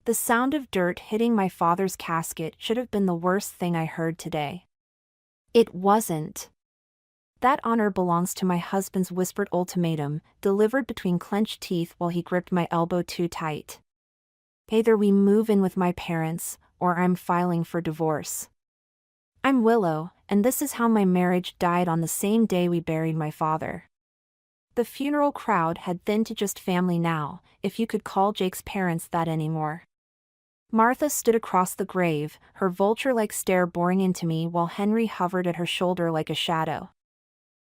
The sound of dirt hitting my father's casket should have been the worst thing I heard today. It wasn't. That honor belongs to my husband's whispered ultimatum, delivered between clenched teeth while he gripped my elbow too tight. Either we move in with my parents, or I'm filing for divorce. I'm Willow, and this is how my marriage died on the same day we buried my father. The funeral crowd had thinned to just family now, if you could call Jake's parents that anymore. Martha stood across the grave, her vulture-like stare boring into me while Henry hovered at her shoulder like a shadow.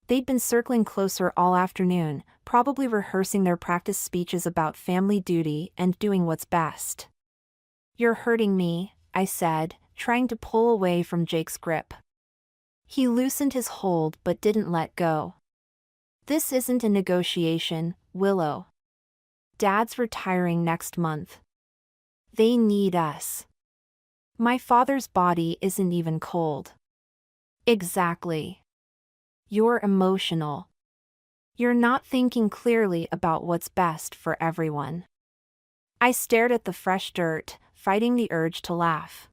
They'd been circling closer all afternoon, probably rehearsing their practice speeches about family duty and doing what's best. "You're hurting me," I said, trying to pull away from Jake's grip. He loosened his hold but didn't let go. "This isn't a negotiation, Willow. Dad's retiring next month. They need us. My father's body isn't even cold." "Exactly. You're emotional. You're not thinking clearly about what's best for everyone." I stared at the fresh dirt, fighting the urge to laugh.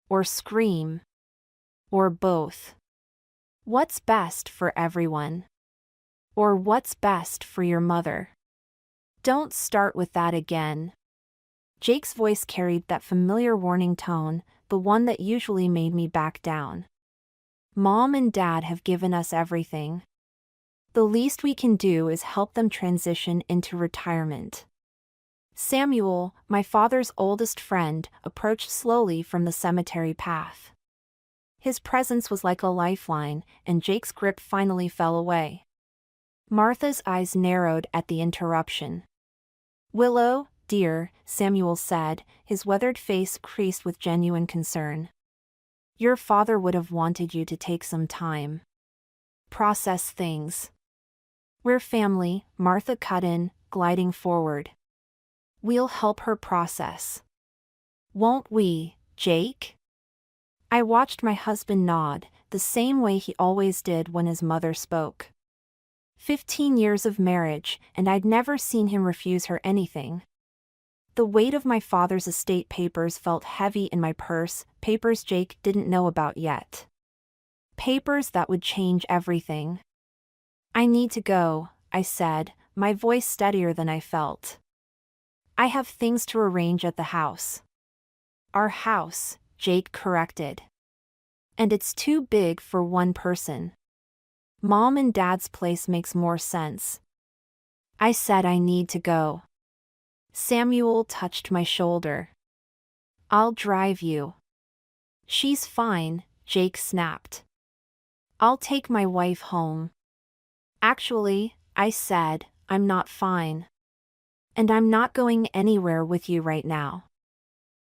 Or scream. Or both. What's best for everyone? Or what's best for your mother? Don't start with that again. Jake's voice carried that familiar warning tone, the one that usually made me back down. Mom and Dad have given us everything. The least we can do is help them transition into retirement. Samuel, my father's oldest friend, approached slowly from the cemetery path. His presence was like a lifeline, and Jake's grip finally fell away. Martha's eyes narrowed at the interruption. "Willow, dear," Samuel said, his weathered face creased with genuine concern. "Your father would have wanted you to take some time. Process things." "We're family," Martha cut in, gliding forward. "We'll help her process. Won't we, Jake?" I watched my husband nod, the same way he always did when his mother spoke. 15 years of marriage, and I'd never seen him refuse her anything. The weight of my father's estate papers felt heavy in my purse, papers Jake didn't know about yet. Papers that would change everything. "I need to go," I said, my voice steadier than I felt. "I have things to arrange at the house." "Our house," Jake corrected. "And it's too big for one person. Mom and Dad's place makes more sense." I said I need to go. Samuel touched my shoulder. "I'll drive you." "She's fine," Jake snapped. "I'll take my wife home." "Actually," I said, "I'm not fine. And I'm not going anywhere with you right now."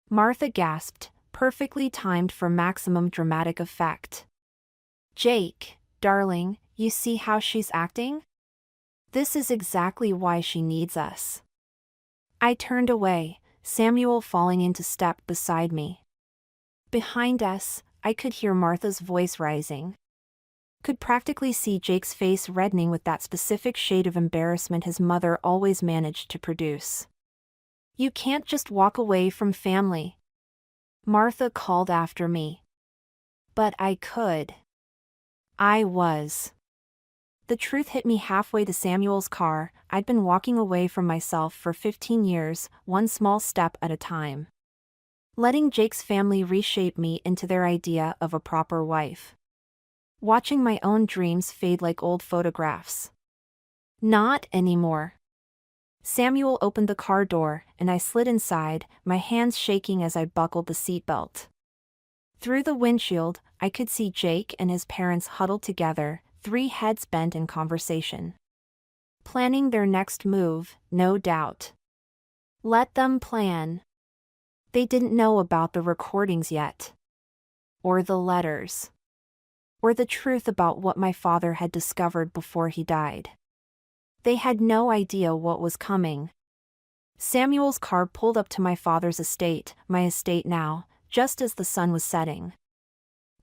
Martha gasped, perfectly timed for maximum dramatic effect. "Jake, darling, you see how she's acting? This is exactly why she needs us." I turned away, Samuel falling into step beside me. Behind us, I could hear Martha's voice rising. Could practically see Jake's face reddening with that specific shade of embarrassment his mother always managed to produce. "You can't just walk away from family," Martha called after me. But I could. I was. The truth hit me halfway to Samuel's car. I'd been walking away from myself for 15 years, one small step at a time. Letting Jake's family reshape me into their idea of a proper wife. Watching my own dreams fade like old photographs. Not anymore. Samuel opened the car door, and I slid inside, my hands shaking as I buckled the seatbelt. Through the windshield, I could see Jake and his parents huddled together, 3 heads bent in conversation. Planning their next move, no doubt. Let them plan. They didn't know about the recordings yet. Or the letters. Or the truth about what my father had discovered before he died. They had no idea what was coming. Samuel's car pulled up to my father's estate, my estate now, just as the sun was setting.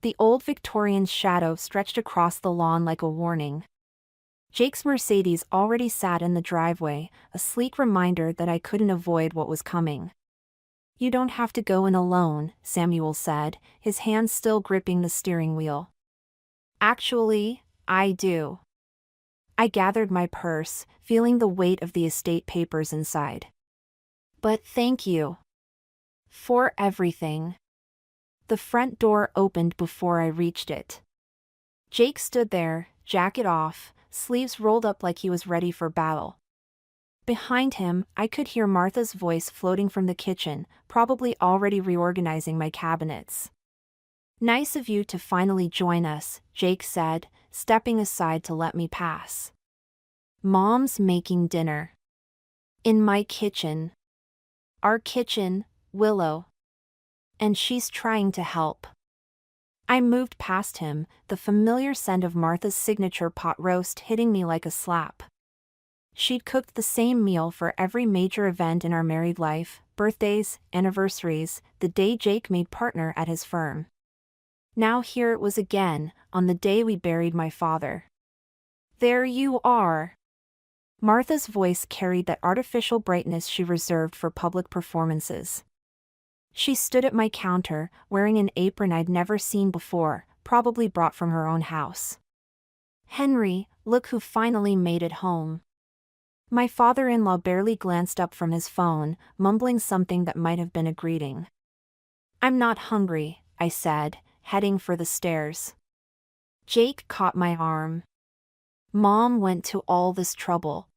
The old Victorian shadow stretched across the lawn like a warning. Jake's Mercedes already sat in the driveway, a sleek reminder that I couldn't avoid what was coming. You don't have to go in alone, Samuel said, his hand still gripping the steering wheel. Actually, I do. I gathered my purse, feeling the weight of the estate papers inside. But thank you. For everything. The front door opened before I reached it. Jake stood there, jacket off, sleeves rolled up like he was ready for battle. Behind him, I could hear Martha's voice floating from the kitchen, probably already reorganizing my cabinets. Nice of you to finally join us, Jake said, stepping aside to let me pass. Mom's making dinner. In my kitchen. Our kitchen, Willow. And she's trying to help. I moved past him, the familiar scent of Martha's signature pot roast hitting me like a slap. She'd cooked the same meal for every major event in our married life, birthdays, anniversaries, the day Jake made partner at his firm. Now here it was again, on the day we buried my father. There you are. Martha's voice carried that artificial brightness she reserved for public performances. She stood at my counter, wearing an apron I'd never seen before, probably brought from her own house. Henry, look who finally made it home. My father-in-law barely glanced up from his phone, mumbling something that might have been a greeting. I'm not hungry, I said, heading for the stairs. Jake caught my arm. Mom went to all this trouble.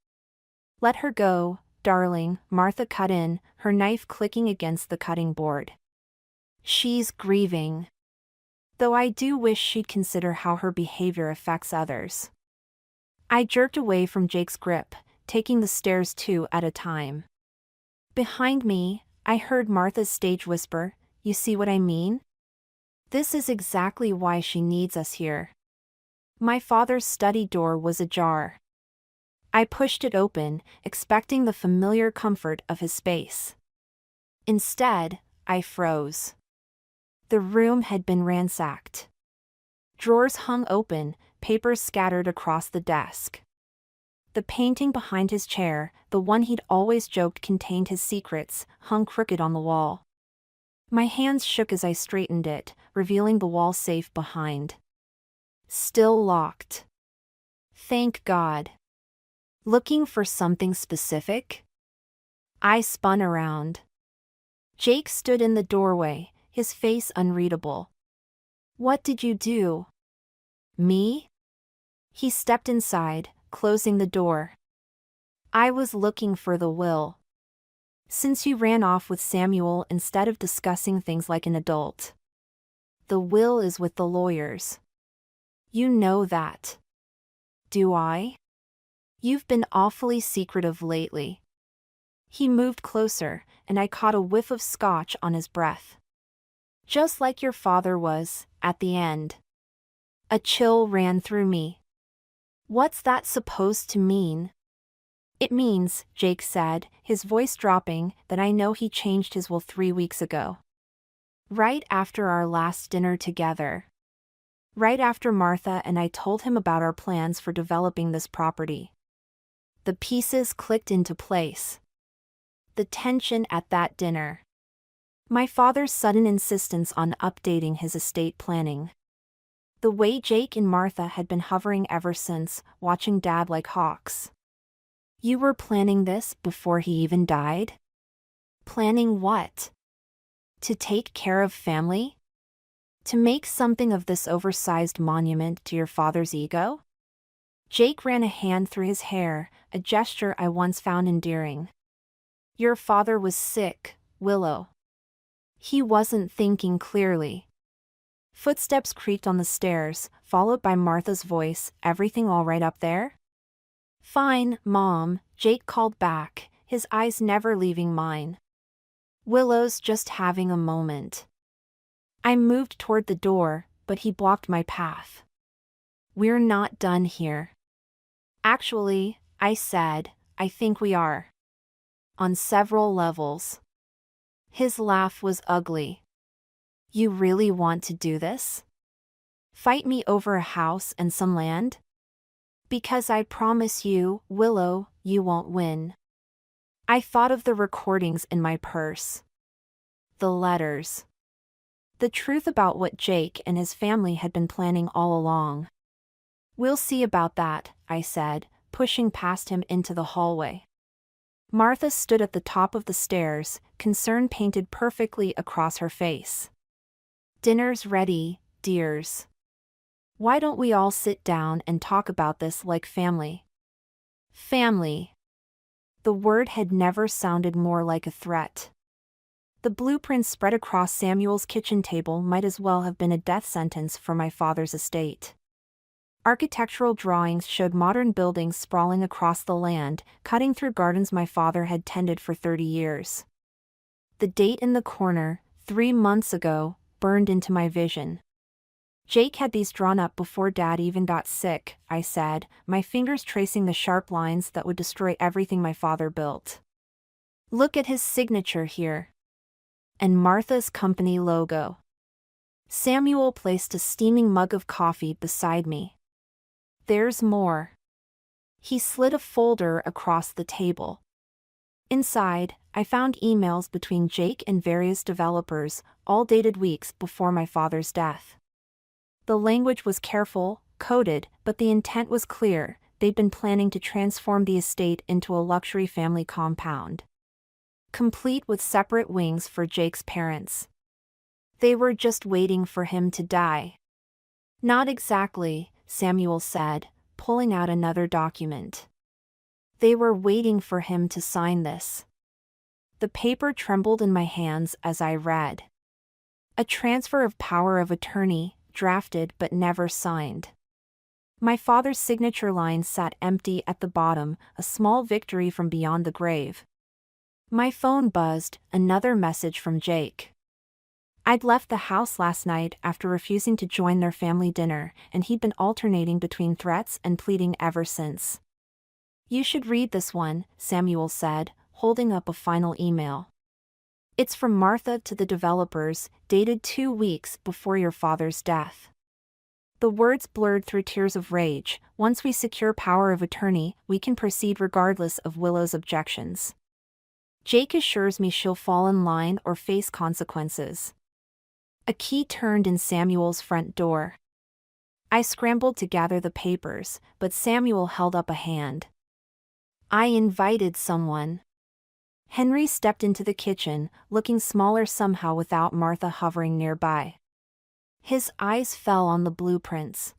Let her go, darling, Martha cut in, her knife clicking against the cutting board. She's grieving. Though I do wish she'd consider how her behavior affects others. I jerked away from Jake's grip, taking the stairs two at a time. Behind me, I heard Martha's stage whisper, "You see what I mean? This is exactly why she needs us here." My father's study door was ajar. I pushed it open, expecting the familiar comfort of his space. Instead, I froze. The room had been ransacked. Drawers hung open, papers scattered across the desk. The painting behind his chair, the one he'd always joked contained his secrets, hung crooked on the wall. My hands shook as I straightened it, revealing the wall safe behind. Still locked. Thank God. Looking for something specific? I spun around. Jake stood in the doorway, his face unreadable. What did you do? Me? He stepped inside, closing the door. I was looking for the will. Since you ran off with Samuel instead of discussing things like an adult. The will is with the lawyers. You know that. Do I? You've been awfully secretive lately. He moved closer, and I caught a whiff of scotch on his breath. Just like your father was, at the end. A chill ran through me. What's that supposed to mean? It means, Jake said, his voice dropping, that I know he changed his will 3 weeks ago. Right after our last dinner together. Right after Martha and I told him about our plans for developing this property. The pieces clicked into place. The tension at that dinner. My father's sudden insistence on updating his estate planning. The way Jake and Martha had been hovering ever since, watching Dad like hawks. You were planning this before he even died? Planning what? To take care of family? To make something of this oversized monument to your father's ego? Jake ran a hand through his hair, a gesture I once found endearing. Your father was sick, Willow. He wasn't thinking clearly. Footsteps creaked on the stairs, followed by Martha's voice, everything all right up there? Fine, Mom, Jake called back, his eyes never leaving mine. Willow's just having a moment. I moved toward the door, but he blocked my path. We're not done here. Actually, I said, I think we are. On several levels. His laugh was ugly. You really want to do this? Fight me over a house and some land? Because I promise you, Willow, you won't win. I thought of the recordings in my purse. The letters. The truth about what Jake and his family had been planning all along. "We'll see about that," I said, pushing past him into the hallway. Martha stood at the top of the stairs, concern painted perfectly across her face. "Dinner's ready, dears. Why don't we all sit down and talk about this like family?" Family. The word had never sounded more like a threat. The blueprints spread across Samuel's kitchen table might as well have been a death sentence for my father's estate. Architectural drawings showed modern buildings sprawling across the land, cutting through gardens my father had tended for 30 years. The date in the corner, 3 months ago, burned into my vision. "Jake had these drawn up before Dad even got sick," I said, my fingers tracing the sharp lines that would destroy everything my father built. "Look at his signature here. And Martha's company logo." Samuel placed a steaming mug of coffee beside me. "There's more." He slid a folder across the table. Inside, I found emails between Jake and various developers, all dated weeks before my father's death. The language was careful, coded, but the intent was clear. They'd been planning to transform the estate into a luxury family compound, complete with separate wings for Jake's parents. They were just waiting for him to die. "Not exactly," Samuel said, pulling out another document. "They were waiting for him to sign this." The paper trembled in my hands as I read. "A transfer of power of attorney, drafted but never signed." My father's signature line sat empty at the bottom, a small victory from beyond the grave. My phone buzzed, another message from Jake. I'd left the house last night after refusing to join their family dinner, and he'd been alternating between threats and pleading ever since. "You should read this one," Samuel said, holding up a final email. "It's from Martha to the developers, dated 2 weeks before your father's death." The words blurred through tears of rage. "Once we secure power of attorney, we can proceed regardless of Willow's objections. Jake assures me she'll fall in line or face consequences." A key turned in Samuel's front door. I scrambled to gather the papers, but Samuel held up a hand. "I invited someone." Henry stepped into the kitchen, looking smaller somehow without Martha hovering nearby. His eyes fell on the blueprints.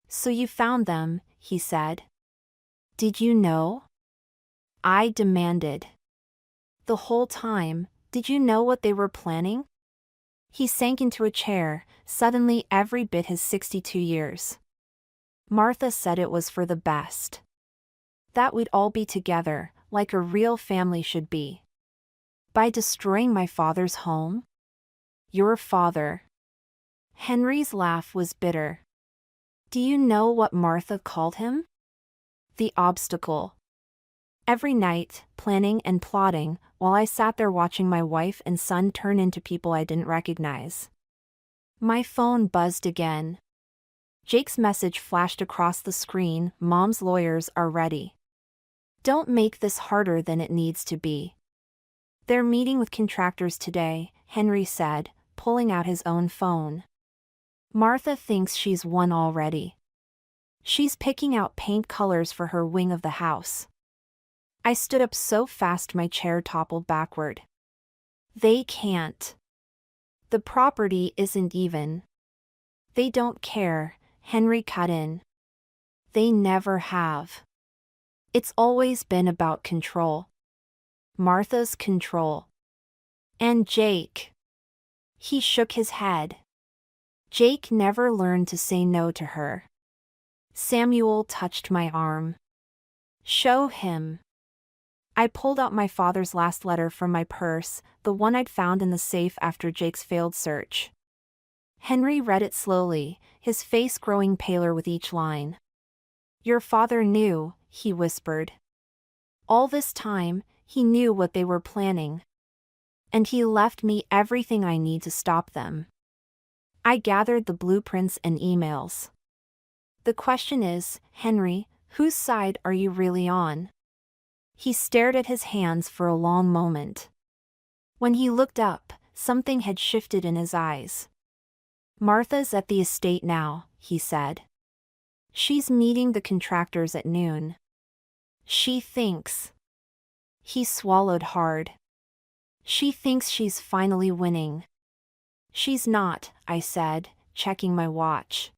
"So you found them," he said. "Did you know?" I demanded. "The whole time, did you know what they were planning?" He sank into a chair, suddenly every bit his 62 years. "Martha said it was for the best. That we'd all be together, like a real family should be. By destroying my father's home? Your father." Henry's laugh was bitter. "Do you know what Martha called him? The obstacle." Every night, planning and plotting, while I sat there watching my wife and son turn into people I didn't recognize. My phone buzzed again. Jake's message flashed across the screen. "Mom's lawyers are ready. Don't make this harder than it needs to be." "They're meeting with contractors today," Henry said, pulling out his own phone. "Martha thinks she's won already. She's picking out paint colors for her wing of the house." I stood up so fast my chair toppled backward. "They can't. The property isn't even." "They don't care," Henry cut in. "They never have. It's always been about control. Martha's control. And Jake." He shook his head. "Jake never learned to say no to her." Samuel touched my arm. "Show him." I pulled out my father's last letter from my purse, the one I'd found in the safe after Jake's failed search. Henry read it slowly, his face growing paler with each line. "Your father knew," he whispered. "All this time, he knew what they were planning. And he left me everything I need to stop them." I gathered the blueprints and emails. "The question is, Henry, whose side are you really on?" He stared at his hands for a long moment. When he looked up, Something had shifted in his eyes. "Martha's at the estate now," he said. "She's meeting the contractors at noon. She thinks." He swallowed hard. "She thinks she's finally winning." "She's not," I said, checking my watch.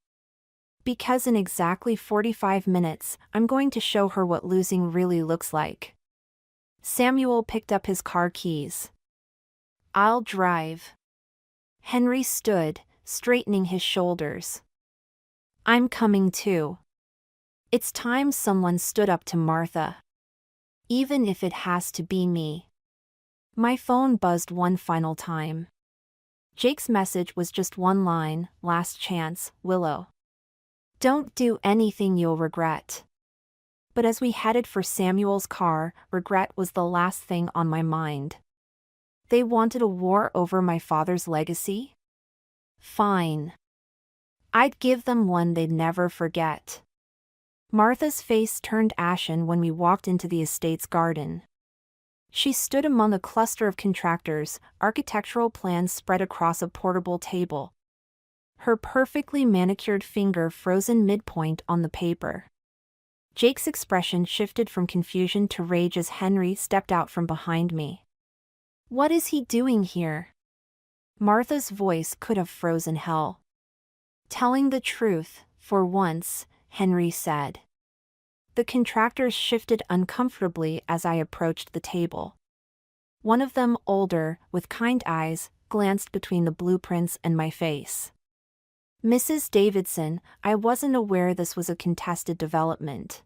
"Because in exactly 45 minutes, I'm going to show her what losing really looks like." Samuel picked up his car keys. "I'll drive." Henry stood, straightening his shoulders. "I'm coming too." It's time someone stood up to Martha. Even if it has to be me. My phone buzzed one final time. Jake's message was just one line: "Last chance, Willow. Don't do anything you'll regret." But as we headed for Samuel's car, regret was the last thing on my mind. They wanted a war over my father's legacy? Fine. I'd give them one they'd never forget. Martha's face turned ashen when we walked into the estate's garden. She stood among a cluster of contractors, architectural plans spread across a portable table. Her perfectly manicured finger frozen midpoint on the paper. Jake's expression shifted from confusion to rage as Henry stepped out from behind me. "What is he doing here?" Martha's voice could have frozen hell. "Telling the truth, for once," Henry said. The contractors shifted uncomfortably as I approached the table. One of them, older, with kind eyes, glanced between the blueprints and my face. "Mrs. Davidson, I wasn't aware this was a contested development."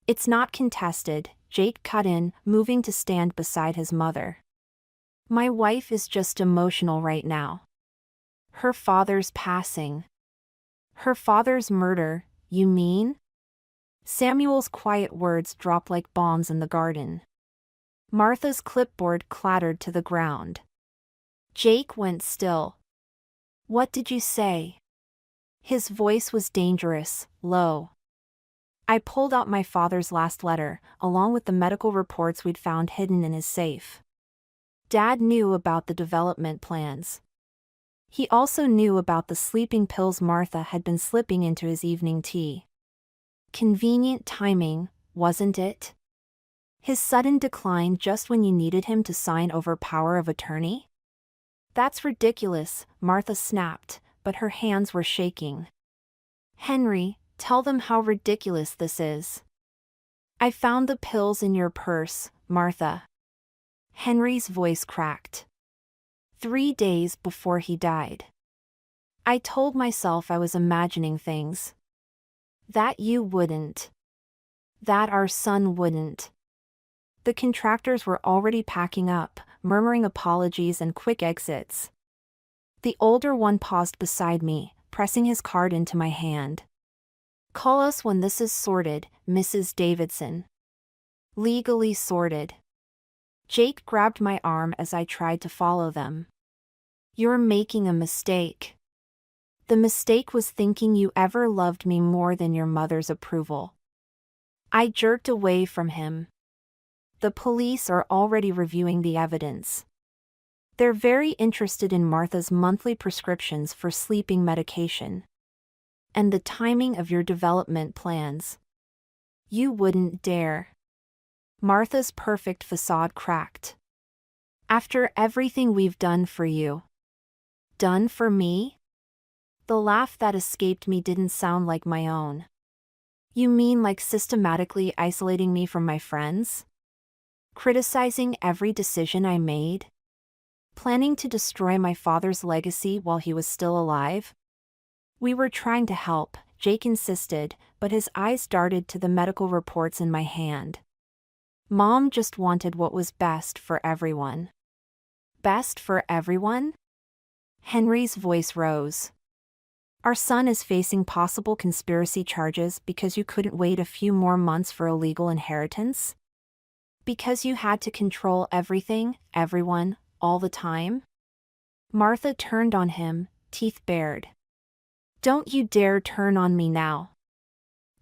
"It's not contested," Jake cut in, moving to stand beside his mother. "My wife is just emotional right now. Her father's passing." "Her father's murder, you mean?" Samuel's quiet words dropped like bombs in the garden. Martha's clipboard clattered to the ground. Jake went still. "What did you say?" His voice was dangerous, low. "I pulled out my father's last letter, along with the medical reports we'd found hidden in his safe. Dad knew about the development plans. He also knew about the sleeping pills Martha had been slipping into his evening tea. Convenient timing, wasn't it? His sudden decline just when you needed him to sign over power of attorney? That's ridiculous," Martha snapped, but her hands were shaking. "Henry, tell them how ridiculous this is." "I found the pills in your purse, Martha." Henry's voice cracked. 3 days before he died. I told myself I was imagining things. That you wouldn't. That our son wouldn't. The contractors were already packing up, murmuring apologies and quick exits. The older one paused beside me, pressing his card into my hand. "Call us when this is sorted, Mrs. Davidson." "Legally sorted." Jake grabbed my arm as I tried to follow them. "You're making a mistake." "The mistake was thinking you ever loved me more than your mother's approval." I jerked away from him. "The police are already reviewing the evidence. They're very interested in Martha's monthly prescriptions for sleeping medication. And the timing of your development plans. You wouldn't dare." Martha's perfect facade cracked. "After everything we've done for you." "Done for me?" The laugh that escaped me didn't sound like my own. "You mean like systematically isolating me from my friends? Criticizing every decision I made? Planning to destroy my father's legacy while he was still alive?" "We were trying to help," Jake insisted, but his eyes darted to the medical reports in my hand. "Mom just wanted what was best for everyone." "Best for everyone?" Henry's voice rose. "Our son is facing possible conspiracy charges because you couldn't wait a few more months for a legal inheritance? Because you had to control everything, everyone, all the time?" Martha turned on him, teeth bared. "Don't you dare turn on me now.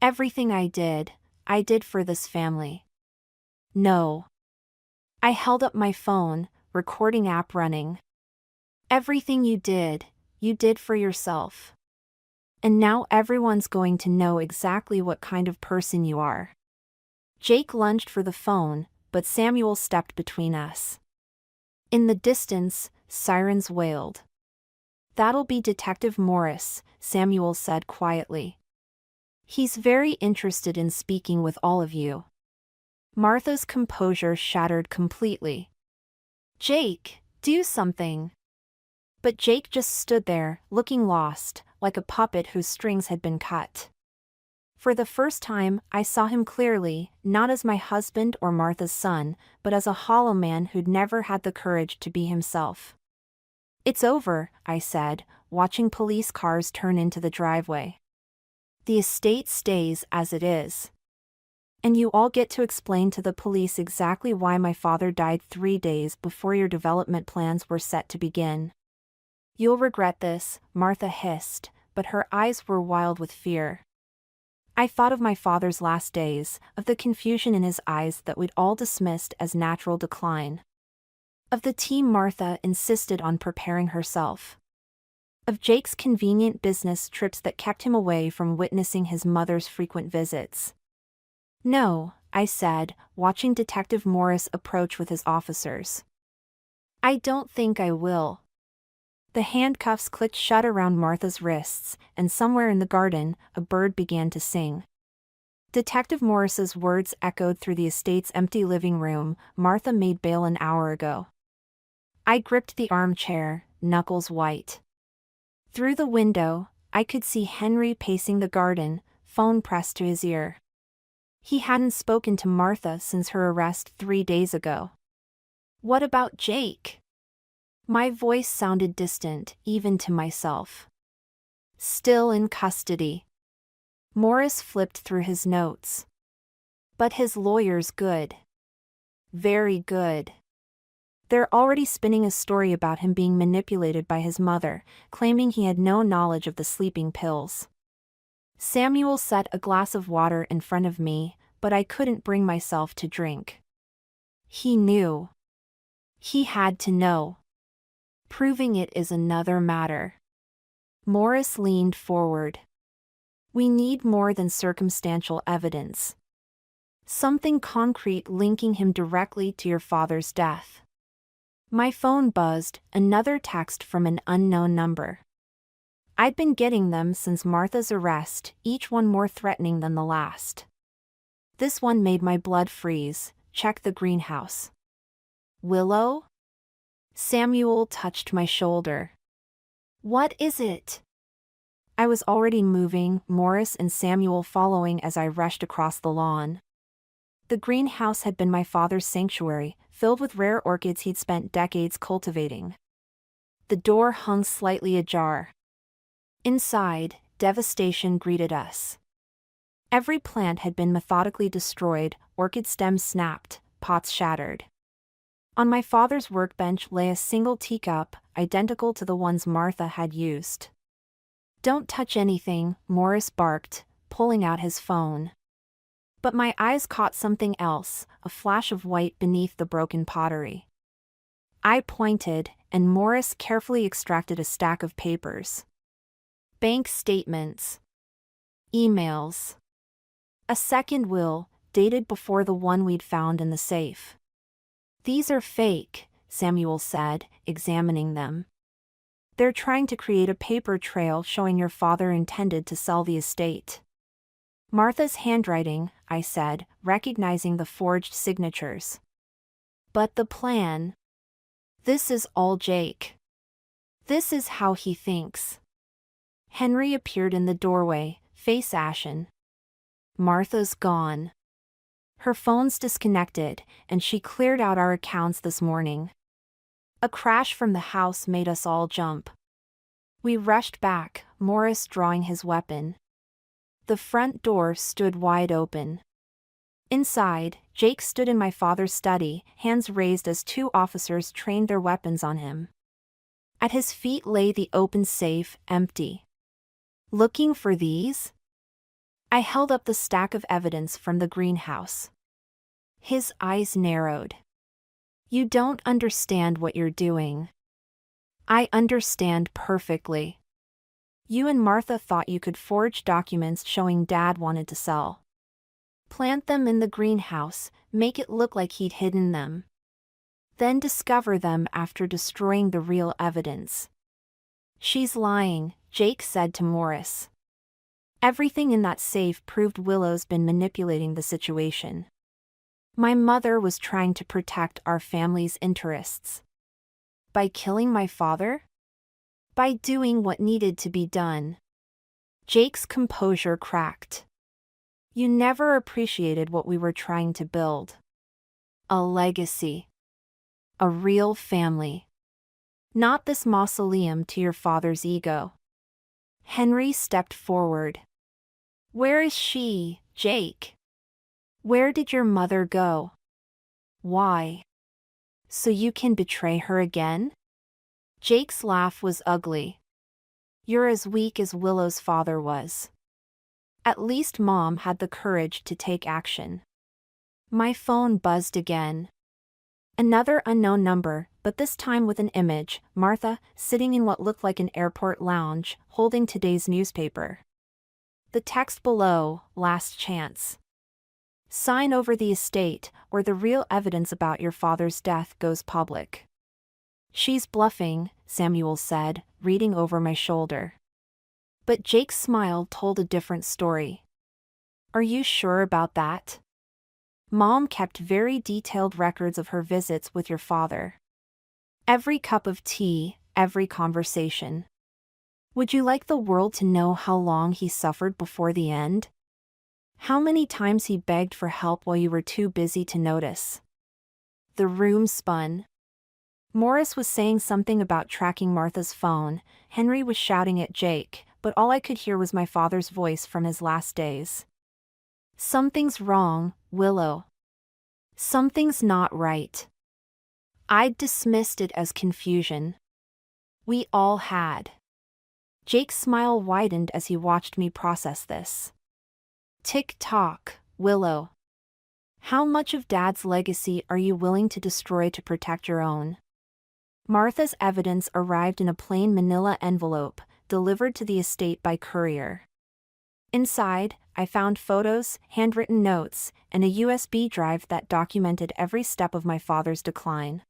Everything I did for this family." "No." I held up my phone, recording app running. Everything you did for yourself. And now everyone's going to know exactly what kind of person you are. Jake lunged for the phone, but Samuel stepped between us. In the distance, sirens wailed. "That'll be Detective Morris," Samuel said quietly. "He's very interested in speaking with all of you." Martha's composure shattered completely. "Jake, do something." But Jake just stood there, looking lost, like a puppet whose strings had been cut. For the first time, I saw him clearly, not as my husband or Martha's son, but as a hollow man who'd never had the courage to be himself. "It's over," I said, watching police cars turn into the driveway. "The estate stays as it is. And you all get to explain to the police exactly why my father died 3 days before your development plans were set to begin." "You'll regret this," Martha hissed, but her eyes were wild with fear. I thought of my father's last days, of the confusion in his eyes that we'd all dismissed as natural decline. Of the team Martha insisted on preparing herself. Of Jake's convenient business trips that kept him away from witnessing his mother's frequent visits. "No," I said, watching Detective Morris approach with his officers. "I don't think I will." The handcuffs clicked shut around Martha's wrists, and somewhere in the garden, a bird began to sing. Detective Morris's words echoed through the estate's empty living room. "Martha made bail an hour ago." I gripped the armchair, knuckles white. Through the window, I could see Henry pacing the garden, phone pressed to his ear. He hadn't spoken to Martha since her arrest 3 days ago. "What about Jake?" My voice sounded distant, even to myself. "Still in custody." Morris flipped through his notes. "But his lawyer's good. Very good. They're already spinning a story about him being manipulated by his mother, claiming he had no knowledge of the sleeping pills." Samuel set a glass of water in front of me, but I couldn't bring myself to drink. He knew. He had to know. Proving it is another matter. Morris leaned forward. "We need more than circumstantial evidence. Something concrete linking him directly to your father's death." My phone buzzed, another text from an unknown number. I'd been getting them since Martha's arrest, each one more threatening than the last. This one made my blood freeze. "Check the greenhouse." "Willow?" Samuel touched my shoulder. "What is it?" I was already moving, Morris and Samuel following as I rushed across the lawn. The greenhouse had been my father's sanctuary, filled with rare orchids he'd spent decades cultivating. The door hung slightly ajar. Inside, devastation greeted us. Every plant had been methodically destroyed, orchid stems snapped, pots shattered. On my father's workbench lay a single teacup, identical to the ones Martha had used. "Don't touch anything," Morris barked, pulling out his phone. But my eyes caught something else, a flash of white beneath the broken pottery. I pointed, and Morris carefully extracted a stack of papers. Bank statements. Emails. A second will, dated before the one we'd found in the safe. "These are fake," Samuel said, examining them. "They're trying to create a paper trail showing your father intended to sell the estate." "Martha's handwriting," I said, recognizing the forged signatures. "But the plan. This is all Jake. This is how he thinks." Henry appeared in the doorway, face ashen. "Martha's gone. Her phone's disconnected, and she cleared out our accounts this morning." A crash from the house made us all jump. We rushed back, Morris drawing his weapon. The front door stood wide open. Inside, Jake stood in my father's study, hands raised as 2 officers trained their weapons on him. At his feet lay the open safe, empty. "Looking for these?" I held up the stack of evidence from the greenhouse. His eyes narrowed. "You don't understand what you're doing. I understand perfectly. You and Martha thought you could forge documents showing Dad wanted to sell. Plant them in the greenhouse, make it look like he'd hidden them. Then discover them after destroying the real evidence. She's lying, Jake said to Morris. Everything in that safe proved Willow's been manipulating the situation. My mother was trying to protect our family's interests. By killing my father? By doing what needed to be done. Jake's composure cracked. You never appreciated what we were trying to build. A legacy. A real family. Not this mausoleum to your father's ego. Henry stepped forward. Where is she, Jake? Where did your mother go? Why? So you can betray her again? Jake's laugh was ugly. You're as weak as Willow's father was. At least Mom had the courage to take action. My phone buzzed again. Another unknown number, but this time with an image, Martha, sitting in what looked like an airport lounge, holding today's newspaper. The text below, last chance. Sign over the estate, or the real evidence about your father's death goes public. She's bluffing, Samuel said, reading over my shoulder. But Jake's smile told a different story. Are you sure about that? Mom kept very detailed records of her visits with your father. Every cup of tea, every conversation. Would you like the world to know how long he suffered before the end? How many times he begged for help while you were too busy to notice? The room spun. Morris was saying something about tracking Martha's phone, Henry was shouting at Jake, but all I could hear was my father's voice from his last days. Something's wrong, Willow. Something's not right. I'd dismissed it as confusion. We all had. Jake's smile widened as he watched me process this. Tick-tock, Willow. How much of Dad's legacy are you willing to destroy to protect your own? Martha's evidence arrived in a plain manila envelope, delivered to the estate by courier. Inside, I found photos, handwritten notes, and a USB drive that documented every step of my father's decline.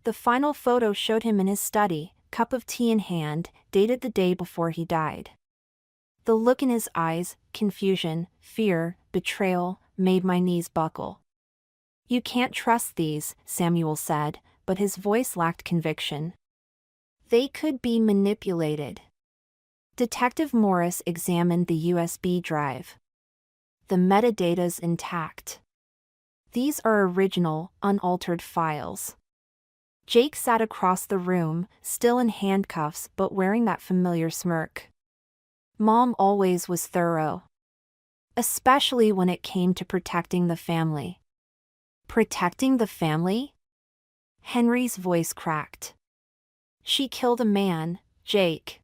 The final photo showed him in his study, cup of tea in hand, dated the day before he died. The look in his eyes, confusion, fear, betrayal, made my knees buckle. You can't trust these, Samuel said, but his voice lacked conviction. They could be manipulated. Detective Morris examined the USB drive. The metadata's intact. These are original, unaltered files. Jake sat across the room, still in handcuffs but wearing that familiar smirk. Mom always was thorough. Especially when it came to protecting the family. Protecting the family? Henry's voice cracked. She killed a man, Jake.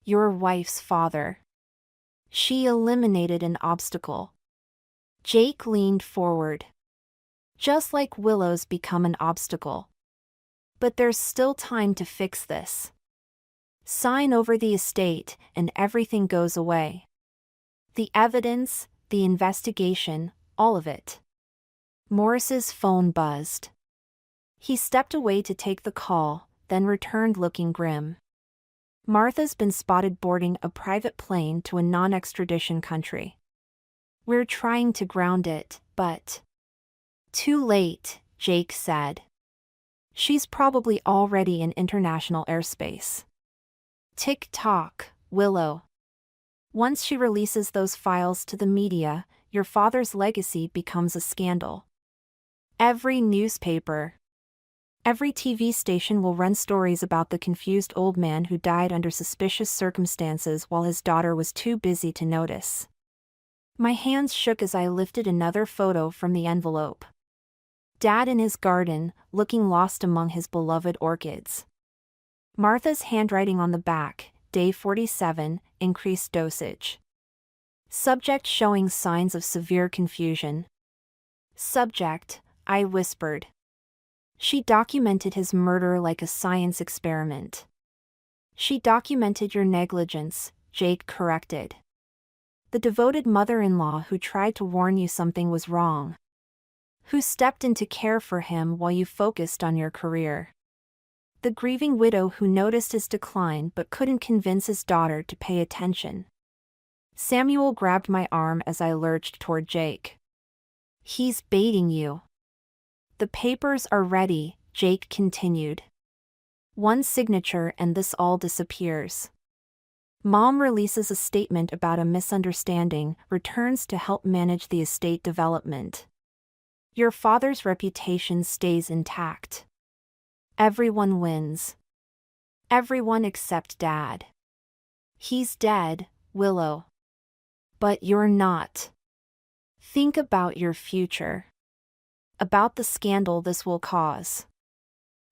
Your wife's father. She eliminated an obstacle. Jake leaned forward. Just like Willow's become an obstacle. But there's still time to fix this. Sign over the estate, and everything goes away. The evidence, the investigation, all of it. Morris's phone buzzed. He stepped away to take the call, then returned looking grim. Martha's been spotted boarding a private plane to a non-extradition country. We're trying to ground it, but... Too late, Jake said. She's probably already in international airspace. Tick-tock, Willow. Once she releases those files to the media, your father's legacy becomes a scandal. Every newspaper, every TV station will run stories about the confused old man who died under suspicious circumstances while his daughter was too busy to notice. My hands shook as I lifted another photo from the envelope. Dad in his garden, looking lost among his beloved orchids. Martha's handwriting on the back, day 47, increased dosage. Subject showing signs of severe confusion. Subject, I whispered. She documented his murder like a science experiment. She documented your negligence, Jake corrected. The devoted mother-in-law who tried to warn you something was wrong. Who stepped in to care for him while you focused on your career. The grieving widow who noticed his decline but couldn't convince his daughter to pay attention. Samuel grabbed my arm as I lurched toward Jake. He's baiting you. The papers are ready, Jake continued. One signature and this all disappears. Mom releases a statement about a misunderstanding, returns to help manage the estate development. Your father's reputation stays intact. Everyone wins. Everyone except Dad. He's dead, Willow. But you're not. Think about your future. About the scandal this will cause.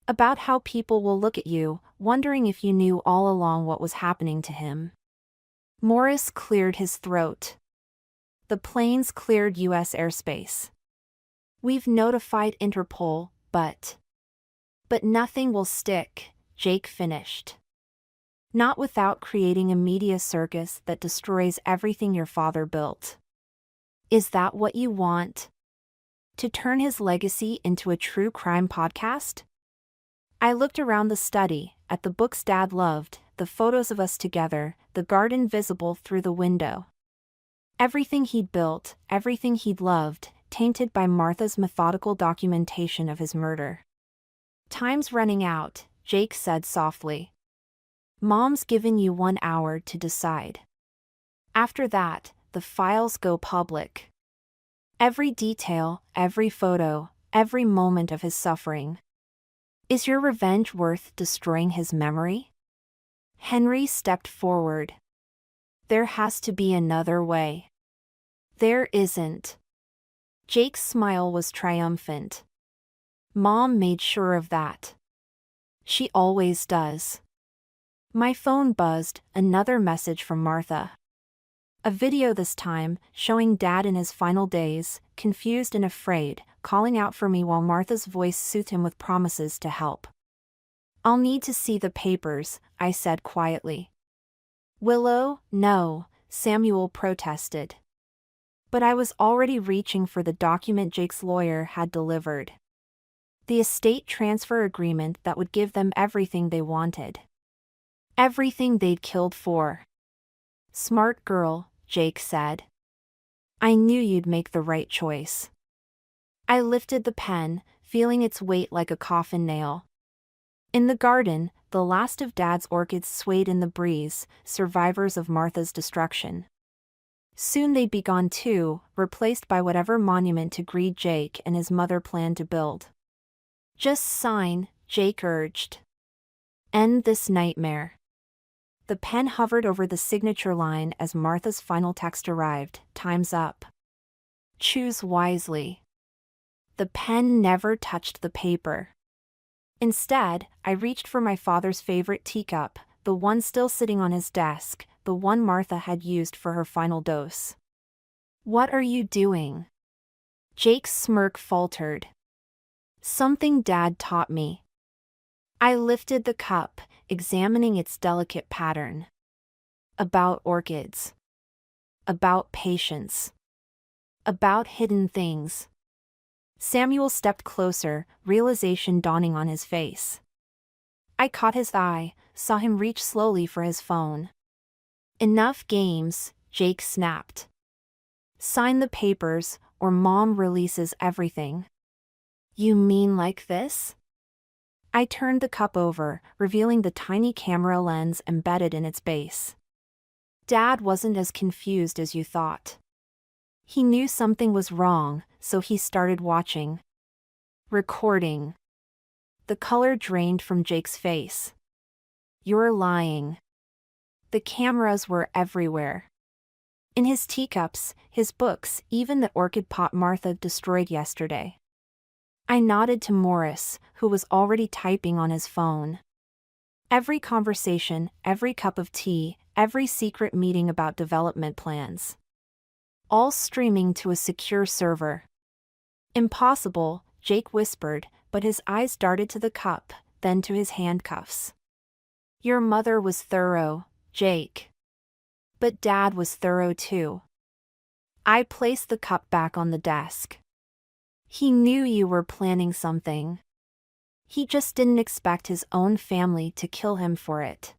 About how people will look at you, wondering if you knew all along what was happening to him. Morris cleared his throat. The planes cleared U.S. airspace. We've notified Interpol, but nothing will stick, Jake finished. Not without creating a media circus that destroys everything your father built. Is that what you want? To turn his legacy into a true crime podcast? I looked around the study, at the books Dad loved, the photos of us together, the garden visible through the window. Everything he'd built, everything he'd loved, tainted by Martha's methodical documentation of his murder. Time's running out, Jake said softly. Mom's given you 1 hour to decide. After that, the files go public. Every detail, every photo, every moment of his suffering. Is your revenge worth destroying his memory? Henry stepped forward. There has to be another way. There isn't. Jake's smile was triumphant. Mom made sure of that. She always does. My phone buzzed, another message from Martha. A video this time, showing Dad in his final days, confused and afraid, calling out for me while Martha's voice soothed him with promises to help. I'll need to see the papers, I said quietly. Willow, no, Samuel protested. But I was already reaching for the document Jake's lawyer had delivered. The estate transfer agreement that would give them everything they wanted. Everything they'd killed for. Smart girl, Jake said. I knew you'd make the right choice. I lifted the pen, feeling its weight like a coffin nail. In the garden, the last of Dad's orchids swayed in the breeze, survivors of Martha's destruction. Soon they'd be gone too, replaced by whatever monument to greed Jake and his mother planned to build. Just sign, Jake urged. End this nightmare. The pen hovered over the signature line as Martha's final text arrived, time's up. Choose wisely. The pen never touched the paper. Instead, I reached for my father's favorite teacup, the one still sitting on his desk, the one Martha had used for her final dose. What are you doing? Jake's smirk faltered. Something Dad taught me. I lifted the cup, examining its delicate pattern. About orchids. About patience. About hidden things. Samuel stepped closer, realization dawning on his face. I caught his eye, saw him reach slowly for his phone. Enough games, Jake snapped. Sign the papers, or Mom releases everything. You mean like this? I turned the cup over, revealing the tiny camera lens embedded in its base. Dad wasn't as confused as you thought. He knew something was wrong, so he started watching. Recording. The color drained from Jake's face. You're lying. The cameras were everywhere. In his teacups, his books, even the orchid pot Martha destroyed yesterday. I nodded to Morris, who was already typing on his phone. Every conversation, every cup of tea, every secret meeting about development plans. All streaming to a secure server. Impossible, Jake whispered, but his eyes darted to the cup, then to his handcuffs. Your mother was thorough, Jake. But Dad was thorough too. I placed the cup back on the desk. He knew you were planning something. He just didn't expect his own family to kill him for it.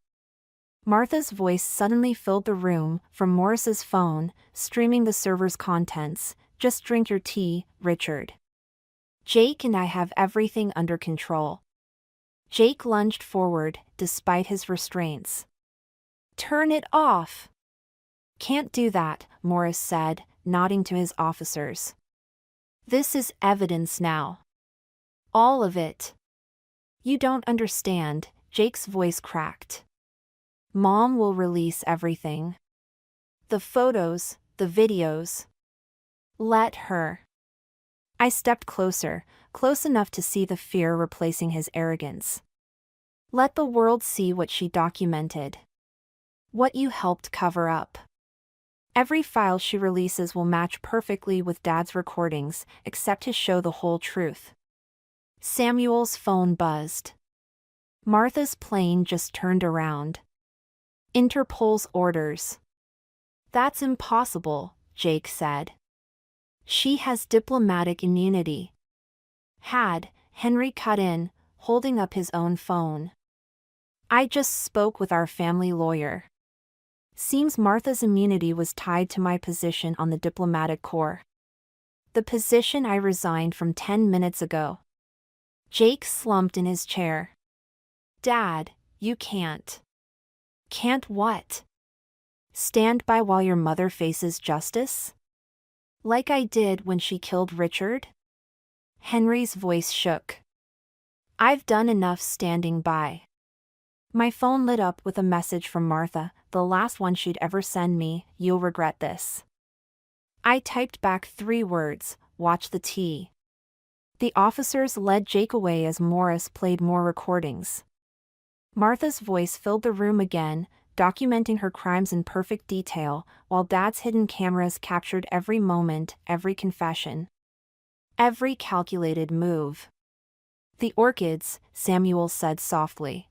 Martha's voice suddenly filled the room from Morris's phone, streaming the server's contents. Just drink your tea, Richard. Jake and I have everything under control. Jake lunged forward, despite his restraints. Turn it off. Can't do that, Morris said, nodding to his officers. This is evidence now. All of it. You don't understand, Jake's voice cracked. Mom will release everything. The photos, the videos. Let her. I stepped closer, close enough to see the fear replacing his arrogance. Let the world see what she documented. What you helped cover up. Every file she releases will match perfectly with Dad's recordings, except to show the whole truth. Samuel's phone buzzed. Martha's plane just turned around. Interpol's orders. That's impossible, Jake said. She has diplomatic immunity. Had, Henry cut in, holding up his own phone. I just spoke with our family lawyer. Seems Martha's immunity was tied to my position on the diplomatic corps. The position I resigned from 10 minutes ago. Jake slumped in his chair. Dad, you can't. Can't what? Stand by while your mother faces justice? Like I did when she killed Richard? Henry's voice shook. I've done enough standing by. My phone lit up with a message from Martha, the last one she'd ever send me. You'll regret this. I typed back 3 words, watch the tea. The officers led Jake away as Morris played more recordings. Martha's voice filled the room again, documenting her crimes in perfect detail, while Dad's hidden cameras captured every moment, every confession. Every calculated move. The orchids, Samuel said softly.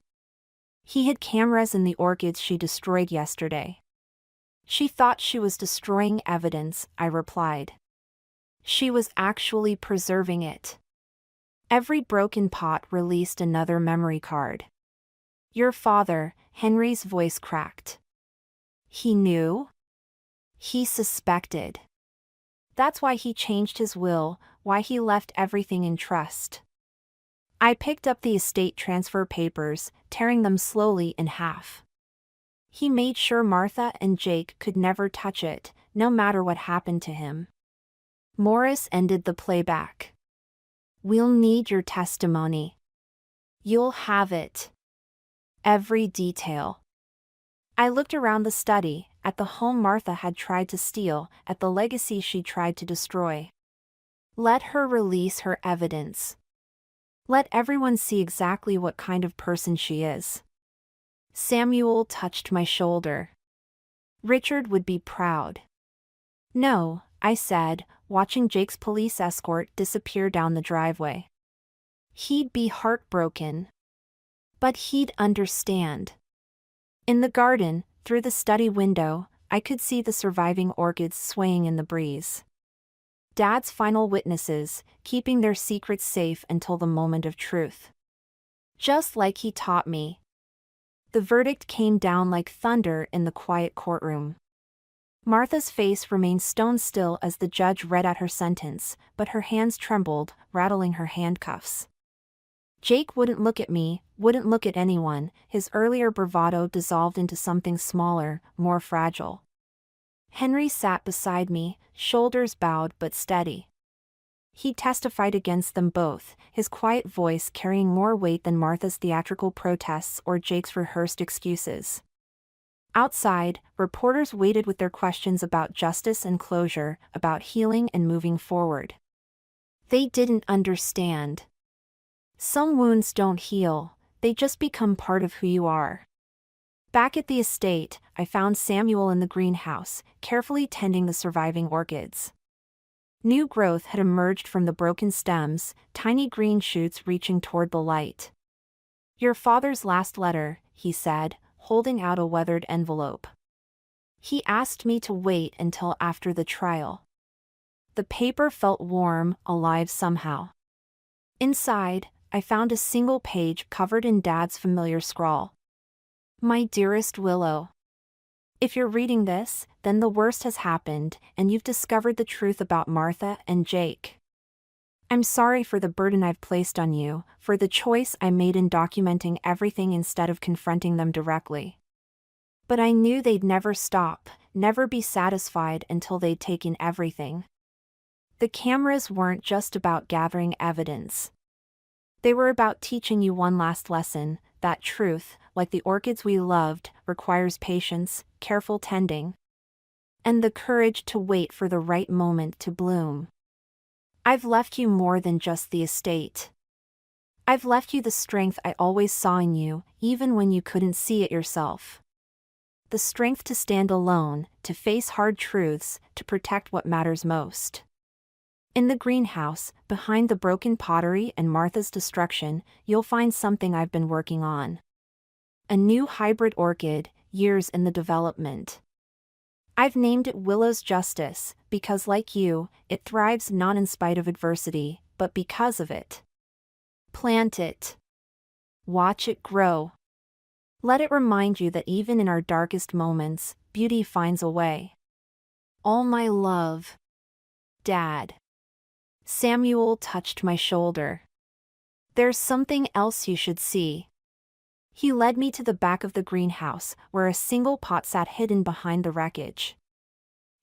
He hid cameras in the orchids she destroyed yesterday. She thought she was destroying evidence, I replied. She was actually preserving it. Every broken pot released another memory card. Your father, Henry's voice cracked. He knew? He suspected. That's why he changed his will, why he left everything in trust. I picked up the estate transfer papers, tearing them slowly in half. He made sure Martha and Jake could never touch it, no matter what happened to him. Morris ended the playback. We'll need your testimony. You'll have it. Every detail. I looked around the study, at the home Martha had tried to steal, at the legacy she tried to destroy. Let her release her evidence. Let everyone see exactly what kind of person she is. Samuel touched my shoulder. Richard would be proud. No, I said, watching Jake's police escort disappear down the driveway. He'd be heartbroken. But he'd understand. In the garden, through the study window, I could see the surviving orchids swaying in the breeze. Dad's final witnesses, keeping their secrets safe until the moment of truth. Just like he taught me. The verdict came down like thunder in the quiet courtroom. Martha's face remained stone still as the judge read out her sentence, but her hands trembled, rattling her handcuffs. Jake wouldn't look at me, wouldn't look at anyone. His earlier bravado dissolved into something smaller, more fragile. Henry sat beside me, shoulders bowed but steady. He testified against them both, his quiet voice carrying more weight than Martha's theatrical protests or Jake's rehearsed excuses. Outside, reporters waited with their questions about justice and closure, about healing and moving forward. They didn't understand. Some wounds don't heal, they just become part of who you are. Back at the estate, I found Samuel in the greenhouse, carefully tending the surviving orchids. New growth had emerged from the broken stems, tiny green shoots reaching toward the light. "Your father's last letter," he said, holding out a weathered envelope. "He asked me to wait until after the trial." The paper felt warm, alive somehow. Inside, I found a single page covered in Dad's familiar scrawl. "My dearest Willow. If you're reading this, then the worst has happened, and you've discovered the truth about Martha and Jake. I'm sorry for the burden I've placed on you, for the choice I made in documenting everything instead of confronting them directly. But I knew they'd never stop, never be satisfied until they'd taken everything. The cameras weren't just about gathering evidence. They were about teaching you one last lesson, that truth, like the orchids we loved, requires patience, careful tending, and the courage to wait for the right moment to bloom. I've left you more than just the estate. I've left you the strength I always saw in you, even when you couldn't see it yourself. The strength to stand alone, to face hard truths, to protect what matters most." In the greenhouse, behind the broken pottery and Martha's destruction, you'll find something I've been working on. A new hybrid orchid, years in the development. I've named it Willow's Justice, because like you, it thrives not in spite of adversity, but because of it. Plant it. Watch it grow. Let it remind you that even in our darkest moments, beauty finds a way. All my love. Dad. Samuel touched my shoulder. "There's something else you should see." He led me to the back of the greenhouse, where a single pot sat hidden behind the wreckage.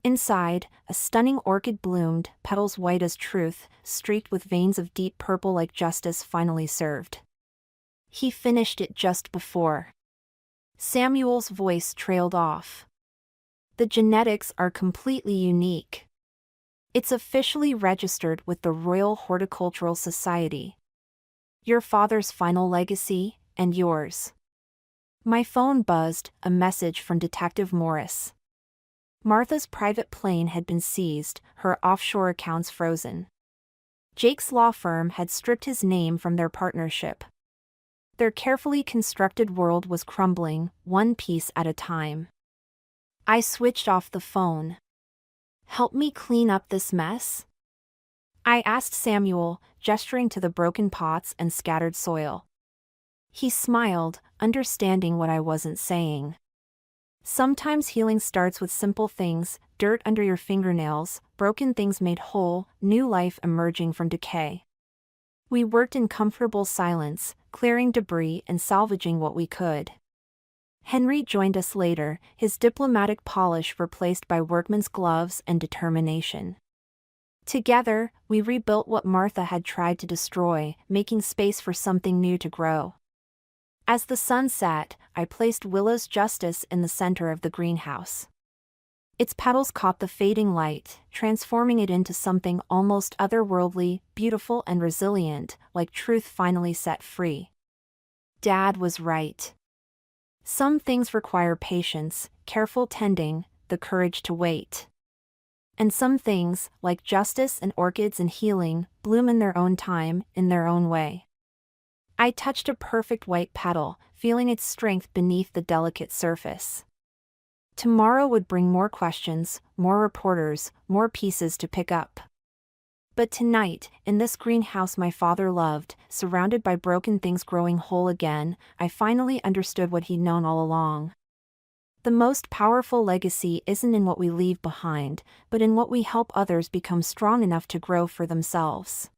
Inside, a stunning orchid bloomed, petals white as truth, streaked with veins of deep purple like justice finally served. He finished it just before. Samuel's voice trailed off. "The genetics are completely unique. It's officially registered with the Royal Horticultural Society. Your father's final legacy, and yours." My phone buzzed, a message from Detective Morris. Martha's private plane had been seized, her offshore accounts frozen. Jake's law firm had stripped his name from their partnership. Their carefully constructed world was crumbling, one piece at a time. I switched off the phone. "Help me clean up this mess?" I asked Samuel, gesturing to the broken pots and scattered soil. He smiled, understanding what I wasn't saying. Sometimes healing starts with simple things: dirt under your fingernails, broken things made whole, new life emerging from decay. We worked in comfortable silence, clearing debris and salvaging what we could. Henry joined us later, his diplomatic polish replaced by workman's gloves and determination. Together, we rebuilt what Martha had tried to destroy, making space for something new to grow. As the sun set, I placed Willow's Justice in the center of the greenhouse. Its petals caught the fading light, transforming it into something almost otherworldly, beautiful and resilient, like truth finally set free. Dad was right. Some things require patience, careful tending, the courage to wait. And some things, like justice and orchids and healing, bloom in their own time, in their own way. I touched a perfect white petal, feeling its strength beneath the delicate surface. Tomorrow would bring more questions, more reporters, more pieces to pick up. But tonight, in this greenhouse my father loved, surrounded by broken things growing whole again, I finally understood what he'd known all along. The most powerful legacy isn't in what we leave behind, but in what we help others become strong enough to grow for themselves.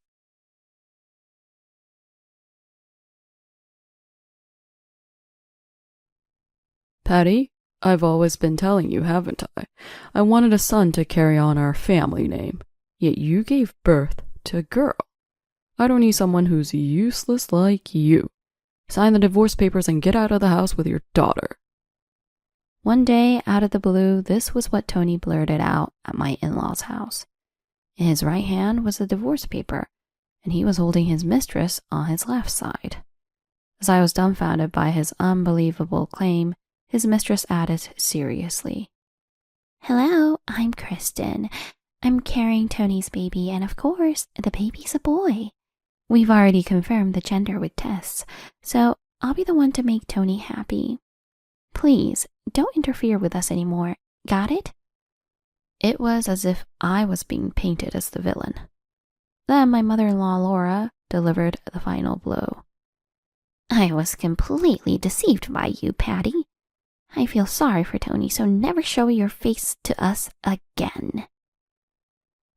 Patty, I've always been telling you, haven't I? I wanted a son to carry on our family name. Yet you gave birth to a girl. I don't need someone who's useless like you. Sign the divorce papers and get out of the house with your daughter. One day, out of the blue, this was what Tony blurted out at my in-laws' house. In his right hand was the divorce paper, and he was holding his mistress on his left side. As I was dumbfounded by his unbelievable claim, his mistress added seriously, "Hello, I'm Kristen. I'm carrying Tony's baby, and of course, the baby's a boy. We've already confirmed the gender with tests, so I'll be the one to make Tony happy. Please, don't interfere with us anymore. Got it?" It was as if I was being painted as the villain. Then my mother-in-law, Laura, delivered the final blow. "I was completely deceived by you, Patty. I feel sorry for Tony, so never show your face to us again."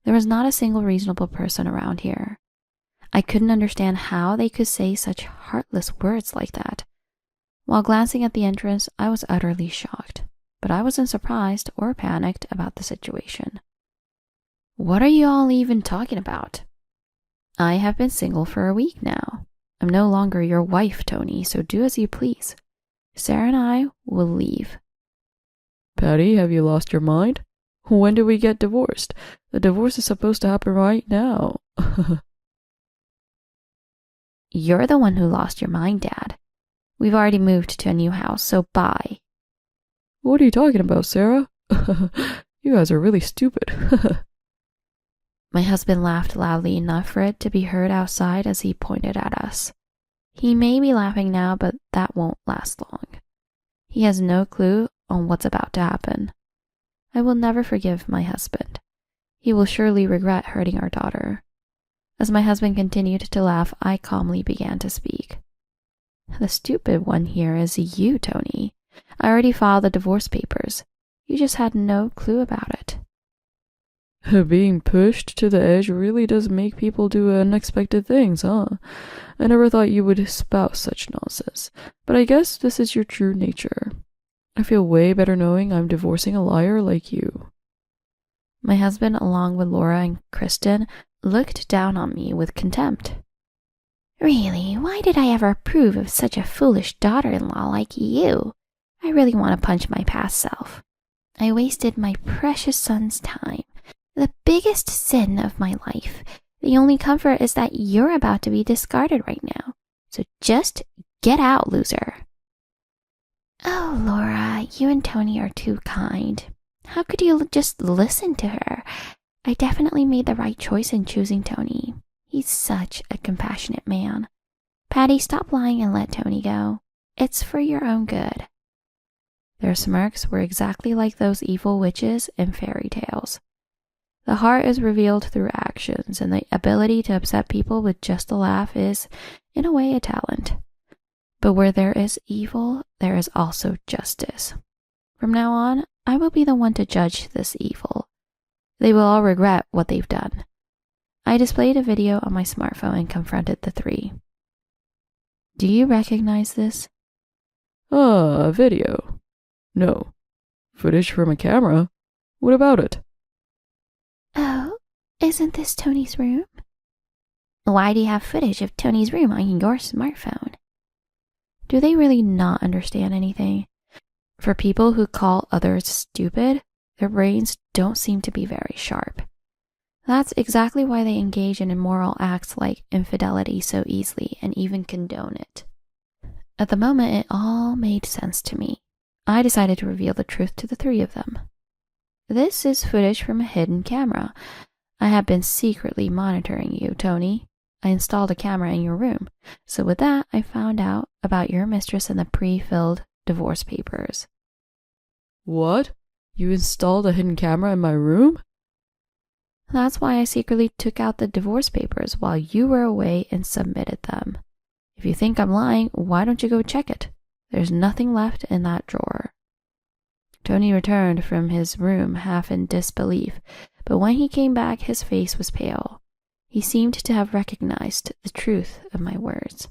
There was not a single reasonable person around here. I couldn't understand how they could say such heartless words like that. While glancing at the entrance, I was utterly shocked, but I wasn't surprised or panicked about the situation. "What are you all even talking about?" "I have been single for a week now. I'm no longer your wife, Tony, so do as you please. Sarah and I will leave." Patty, have you lost your mind? When did we get divorced? The divorce is supposed to happen right now. "You're the one who lost your mind, Dad. We've already moved to a new house, so bye." What are you talking about, Sarah? You guys are really stupid. My husband laughed loudly enough for it to be heard outside as he pointed at us. He may be laughing now, but that won't last long. He has no clue on what's about to happen. I will never forgive my husband. He will surely regret hurting our daughter. As my husband continued to laugh, I calmly began to speak. "The stupid one here is you, Tony. I already filed the divorce papers. You just had no clue about it." Being pushed to the edge really does make people do unexpected things, huh? I never thought you would espouse such nonsense, but I guess this is your true nature. I feel way better knowing I'm divorcing a liar like you. My husband, along with Laura and Kristen, looked down on me with contempt. "Really, why did I ever approve of such a foolish daughter-in-law like you? I really want to punch my past self. I wasted my precious son's time. The biggest sin of my life. The only comfort is that you're about to be discarded right now. So just get out, loser." "Oh, Laura, you and Tony are too kind. How could you just listen to her? I definitely made the right choice in choosing Tony. He's such a compassionate man. Patty, stop lying and let Tony go. It's for your own good." Their smirks were exactly like those evil witches in fairy tales. The heart is revealed through actions, and the ability to upset people with just a laugh is, in a way, a talent. But where there is evil, there is also justice. From now on, I will be the one to judge this evil. They will all regret what they've done. I displayed a video on my smartphone and confronted the three. "Do you recognize this?" A video? No. Footage from a camera? What about it?" "Oh, isn't this Tony's room?" "Why do you have footage of Tony's room on your smartphone?" Do they really not understand anything? For people who call others stupid, their brains don't seem to be very sharp. That's exactly why they engage in immoral acts like infidelity so easily and even condone it. At the moment, it all made sense to me. I decided to reveal the truth to the three of them. "This is footage from a hidden camera. I have been secretly monitoring you, Tony. I installed a camera in your room. So with that, I found out about your mistress and the pre-filled divorce papers." What? You installed a hidden camera in my room? That's why I secretly took out the divorce papers while you were away and submitted them. If you think I'm lying, why don't you go check it? There's nothing left in that drawer. Tony returned from his room half in disbelief, but when he came back, his face was pale. He seemed to have recognized the truth of my words.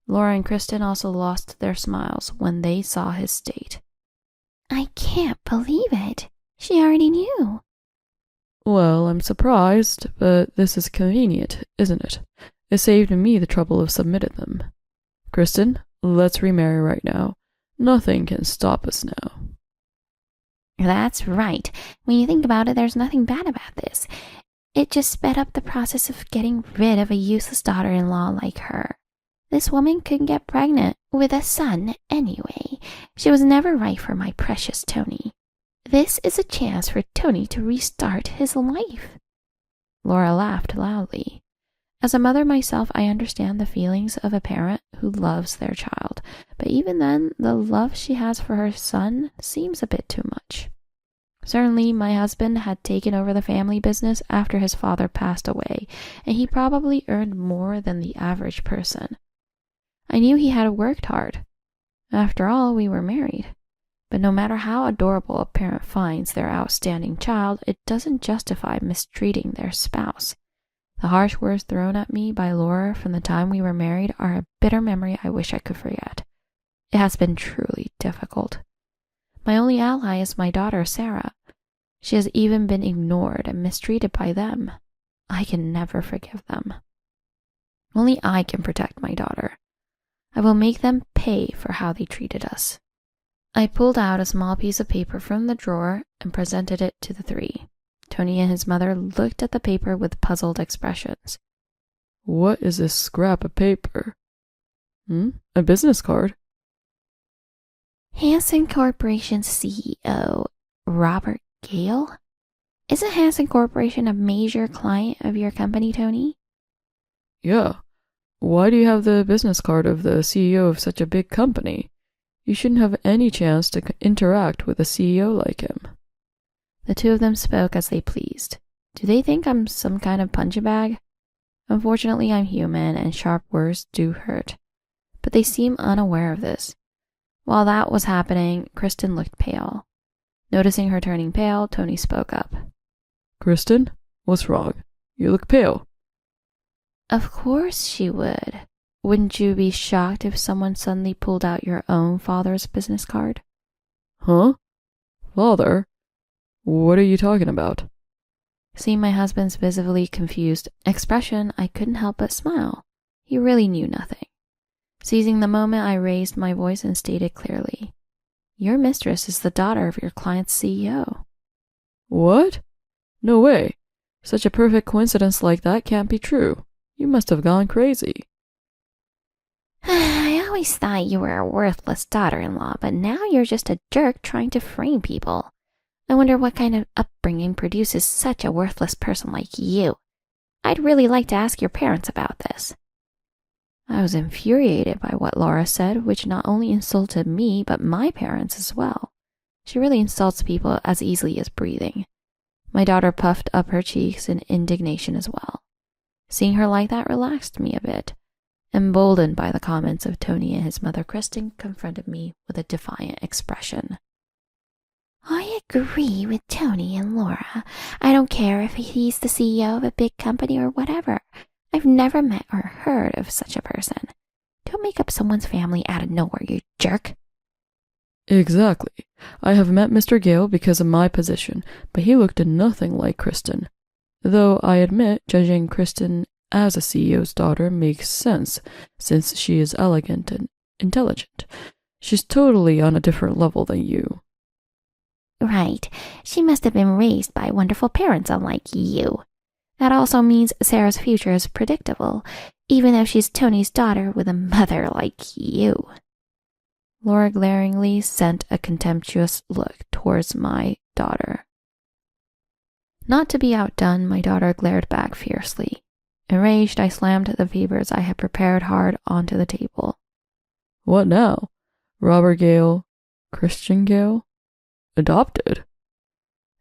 Laura and Kristen also lost their smiles when they saw his state. "I can't believe it. She already knew." Well, I'm surprised, but this is convenient, isn't it? It saved me the trouble of submitting them. Kristen, let's remarry right now. Nothing can stop us now. That's right. When you think about it, there's nothing bad about this. It just sped up the process of getting rid of a useless daughter-in-law like her. This woman couldn't get pregnant with a son anyway. She was never right for my precious Tony. This is a chance for Tony to restart his life. Laura laughed loudly. As a mother myself, I understand the feelings of a parent who loves their child, but even then, the love she has for her son seems a bit too much. Certainly, my husband had taken over the family business after his father passed away, and he probably earned more than the average person. I knew he had worked hard. After all, we were married. But no matter how adorable a parent finds their outstanding child, it doesn't justify mistreating their spouse. The harsh words thrown at me by Laura from the time we were married are a bitter memory I wish I could forget. It has been truly difficult. My only ally is my daughter, Sarah. She has even been ignored and mistreated by them. I can never forgive them. Only I can protect my daughter. I will make them pay for how they treated us. I pulled out a small piece of paper from the drawer and presented it to the three. Tony and his mother looked at the paper with puzzled expressions. What is this scrap of paper? A business card? Hanson Corporation's CEO, Robert Gale? Isn't Hanson Corporation a major client of your company, Tony? Yeah. Why do you have the business card of the CEO of such a big company? You shouldn't have any chance to interact with a CEO like him. The two of them spoke as they pleased. Do they think I'm some kind of punching bag? Unfortunately, I'm human and sharp words do hurt. But they seem unaware of this. While that was happening, Kristen looked pale. Noticing her turning pale, Tony spoke up. Kristen, what's wrong? You look pale. Of course she would. Wouldn't you be shocked if someone suddenly pulled out your own father's business card? Huh? Father? What are you talking about? Seeing my husband's visibly confused expression, I couldn't help but smile. He really knew nothing. Seizing the moment, I raised my voice and stated clearly, Your mistress is the daughter of your client's CEO. What? No way. Such a perfect coincidence like that can't be true. You must have gone crazy. I always thought you were a worthless daughter-in-law, but now you're just a jerk trying to frame people. I wonder what kind of upbringing produces such a worthless person like you. I'd really like to ask your parents about this. I was infuriated by what Laura said, which not only insulted me, but my parents as well. She really insults people as easily as breathing. My daughter puffed up her cheeks in indignation as well. Seeing her like that relaxed me a bit. Emboldened by the comments of Tony and his mother, Kristen confronted me with a defiant expression. I agree with Tony and Laura. I don't care if he's the CEO of a big company or whatever. I've never met or heard of such a person. Don't make up someone's family out of nowhere, you jerk. Exactly. I have met Mr. Gale because of my position, but he looked nothing like Kristen. Though I admit judging Kristen as a CEO's daughter makes sense, since she is elegant and intelligent. She's totally on a different level than you. Right. She must have been raised by wonderful parents unlike you. That also means Sarah's future is predictable, even though she's Tony's daughter with a mother like you. Laura glaringly sent a contemptuous look towards my daughter. Not to be outdone, my daughter glared back fiercely. Enraged, I slammed the papers I had prepared hard onto the table. What now? Robert Gale? Christian Gale? Adopted?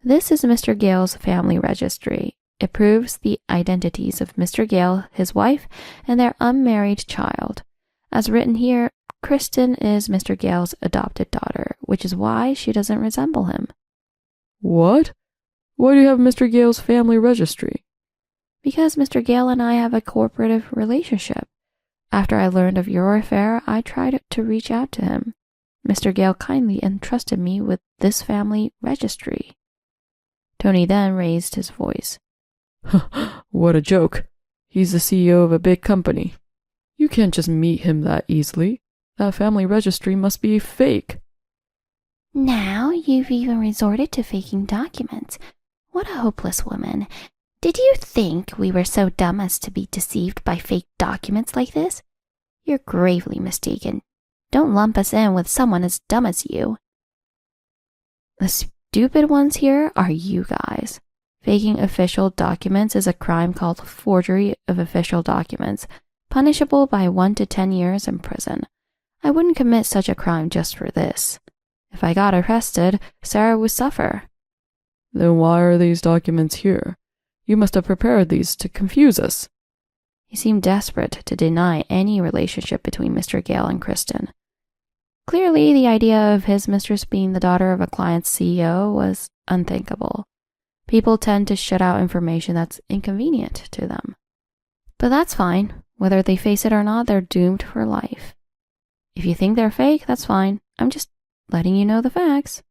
This is Mr. Gale's family registry. It proves the identities of Mr. Gale, his wife, and their unmarried child. As written here, Kristen is Mr. Gale's adopted daughter, which is why she doesn't resemble him. What? Why do you have Mr. Gale's family registry? Because Mr. Gale and I have a cooperative relationship. After I learned of your affair, I tried to reach out to him. Mr. Gale kindly entrusted me with this family registry. Tony then raised his voice. What a joke. He's the CEO of a big company. You can't just meet him that easily. That family registry must be fake. Now you've even resorted to faking documents. What a hopeless woman. Did you think we were so dumb as to be deceived by fake documents like this? You're gravely mistaken. Don't lump us in with someone as dumb as you. The stupid ones here are you guys. Faking official documents is a crime called forgery of official documents, punishable by 1 to 10 years in prison. I wouldn't commit such a crime just for this. If I got arrested, Sarah would suffer. Then why are these documents here? You must have prepared these to confuse us. He seemed desperate to deny any relationship between Mr. Gale and Kristen. Clearly, the idea of his mistress being the daughter of a client's CEO was unthinkable. People tend to shut out information that's inconvenient to them. But that's fine. Whether they face it or not, they're doomed for life. If you think they're fake, that's fine. I'm just letting you know the facts.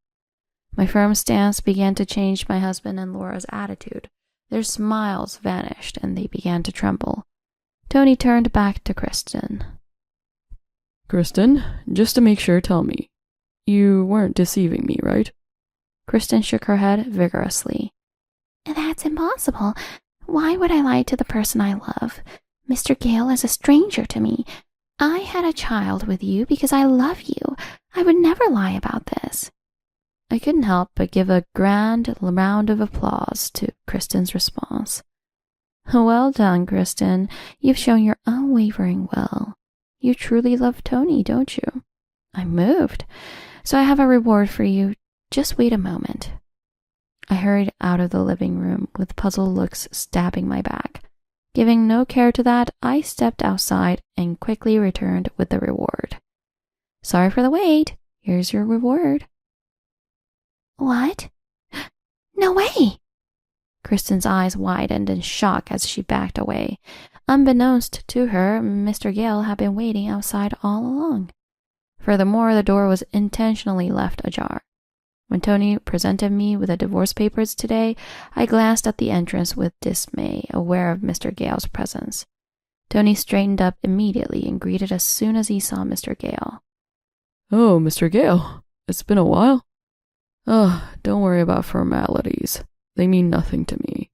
My firm stance began to change my husband and Laura's attitude. Their smiles vanished and they began to tremble. Tony turned back to Kristen. Kristen, just to make sure, tell me. You weren't deceiving me, right? Kristen shook her head vigorously. That's impossible. Why would I lie to the person I love? Mr. Gale is a stranger to me. I had a child with you because I love you. I would never lie about this. I couldn't help but give a grand round of applause to Kristen's response. Well done, Kristen. You've shown your unwavering will. You truly love Tony, don't you? I'm moved. So I have a reward for you. Just wait a moment. I hurried out of the living room with puzzled looks stabbing my back. Giving no care to that, I stepped outside and quickly returned with the reward. Sorry for the wait. Here's your reward. What? No way! Kristen's eyes widened in shock as she backed away. Unbeknownst to her, Mr. Gale had been waiting outside all along. Furthermore, the door was intentionally left ajar. When Tony presented me with the divorce papers today, I glanced at the entrance with dismay, aware of Mr. Gale's presence. Tony straightened up immediately and greeted as soon as he saw Mr. Gale. Oh, Mr. Gale, it's been a while. Don't worry about formalities. They mean nothing to me.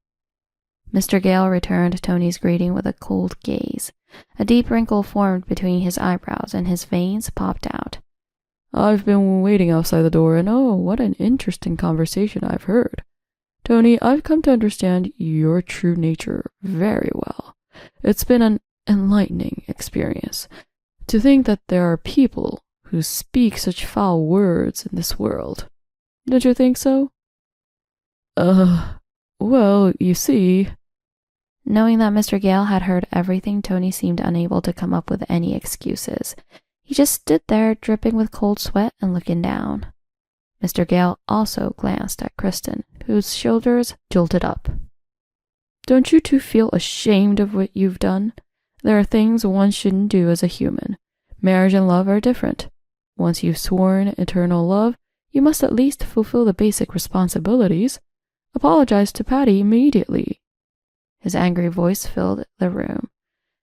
Mr. Gale returned Tony's greeting with a cold gaze. A deep wrinkle formed between his eyebrows and his veins popped out. I've been waiting outside the door, and oh, what an interesting conversation I've heard. Tony, I've come to understand your true nature very well. It's been an enlightening experience. To think that there are people who speak such foul words in this world. Don't you think so? Well, you see... Knowing that Mr. Gale had heard everything, Tony seemed unable to come up with any excuses. He just stood there, dripping with cold sweat and looking down. Mr. Gale also glanced at Kristen, whose shoulders jolted up. Don't you two feel ashamed of what you've done? There are things one shouldn't do as a human. Marriage and love are different. Once you've sworn eternal love, you must at least fulfill the basic responsibilities. Apologize to Patty immediately. His angry voice filled the room.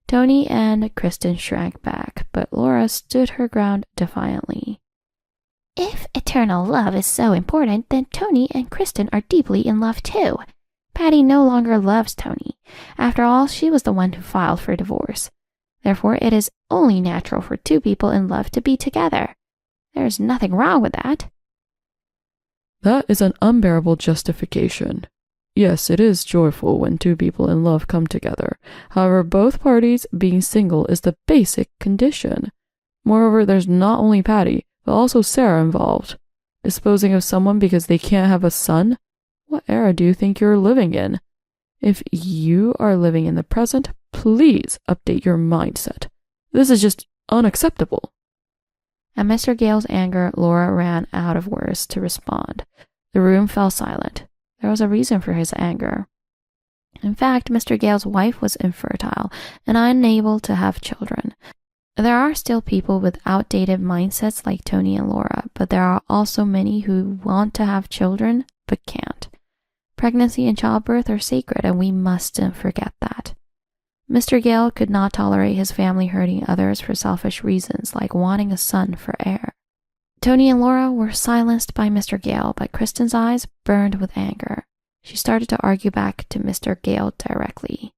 Tony and Kristen shrank back, but Laura stood her ground defiantly. If eternal love is so important, then Tony and Kristen are deeply in love too. Patty no longer loves Tony. After all, she was the one who filed for divorce. Therefore, it is only natural for two people in love to be together. There's nothing wrong with that. That is an unbearable justification. Yes, it is joyful when two people in love come together. However, both parties being single is the basic condition. Moreover, there's not only Patty, but also Sarah involved. Disposing of someone because they can't have a son? What era do you think you're living in? If you are living in the present, please update your mindset. This is just unacceptable. At Mr. Gale's anger, Laura ran out of words to respond. The room fell silent. There was a reason for his anger. In fact, Mr. Gale's wife was infertile and unable to have children. There are still people with outdated mindsets like Tony and Laura, but there are also many who want to have children but can't. Pregnancy and childbirth are sacred, and we mustn't forget that. Mr. Gale could not tolerate his family hurting others for selfish reasons like wanting a son for heir. Tony and Laura were silenced by Mr. Gale, but Kristen's eyes burned with anger. She started to argue back to Mr. Gale directly.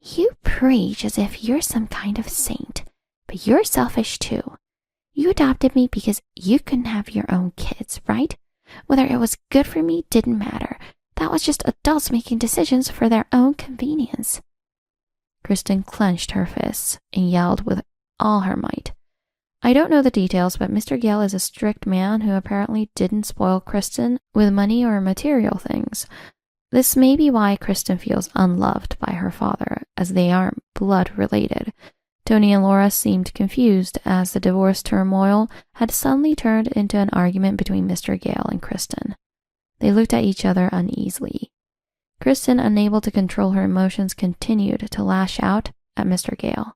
You preach as if you're some kind of saint, but you're selfish too. You adopted me because you couldn't have your own kids, right? Whether it was good for me didn't matter. That was just adults making decisions for their own convenience. Kristen clenched her fists and yelled with all her might. I don't know the details, but Mr. Gale is a strict man who apparently didn't spoil Kristen with money or material things. This may be why Kristen feels unloved by her father, as they aren't blood related. Tony and Laura seemed confused as the divorce turmoil had suddenly turned into an argument between Mr. Gale and Kristen. They looked at each other uneasily. Kristen, unable to control her emotions, continued to lash out at Mr. Gale.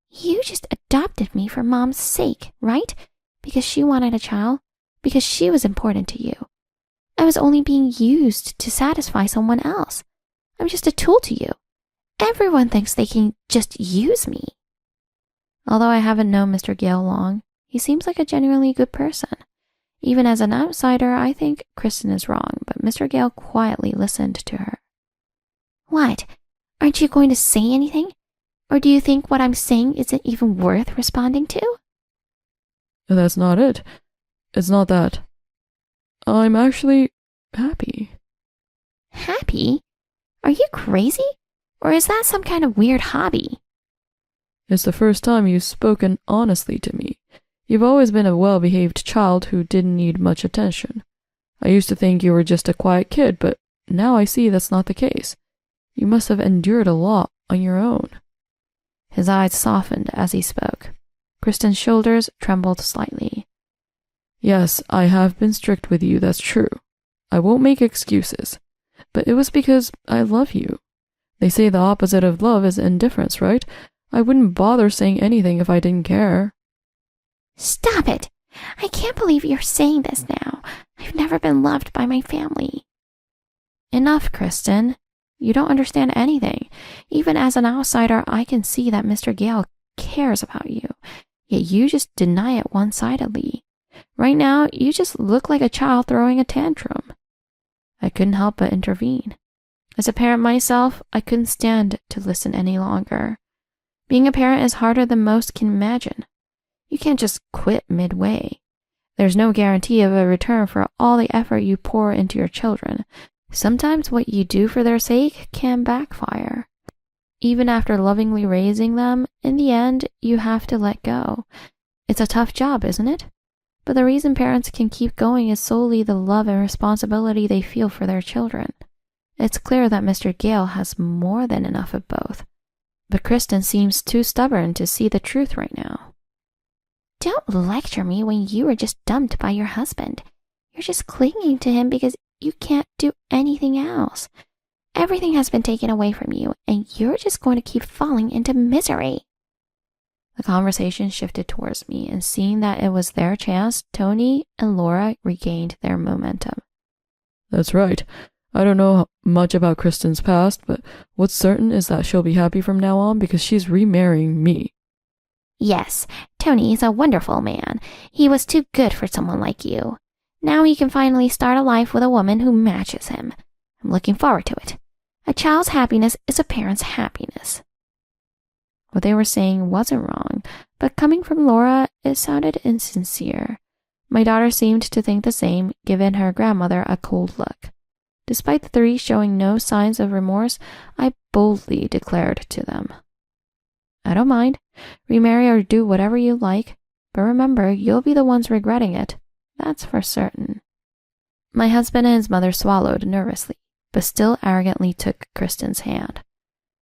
You just adopted me for Mom's sake, right? Because she wanted a child? Because she was important to you? I was only being used to satisfy someone else. I'm just a tool to you. Everyone thinks they can just use me. Although I haven't known Mr. Gale long, he seems like a genuinely good person. Even as an outsider, I think Kristen is wrong, but Mr. Gale quietly listened to her. What? Aren't you going to say anything? Or do you think what I'm saying isn't even worth responding to? That's not it. It's not that. I'm actually happy. Happy? Are you crazy? Or is that some kind of weird hobby? It's the first time you've spoken honestly to me. You've always been a well-behaved child who didn't need much attention. I used to think you were just a quiet kid, but now I see that's not the case. You must have endured a lot on your own. His eyes softened as he spoke. Kristen's shoulders trembled slightly. Yes, I have been strict with you, that's true. I won't make excuses. But it was because I love you. They say the opposite of love is indifference, right? I wouldn't bother saying anything if I didn't care. Stop it! I can't believe you're saying this now. I've never been loved by my family. Enough, Kristen. You don't understand anything. Even as an outsider, I can see that Mr. Gale cares about you. Yet you just deny it one-sidedly. Right now, you just look like a child throwing a tantrum. I couldn't help but intervene. As a parent myself, I couldn't stand to listen any longer. Being a parent is harder than most can imagine. You can't just quit midway. There's no guarantee of a return for all the effort you pour into your children. Sometimes what you do for their sake can backfire. Even after lovingly raising them, in the end, you have to let go. It's a tough job, isn't it? But the reason parents can keep going is solely the love and responsibility they feel for their children. It's clear that Mr. Gale has more than enough of both. But Kristen seems too stubborn to see the truth right now. Don't lecture me when you were just dumped by your husband. You're just clinging to him because you can't do anything else. Everything has been taken away from you, and you're just going to keep falling into misery. The conversation shifted towards me, and seeing that it was their chance, Tony and Laura regained their momentum. That's right. I don't know much about Kristen's past, but what's certain is that she'll be happy from now on because she's remarrying me. Yes, Tony is a wonderful man. He was too good for someone like you. Now he can finally start a life with a woman who matches him. I'm looking forward to it. A child's happiness is a parent's happiness. What they were saying wasn't wrong, but coming from Laura, it sounded insincere. My daughter seemed to think the same, given her grandmother a cold look. Despite the three showing no signs of remorse, I boldly declared to them, I don't mind. Remarry or do whatever you like, but remember, you'll be the ones regretting it. That's for certain. My husband and his mother swallowed nervously, but still arrogantly took Kristen's hand.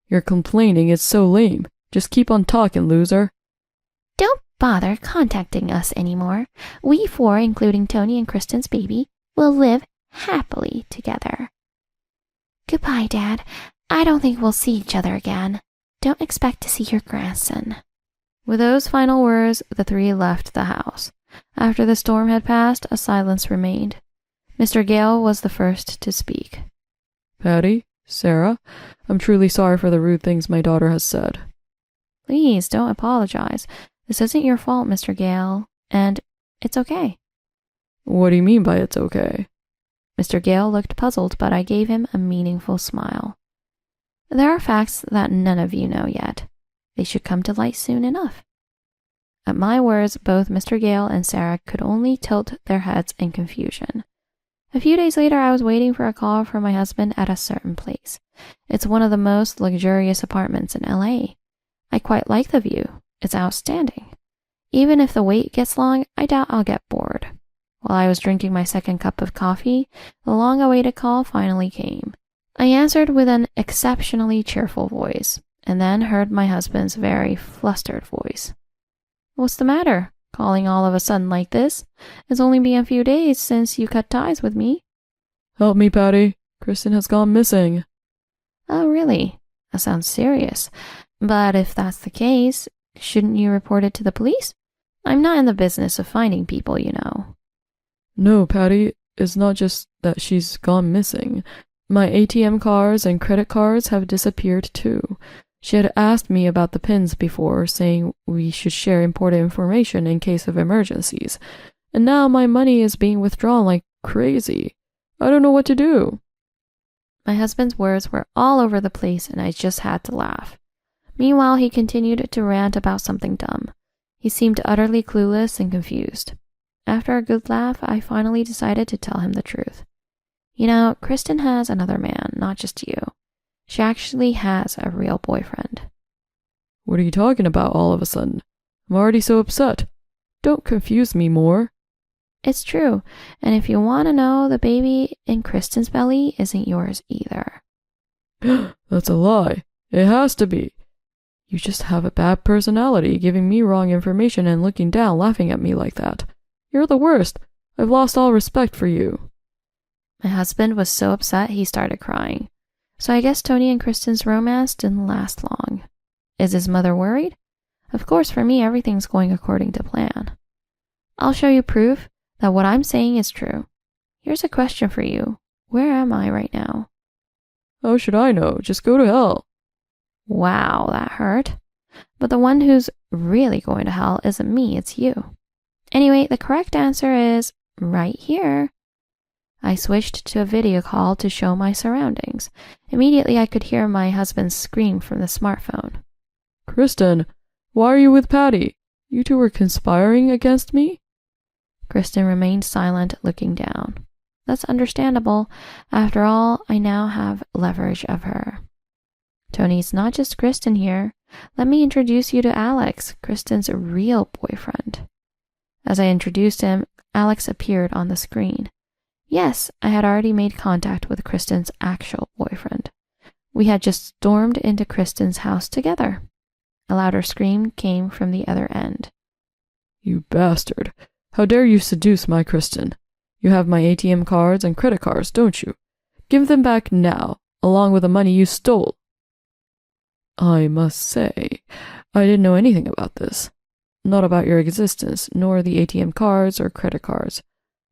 You're complaining, it's so lame. Just keep on talking, loser. Don't bother contacting us anymore. We four, including Tony and Kristen's baby, will live happily together. Goodbye, Dad. I don't think we'll see each other again. Don't expect to see your grandson. With those final words, the three left the house. After the storm had passed, a silence remained. Mr. Gale was the first to speak. Patty, Sarah, I'm truly sorry for the rude things my daughter has said. Please don't apologize. This isn't your fault, Mr. Gale, and it's okay. What do you mean by it's okay? Mr. Gale looked puzzled, but I gave him a meaningful smile. There are facts that none of you know yet. They should come to light soon enough. At my words, both Mr. Gale and Sarah could only tilt their heads in confusion. A few days later, I was waiting for a call from my husband at a certain place. It's one of the most luxurious apartments in LA. I quite like the view. It's outstanding. Even if the wait gets long, I doubt I'll get bored. While I was drinking my second cup of coffee, the long-awaited call finally came. I answered with an exceptionally cheerful voice, and then heard my husband's very flustered voice. "What's the matter? Calling all of a sudden like this? It's only been a few days since you cut ties with me." Help me, Patty. Kristen has gone missing. "Oh, really? That sounds serious. But if that's the case, shouldn't you report it to the police? I'm not in the business of finding people, you know." No, Patty, it's not just that she's gone missing. My ATM cards and credit cards have disappeared too. She had asked me about the pins before, saying we should share important information in case of emergencies. And now my money is being withdrawn like crazy. I don't know what to do. My husband's words were all over the place, and I just had to laugh. Meanwhile, he continued to rant about something dumb. He seemed utterly clueless and confused. After a good laugh, I finally decided to tell him the truth. "You know, Kristen has another man, not just you. She actually has a real boyfriend." What are you talking about all of a sudden? I'm already so upset. Don't confuse me more. "It's true, and if you want to know, the baby in Kristen's belly isn't yours either." That's a lie. It has to be. You just have a bad personality, giving me wrong information and looking down, laughing at me like that. You're the worst. I've lost all respect for you. My husband was so upset he started crying. So I guess Tony and Kristen's romance didn't last long. Is his mother worried? Of course, for me, everything's going according to plan. I'll show you proof that what I'm saying is true. Here's a question for you. Where am I right now? How should I know? Just go to hell. Wow, that hurt. But the one who's really going to hell isn't me, it's you. Anyway, the correct answer is right here. I switched to a video call to show my surroundings. Immediately, I could hear my husband scream from the smartphone. Kristen, why are you with Patty? You two were conspiring against me? Kristen remained silent, looking down. That's understandable. After all, I now have leverage of her. Tony's not just Kristen here. Let me introduce you to Alex, Kristen's real boyfriend. As I introduced him, Alex appeared on the screen. Yes, I had already made contact with Kristen's actual boyfriend. We had just stormed into Kristen's house together. A louder scream came from the other end. You bastard. How dare you seduce my Kristen? You have my ATM cards and credit cards, don't you? Give them back now, along with the money you stole. I must say, I didn't know anything about this. Not about your existence, nor the ATM cards or credit cards.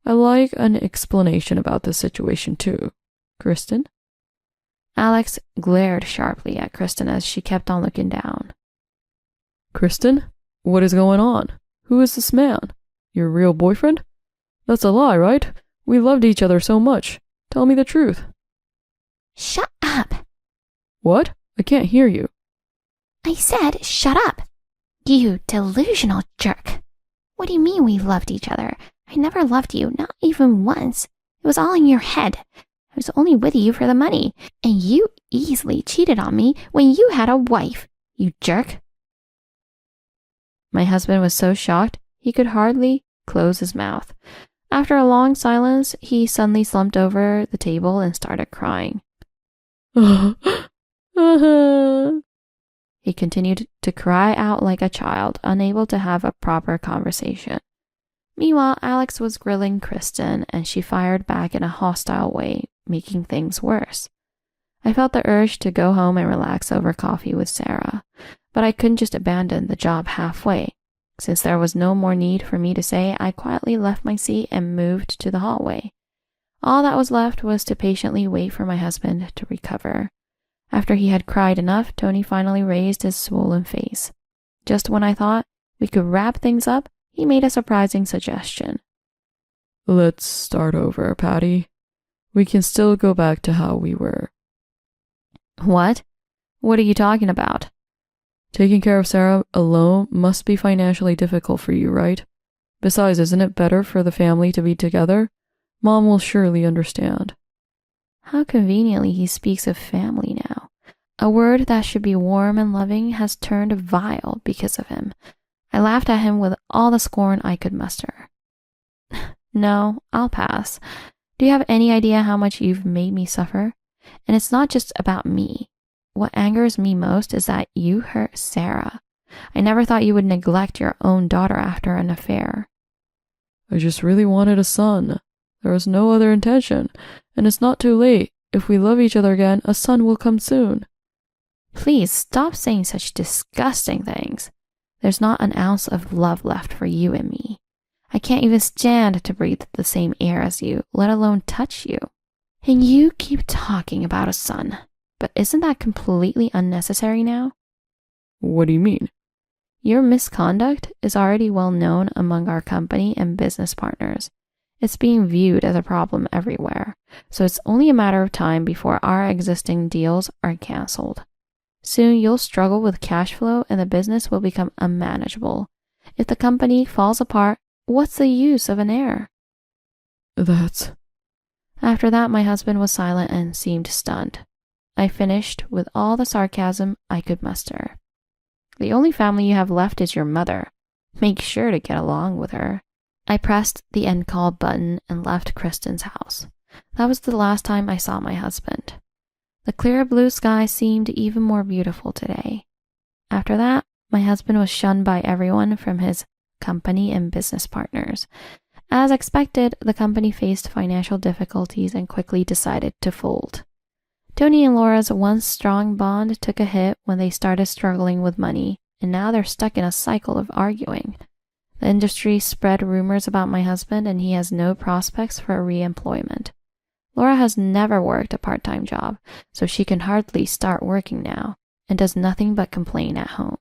I like an explanation about this situation too. Kristen? Alex glared sharply at Kristen as she kept on looking down. Kristen? What is going on? Who is this man? Your real boyfriend? That's a lie, right? We loved each other so much. Tell me the truth. Shut up. What? I can't hear you. I said shut up. You delusional jerk. What do you mean we loved each other? I never loved you, not even once. It was all in your head. I was only with you for the money, and you easily cheated on me when you had a wife, you jerk. My husband was so shocked he could hardly close his mouth. After a long silence, he suddenly slumped over the table and started crying. He continued to cry out like a child, unable to have a proper conversation. Meanwhile, Alex was grilling Kristen, and she fired back in a hostile way, making things worse. I felt the urge to go home and relax over coffee with Sarah, but I couldn't just abandon the job halfway. Since there was no more need for me to say, I quietly left my seat and moved to the hallway. All that was left was to patiently wait for my husband to recover. After he had cried enough, Tony finally raised his swollen face. Just when I thought we could wrap things up, he made a surprising suggestion. Let's start over, Patty. We can still go back to how we were. What? What are you talking about? Taking care of Sarah alone must be financially difficult for you, right? Besides, isn't it better for the family to be together? Mom will surely understand. How conveniently he speaks of family now. A word that should be warm and loving has turned vile because of him. I laughed at him with all the scorn I could muster. No, I'll pass. Do you have any idea how much you've made me suffer? And it's not just about me. What angers me most is that you hurt Sarah. I never thought you would neglect your own daughter after an affair. I just really wanted a son. There was no other intention, and it's not too late. If we love each other again, a son will come soon. Please stop saying such disgusting things. There's not an ounce of love left for you and me. I can't even stand to breathe the same air as you, let alone touch you. And you keep talking about a son. But isn't that completely unnecessary now? What do you mean? Your misconduct is already well known among our company and business partners. It's being viewed as a problem everywhere, so it's only a matter of time before our existing deals are canceled. Soon you'll struggle with cash flow and the business will become unmanageable. If the company falls apart, what's the use of an heir? After that, my husband was silent and seemed stunned. I finished with all the sarcasm I could muster. The only family you have left is your mother. Make sure to get along with her. I pressed the end call button and left Kristen's house. That was the last time I saw my husband. The clear blue sky seemed even more beautiful today. After that, my husband was shunned by everyone from his company and business partners. As expected, the company faced financial difficulties and quickly decided to fold. Tony and Laura's once strong bond took a hit when they started struggling with money, and now they're stuck in a cycle of arguing. The industry spread rumors about my husband, and he has no prospects for re-employment. Laura has never worked a part-time job, so she can hardly start working now, and does nothing but complain at home.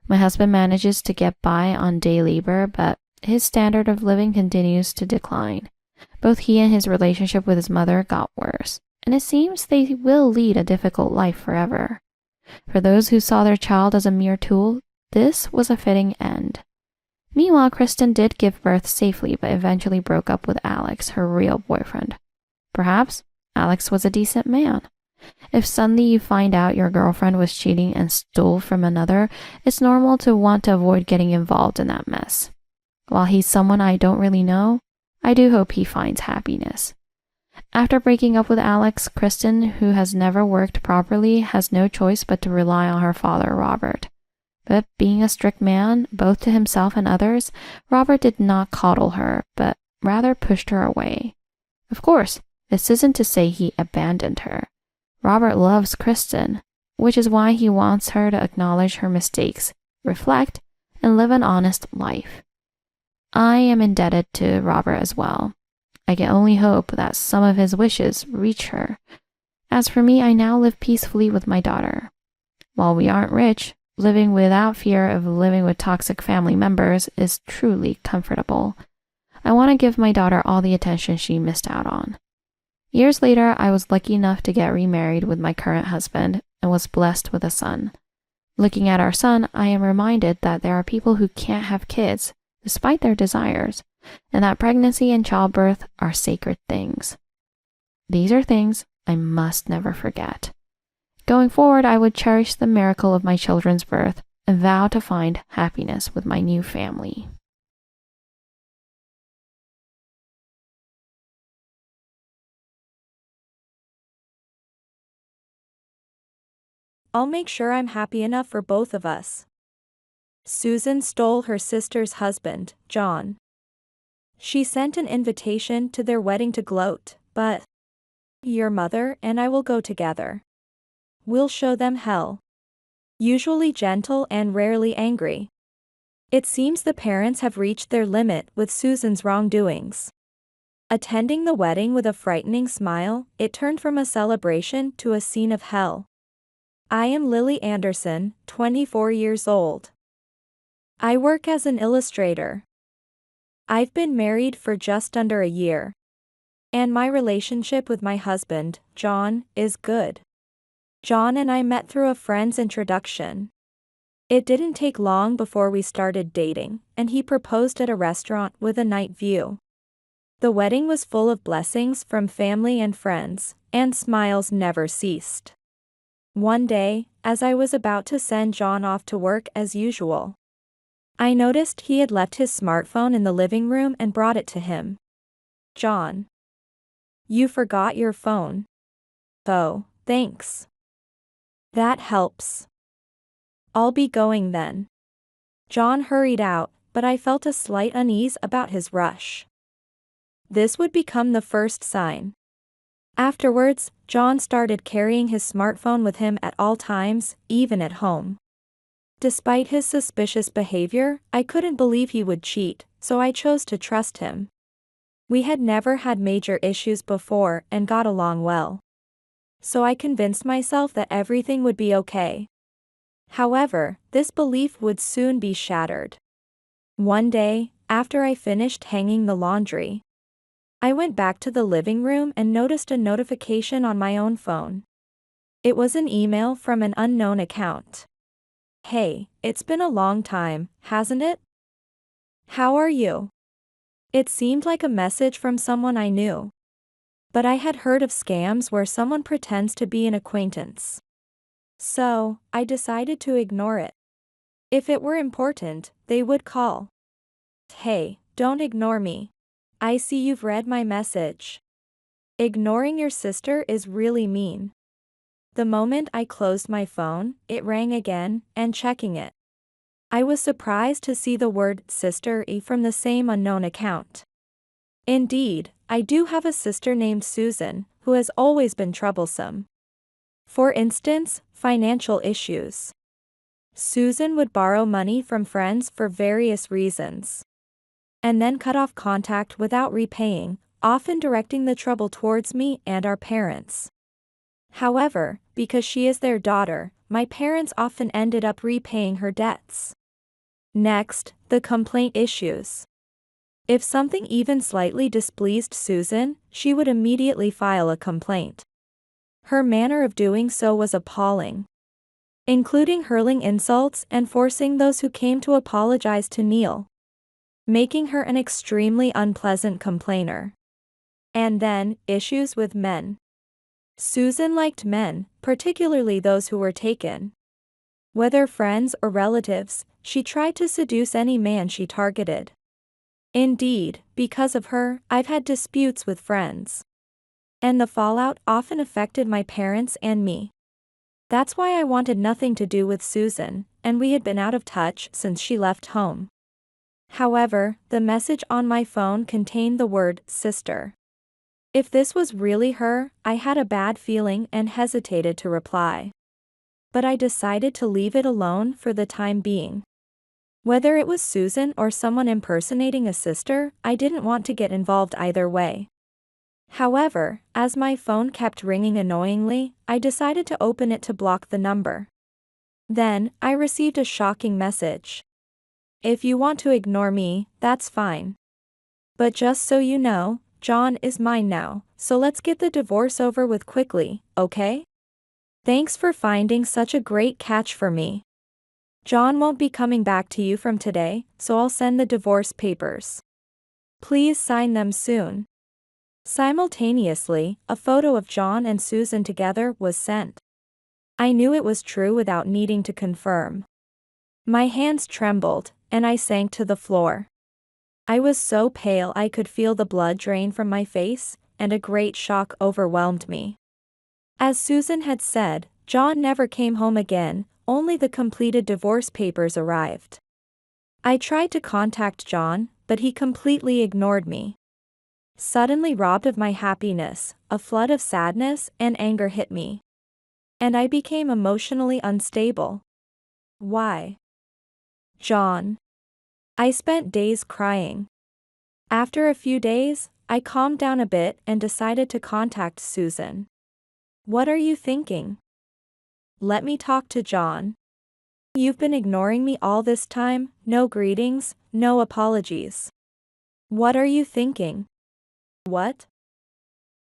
My husband manages to get by on day labor, but his standard of living continues to decline. Both he and his relationship with his mother got worse, and it seems they will lead a difficult life forever. For those who saw their child as a mere tool, this was a fitting end. Meanwhile, Kristen did give birth safely, but eventually broke up with Alex, her real boyfriend. Perhaps Alex was a decent man. If suddenly you find out your girlfriend was cheating and stole from another, it's normal to want to avoid getting involved in that mess. While he's someone I don't really know, I do hope he finds happiness. After breaking up with Alex, Kristen, who has never worked properly, has no choice but to rely on her father, Robert. But being a strict man, both to himself and others, Robert did not coddle her, but rather pushed her away. Of course, this isn't to say he abandoned her. Robert loves Kristen, which is why he wants her to acknowledge her mistakes, reflect, and live an honest life. I am indebted to Robert as well. I can only hope that some of his wishes reach her. As for me, I now live peacefully with my daughter. While we aren't rich, living without fear of living with toxic family members is truly comfortable. I want to give my daughter all the attention she missed out on. Years later, I was lucky enough to get remarried with my current husband and was blessed with a son. Looking at our son, I am reminded that there are people who can't have kids, despite their desires, and that pregnancy and childbirth are sacred things. These are things I must never forget. Going forward, I would cherish the miracle of my children's birth and vow to find happiness with my new family. I'll make sure I'm happy enough for both of us. Susan stole her sister's husband, John. She sent an invitation to their wedding to gloat, but your mother and I will go together. We'll show them hell. Usually gentle and rarely angry. It seems the parents have reached their limit with Susan's wrongdoings. Attending the wedding with a frightening smile, it turned from a celebration to a scene of hell. I am Lily Anderson, 24 years old. I work as an illustrator. I've been married for just under a year. And my relationship with my husband, John, is good. John and I met through a friend's introduction. It didn't take long before we started dating, and he proposed at a restaurant with a night view. The wedding was full of blessings from family and friends, and smiles never ceased. One day, as I was about to send John off to work as usual, I noticed he had left his smartphone in the living room and brought it to him. "John, you forgot your phone." "Oh, thanks. That helps. I'll be going then." John hurried out, but I felt a slight unease about his rush. This would become the first sign. Afterwards, John started carrying his smartphone with him at all times, even at home. Despite his suspicious behavior, I couldn't believe he would cheat, so I chose to trust him. We had never had major issues before and got along well. So I convinced myself that everything would be okay. However, this belief would soon be shattered. One day, after I finished hanging the laundry, I went back to the living room and noticed a notification on my own phone. It was an email from an unknown account. "Hey, it's been a long time, hasn't it? How are you?" It seemed like a message from someone I knew. But I had heard of scams where someone pretends to be an acquaintance. So, I decided to ignore it. If it were important, they would call. "Hey, don't ignore me. I see you've read my message. Ignoring your sister is really mean." The moment I closed my phone, it rang again, and checking it, I was surprised to see the word sister from the same unknown account. Indeed, I do have a sister named Susan, who has always been troublesome. For instance, financial issues. Susan would borrow money from friends for various reasons, and then cut off contact without repaying, often directing the trouble towards me and our parents. However, because she is their daughter, my parents often ended up repaying her debts. Next, the complaint issues. If something even slightly displeased Susan, she would immediately file a complaint. Her manner of doing so was appalling, including hurling insults and forcing those who came to apologize to kneel, making her an extremely unpleasant complainer. And then, issues with men. Susan liked men, particularly those who were taken. Whether friends or relatives, she tried to seduce any man she targeted. Indeed, because of her, I've had disputes with friends. And the fallout often affected my parents and me. That's why I wanted nothing to do with Susan, and we had been out of touch since she left home. However, the message on my phone contained the word sister. If this was really her, I had a bad feeling and hesitated to reply. But I decided to leave it alone for the time being. Whether it was Susan or someone impersonating a sister, I didn't want to get involved either way. However, as my phone kept ringing annoyingly, I decided to open it to block the number. Then, I received a shocking message. "If you want to ignore me, that's fine. But just so you know, John is mine now, so let's get the divorce over with quickly, okay? Thanks for finding such a great catch for me. John won't be coming back to you from today, so I'll send the divorce papers. Please sign them soon." Simultaneously, a photo of John and Susan together was sent. I knew it was true without needing to confirm. My hands trembled, and I sank to the floor. I was so pale I could feel the blood drain from my face, and a great shock overwhelmed me. As Susan had said, John never came home again, only the completed divorce papers arrived. I tried to contact John, but he completely ignored me. Suddenly robbed of my happiness, a flood of sadness and anger hit me. And I became emotionally unstable. Why? John. I spent days crying. After a few days, I calmed down a bit and decided to contact Susan. "What are you thinking? Let me talk to John. You've been ignoring me all this time, no greetings, no apologies. What are you thinking? What?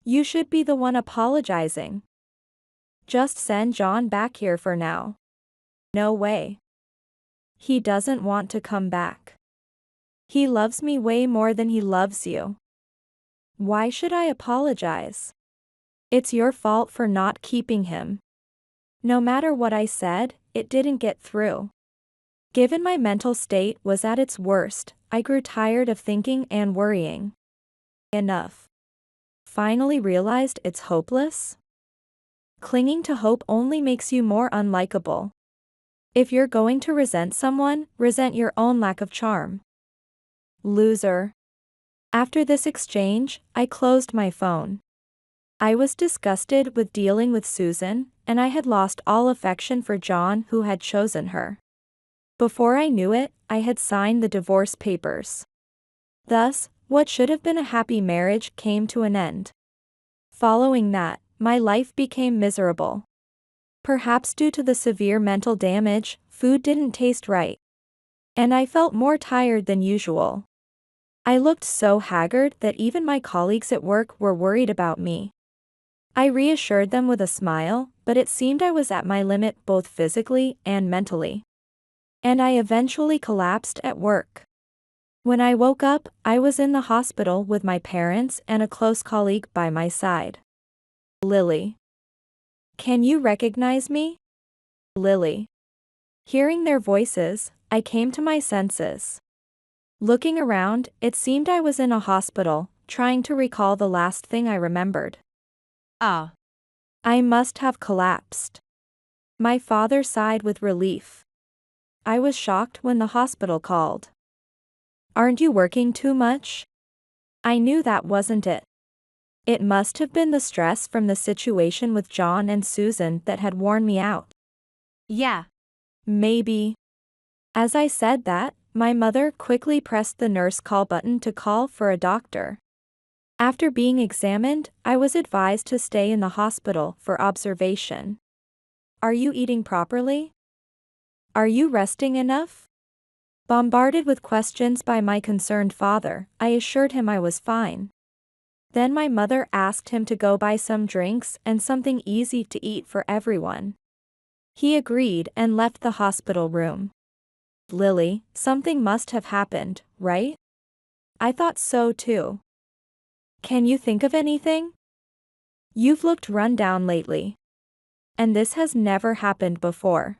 You should be the one apologizing. Just send John back here for now." "No way. He doesn't want to come back. He loves me way more than he loves you." Why should I apologize? It's your fault for not keeping him. No matter what I said, it didn't get through. Given my mental state was at its worst, I grew tired of thinking and worrying. Enough. Finally realized it's hopeless? Clinging to hope only makes you more unlikable. If you're going to resent someone, resent your own lack of charm. Loser. After this exchange, I closed my phone. I was disgusted with dealing with Susan, and I had lost all affection for John, who had chosen her. Before I knew it, I had signed the divorce papers. Thus, what should have been a happy marriage came to an end. Following that, my life became miserable. Perhaps due to the severe mental damage, food didn't taste right. And I felt more tired than usual. I looked so haggard that even my colleagues at work were worried about me. I reassured them with a smile, but it seemed I was at my limit both physically and mentally. And I eventually collapsed at work. When I woke up, I was in the hospital with my parents and a close colleague by my side. Lily. Can you recognize me? Lily. Hearing their voices, I came to my senses. Looking around, it seemed I was in a hospital, trying to recall the last thing I remembered. I must have collapsed. My father sighed with relief. I was shocked when the hospital called. Aren't you working too much? I knew that wasn't it. It must have been the stress from the situation with John and Susan that had worn me out. Yeah. Maybe. As I said that, my mother quickly pressed the nurse call button to call for a doctor. After being examined, I was advised to stay in the hospital for observation. Are you eating properly? Are you resting enough? Bombarded with questions by my concerned father, I assured him I was fine. Then my mother asked him to go buy some drinks and something easy to eat for everyone. He agreed and left the hospital room. Lily, something must have happened, right? I thought so too. Can you think of anything? You've looked run down lately. And this has never happened before.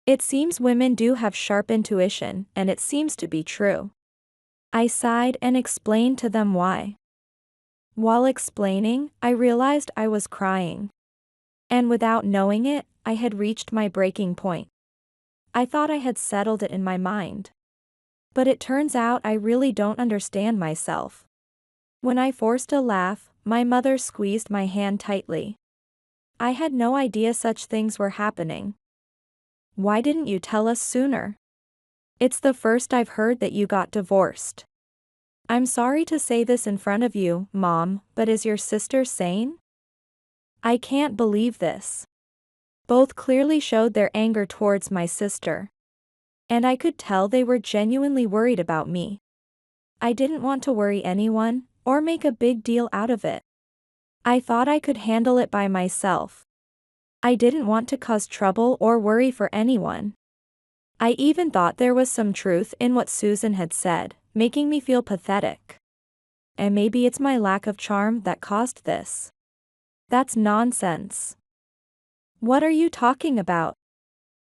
It seems women do have sharp intuition, and it seems to be true. I sighed and explained to them why. While explaining, I realized I was crying. And without knowing it, I had reached my breaking point. I thought I had settled it in my mind. But it turns out I really don't understand myself. When I forced a laugh, my mother squeezed my hand tightly. I had no idea such things were happening. Why didn't you tell us sooner? It's the first I've heard that you got divorced. I'm sorry to say this in front of you, Mom, but is your sister sane? I can't believe this. Both clearly showed their anger towards my sister. And I could tell they were genuinely worried about me. I didn't want to worry anyone, or make a big deal out of it. I thought I could handle it by myself. I didn't want to cause trouble or worry for anyone. I even thought there was some truth in what Susan had said, making me feel pathetic. And maybe it's my lack of charm that caused this. That's nonsense. What are you talking about?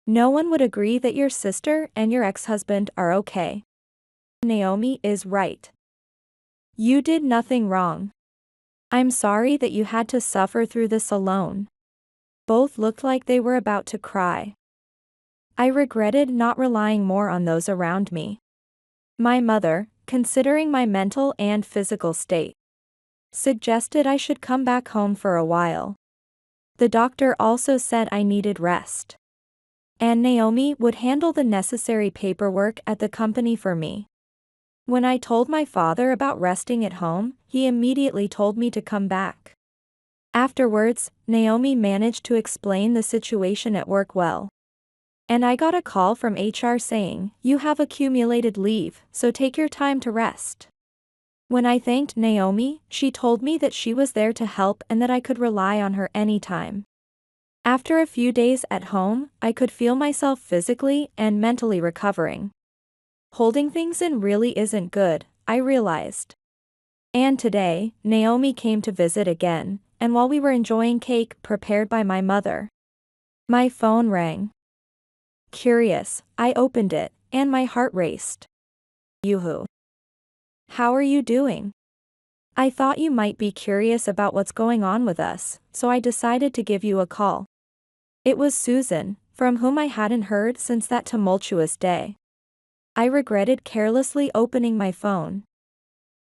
No one would agree that your sister and your ex-husband are okay. Naomi is right. You did nothing wrong. I'm sorry that you had to suffer through this alone. Both looked like they were about to cry. I regretted not relying more on those around me. My mother, considering my mental and physical state, suggested I should come back home for a while. The doctor also said I needed rest. And Naomi would handle the necessary paperwork at the company for me. When I told my father about resting at home, he immediately told me to come back. Afterwards, Naomi managed to explain the situation at work well. And I got a call from HR saying, "You have accumulated leave, so take your time to rest." When I thanked Naomi, she told me that she was there to help and that I could rely on her anytime. After a few days at home, I could feel myself physically and mentally recovering. Holding things in really isn't good, I realized. And today, Naomi came to visit again, and while we were enjoying cake prepared by my mother, my phone rang. Curious, I opened it, and my heart raced. Yoo-hoo. How are you doing? I thought you might be curious about what's going on with us, so I decided to give you a call. It was Susan, from whom I hadn't heard since that tumultuous day. I regretted carelessly opening my phone.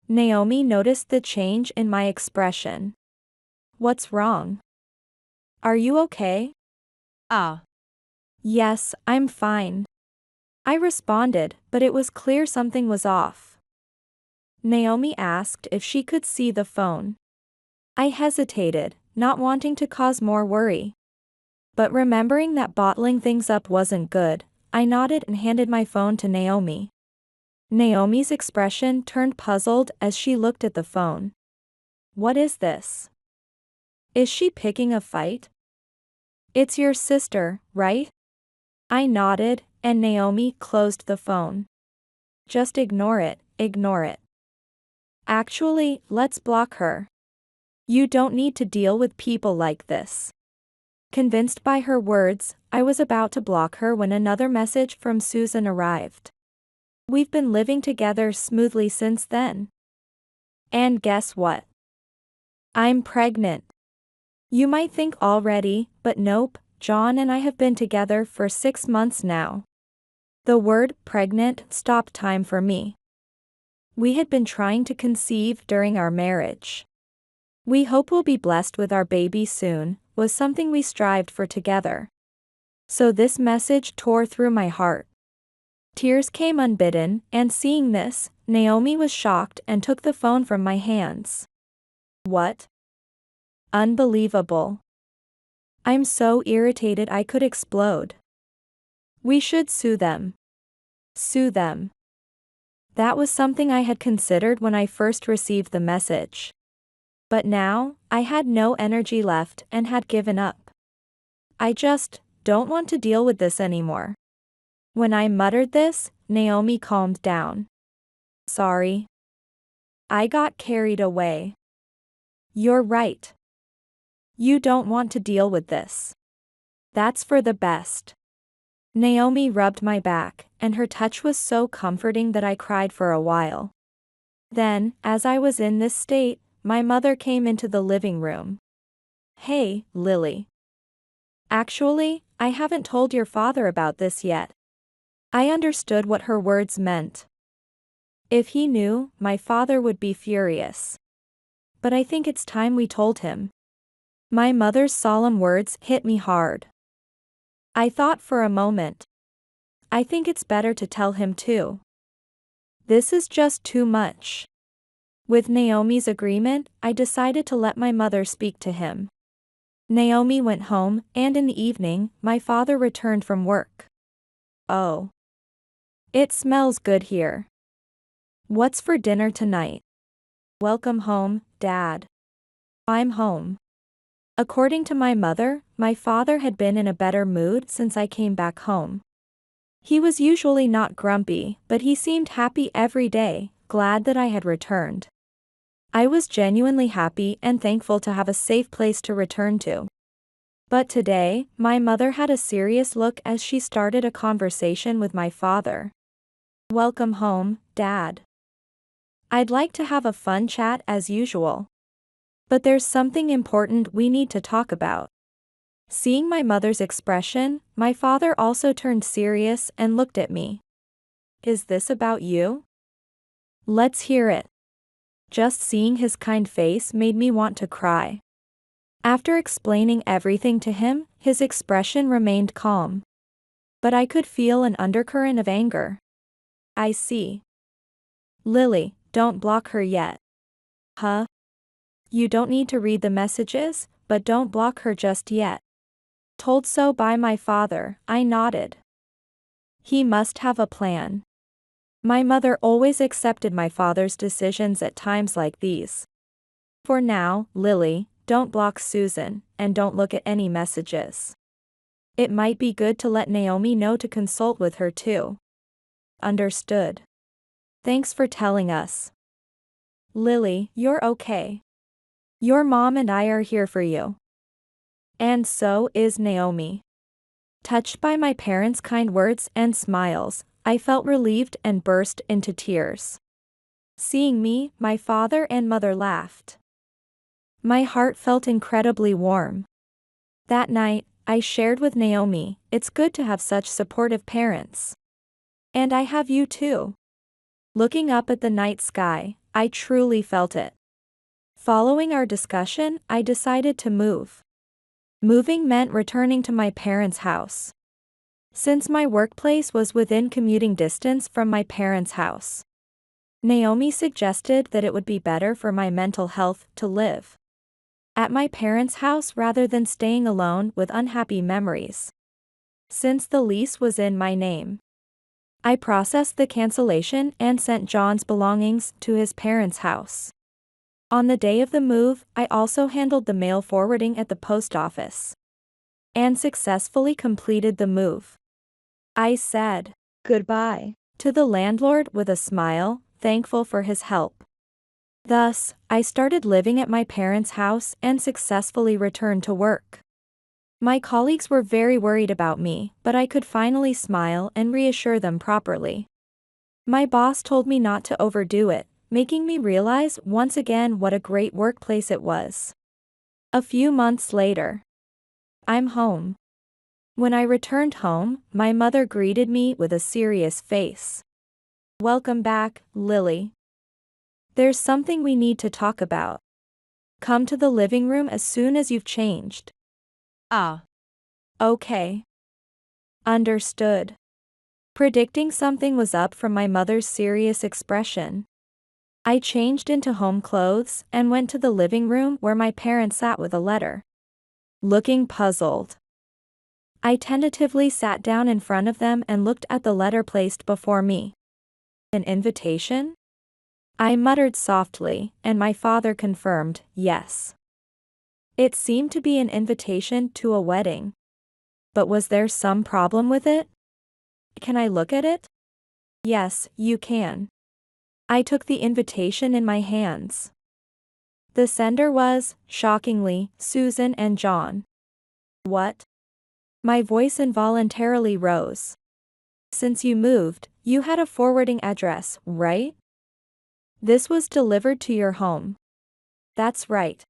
Naomi noticed the change in my expression. What's wrong? Are you okay? Yes, I'm fine. I responded, but it was clear something was off. Naomi asked if she could see the phone. I hesitated, not wanting to cause more worry. But remembering that bottling things up wasn't good, I nodded and handed my phone to Naomi. Naomi's expression turned puzzled as she looked at the phone. What is this? Is she picking a fight? It's your sister, right? I nodded, and Naomi closed the phone. Just ignore it, ignore it. Actually, let's block her. You don't need to deal with people like this. Convinced by her words, I was about to block her when another message from Susan arrived. We've been living together smoothly since then. And guess what? I'm pregnant. You might think already, but nope, John and I have been together for 6 months now. The word pregnant stopped time for me. We had been trying to conceive during our marriage. We hope we'll be blessed with our baby soon, was something we strived for together. So this message tore through my heart. Tears came unbidden, and seeing this, Naomi was shocked and took the phone from my hands. What? Unbelievable. I'm so irritated I could explode. We should sue them. Sue them. That was something I had considered when I first received the message. But now, I had no energy left and had given up. I just don't want to deal with this anymore. When I muttered this, Naomi calmed down. Sorry. I got carried away. You're right. You don't want to deal with this. That's for the best. Naomi rubbed my back, and her touch was so comforting that I cried for a while. Then, as I was in this state, my mother came into the living room. Hey, Lily. Actually, I haven't told your father about this yet. I understood what her words meant. If he knew, my father would be furious. But I think it's time we told him. My mother's solemn words hit me hard. I thought for a moment. I think it's better to tell him too. This is just too much. With Naomi's agreement, I decided to let my mother speak to him. Naomi went home, and in the evening, my father returned from work. Oh. It smells good here. What's for dinner tonight? Welcome home, Dad. I'm home. According to my mother, my father had been in a better mood since I came back home. He was usually not grumpy, but he seemed happy every day, glad that I had returned. I was genuinely happy and thankful to have a safe place to return to. But today, my mother had a serious look as she started a conversation with my father. Welcome home, Dad. I'd like to have a fun chat as usual. But there's something important we need to talk about. Seeing my mother's expression, my father also turned serious and looked at me. Is this about you? Let's hear it. Just seeing his kind face made me want to cry. After explaining everything to him, his expression remained calm. But I could feel an undercurrent of anger. I see. Lily, don't block her yet. Huh? You don't need to read the messages, but don't block her just yet. Told so by my father, I nodded. He must have a plan. My mother always accepted my father's decisions at times like these. For now, Lily, don't block Susan, and don't look at any messages. It might be good to let Naomi know to consult with her too. Understood. Thanks for telling us. Lily, you're okay. Your mom and I are here for you. And so is Naomi. Touched by my parents' kind words and smiles, I felt relieved and burst into tears. Seeing me, my father and mother laughed. My heart felt incredibly warm. That night, I shared with Naomi, it's good to have such supportive parents. And I have you too. Looking up at the night sky, I truly felt it. Following our discussion, I decided to move. Moving meant returning to my parents' house. Since my workplace was within commuting distance from my parents' house, Naomi suggested that it would be better for my mental health to live at my parents' house rather than staying alone with unhappy memories. Since the lease was in my name, I processed the cancellation and sent John's belongings to his parents' house. On the day of the move, I also handled the mail forwarding at the post office and successfully completed the move. I said goodbye to the landlord with a smile, thankful for his help. Thus, I started living at my parents' house and successfully returned to work. My colleagues were very worried about me, but I could finally smile and reassure them properly. My boss told me not to overdo it, making me realize once again what a great workplace it was. A few months later, I'm home. When I returned home, my mother greeted me with a serious face. Welcome back, Lily. There's something we need to talk about. Come to the living room as soon as you've changed. Ah. Okay. Understood. Predicting something was up from my mother's serious expression, I changed into home clothes and went to the living room where my parents sat with a letter. Looking puzzled, I tentatively sat down in front of them and looked at the letter placed before me. An invitation? I muttered softly, and my father confirmed, yes. It seemed to be an invitation to a wedding. But was there some problem with it? Can I look at it? Yes, you can. I took the invitation in my hands. The sender was, shockingly, Susan and John. What? My voice involuntarily rose. Since you moved, you had a forwarding address, right? This was delivered to your home. That's right.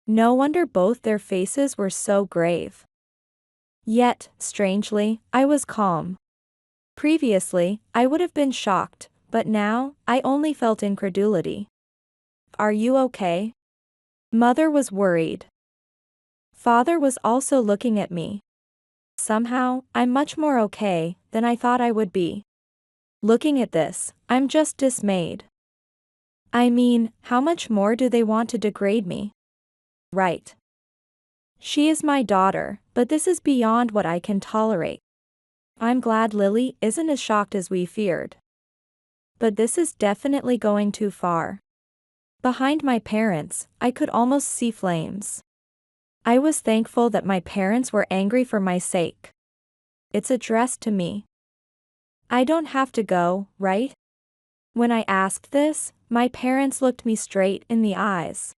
No wonder both their faces were so grave. Yet, strangely, I was calm. Previously, I would have been shocked, but now, I only felt incredulity. Are you okay? Mother was worried. Father was also looking at me. Somehow, I'm much more okay than I thought I would be. Looking at this, I'm just dismayed. I mean, how much more do they want to degrade me? Right. She is my daughter, but this is beyond what I can tolerate. I'm glad Lily isn't as shocked as we feared. But this is definitely going too far. Behind my parents, I could almost see flames. I was thankful that my parents were angry for my sake. It's addressed to me. I don't have to go, right? When I asked this, my parents looked me straight in the eyes.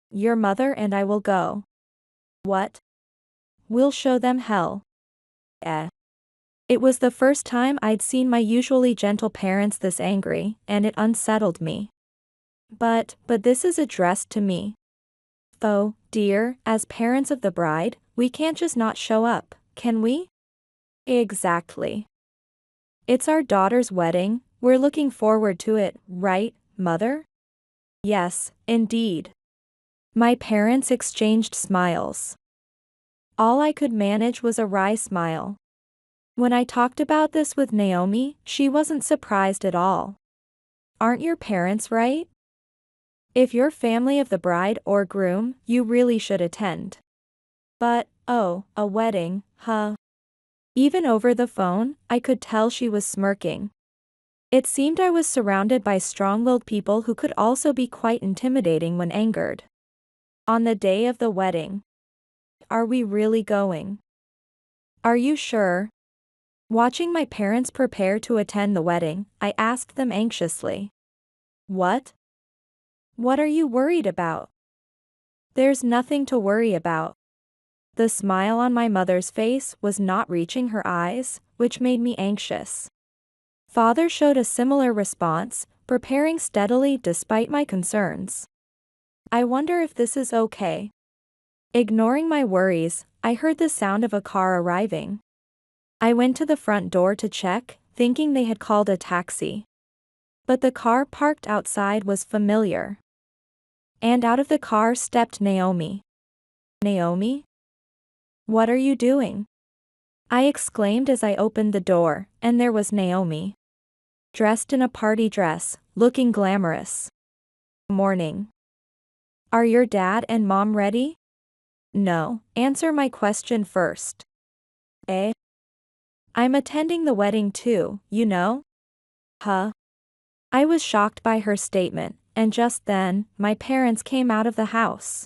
Your mother and I will go. What? We'll show them hell. It was the first time I'd seen my usually gentle parents this angry, and it unsettled me. But this is addressed to me. Though, dear, as parents of the bride, we can't just not show up, can we? Exactly. It's our daughter's wedding, we're looking forward to it, right, Mother? Yes, indeed. My parents exchanged smiles. All I could manage was a wry smile. When I talked about this with Naomi, she wasn't surprised at all. Aren't your parents right? If you're family of the bride or groom, you really should attend. But, oh, a wedding, huh? Even over the phone, I could tell she was smirking. It seemed I was surrounded by strong-willed people who could also be quite intimidating when angered. On the day of the wedding. Are we really going? Are you sure? Watching my parents prepare to attend the wedding, I asked them anxiously. What? What are you worried about? There's nothing to worry about. The smile on my mother's face was not reaching her eyes, which made me anxious. Father showed a similar response, preparing steadily despite my concerns. I wonder if this is okay. Ignoring my worries, I heard the sound of a car arriving. I went to the front door to check, thinking they had called a taxi. But the car parked outside was familiar. And out of the car stepped Naomi. Naomi? What are you doing? I exclaimed as I opened the door, and there was Naomi. Dressed in a party dress, looking glamorous. Morning. Are your dad and mom ready? No, answer my question first. Eh? I'm attending the wedding too, you know? Huh? I was shocked by her statement, and just then, my parents came out of the house.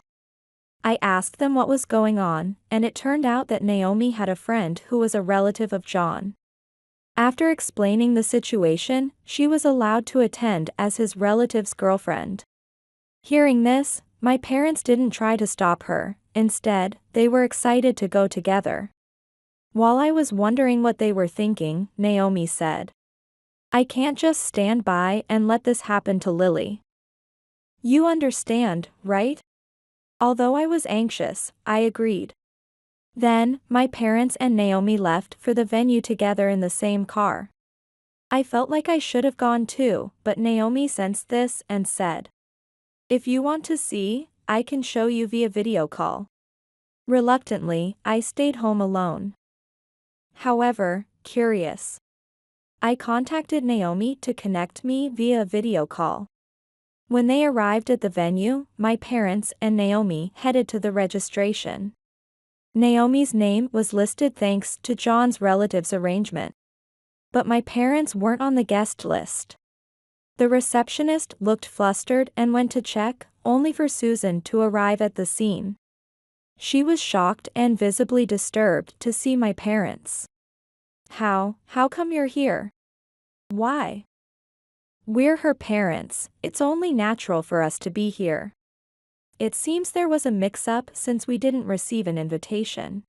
I asked them what was going on, and it turned out that Naomi had a friend who was a relative of John. After explaining the situation, she was allowed to attend as his relative's girlfriend. Hearing this, my parents didn't try to stop her, instead, they were excited to go together. While I was wondering what they were thinking, Naomi said, I can't just stand by and let this happen to Lily. You understand, right? Although I was anxious, I agreed. Then, my parents and Naomi left for the venue together in the same car. I felt like I should have gone too, but Naomi sensed this and said, if you want to see, I can show you via video call. Reluctantly, I stayed home alone. However, curious. I contacted Naomi to connect me via video call. When they arrived at the venue, my parents and Naomi headed to the registration. Naomi's name was listed thanks to John's relative's arrangement. But my parents weren't on the guest list. The receptionist looked flustered and went to check, only for Susan to arrive at the scene. She was shocked and visibly disturbed to see my parents. How come you're here? Why? We're her parents, it's only natural for us to be here. It seems there was a mix-up since we didn't receive an invitation.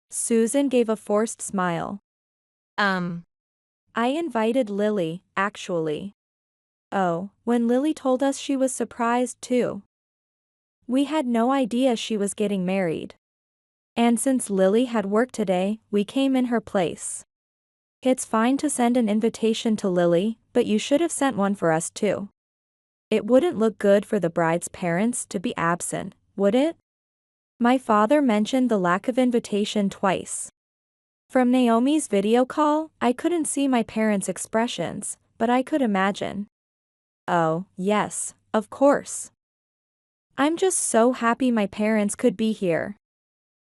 Susan gave a forced smile. I invited Lily, actually. Oh, when Lily told us she was surprised too. We had no idea she was getting married. And since Lily had work today, we came in her place. It's fine to send an invitation to Lily, but you should have sent one for us too. It wouldn't look good for the bride's parents to be absent, would it? My father mentioned the lack of invitation twice. From Naomi's video call, I couldn't see my parents' expressions, but I could imagine. Oh, yes, of course. I'm just so happy my parents could be here.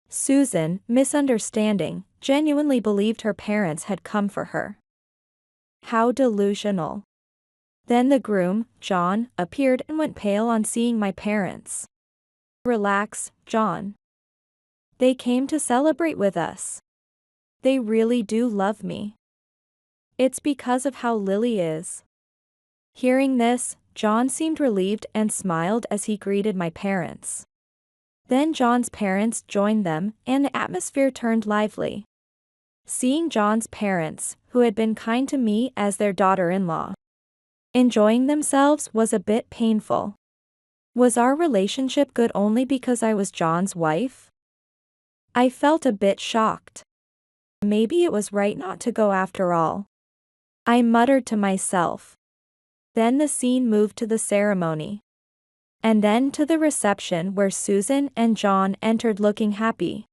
Susan, misunderstanding, genuinely believed her parents had come for her. How delusional. Then the groom, John, appeared and went pale on seeing my parents. Relax, John. They came to celebrate with us. They really do love me. It's because of how Lily is. Hearing this, John seemed relieved and smiled as he greeted my parents. Then John's parents joined them, and the atmosphere turned lively. Seeing John's parents, who had been kind to me as their daughter-in-law, enjoying themselves was a bit painful. Was our relationship good only because I was John's wife? I felt a bit shocked. Maybe it was right not to go after all. I muttered to myself. Then the scene moved to the ceremony. And then to the reception where Susan and John entered looking happy.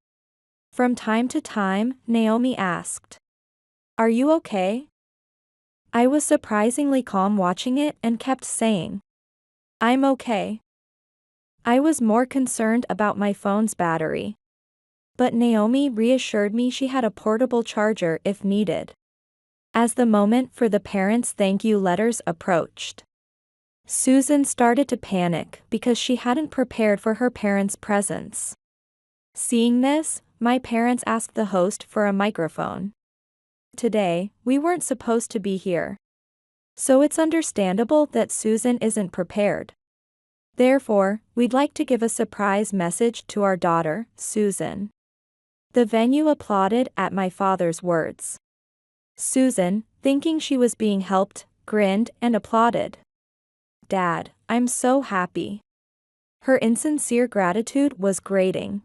From time to time, Naomi asked, "Are you okay?" I was surprisingly calm watching it and kept saying, "I'm okay." I was more concerned about my phone's battery. But Naomi reassured me she had a portable charger if needed. As the moment for the parents' thank you letters approached, Susan started to panic because she hadn't prepared for her parents' presence. Seeing this, my parents asked the host for a microphone. Today, we weren't supposed to be here. So it's understandable that Susan isn't prepared. Therefore, we'd like to give a surprise message to our daughter, Susan. The venue applauded at my father's words. Susan, thinking she was being helped, grinned and applauded. Dad, I'm so happy. Her insincere gratitude was grating.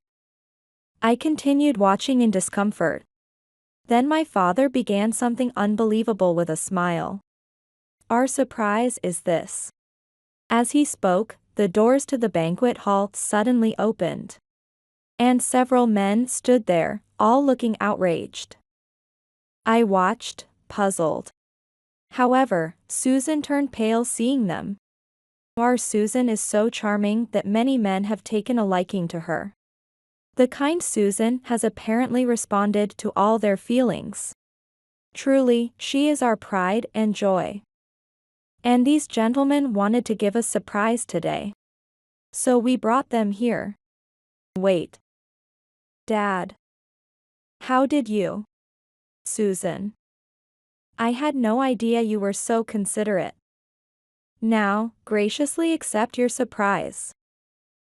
I continued watching in discomfort. Then my father began something unbelievable with a smile. Our surprise is this. As he spoke, the doors to the banquet hall suddenly opened. And several men stood there, all looking outraged. I watched, puzzled. However, Susan turned pale seeing them. Our Susan is so charming that many men have taken a liking to her. The kind Susan has apparently responded to all their feelings. Truly, she is our pride and joy. And these gentlemen wanted to give a surprise today. So we brought them here. Wait. Dad. How did you? Susan. I had no idea you were so considerate. Now, graciously accept your surprise.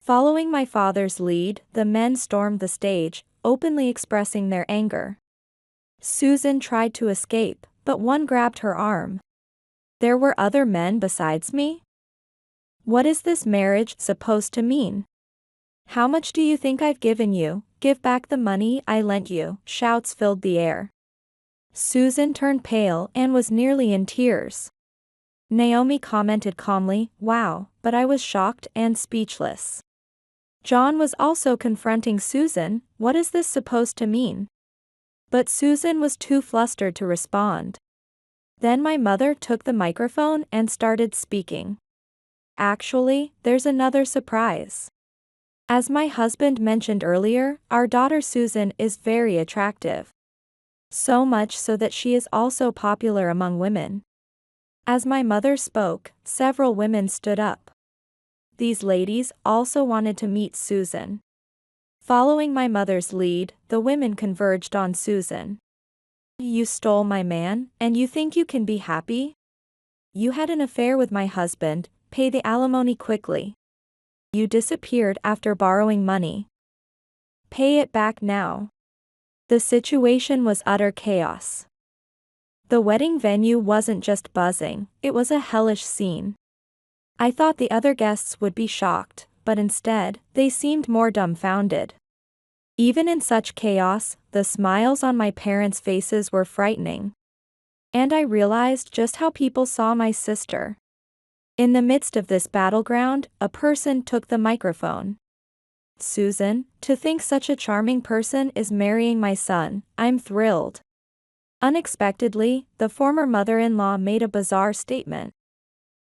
Following my father's lead, the men stormed the stage, openly expressing their anger. Susan tried to escape, but one grabbed her arm. There were other men besides me? What is this marriage supposed to mean? How much do you think I've given you? Give back the money I lent you. Shouts filled the air. Susan turned pale and was nearly in tears. Naomi commented calmly, "Wow," but I was shocked and speechless. John was also confronting Susan, "What is this supposed to mean?" But Susan was too flustered to respond. Then my mother took the microphone and started speaking. Actually, there's another surprise. As my husband mentioned earlier, our daughter Susan is very attractive. So much so that she is also popular among women. As my mother spoke, several women stood up. These ladies also wanted to meet Susan. Following my mother's lead, the women converged on Susan. You stole my man, and you think you can be happy? You had an affair with my husband, pay the alimony quickly. You disappeared after borrowing money. Pay it back now. The situation was utter chaos. The wedding venue wasn't just buzzing, it was a hellish scene. I thought the other guests would be shocked, but instead, they seemed more dumbfounded. Even in such chaos, the smiles on my parents' faces were frightening. And I realized just how people saw my sister. In the midst of this battleground, a person took the microphone. Susan, to think such a charming person is marrying my son, I'm thrilled. Unexpectedly, the former mother-in-law made a bizarre statement.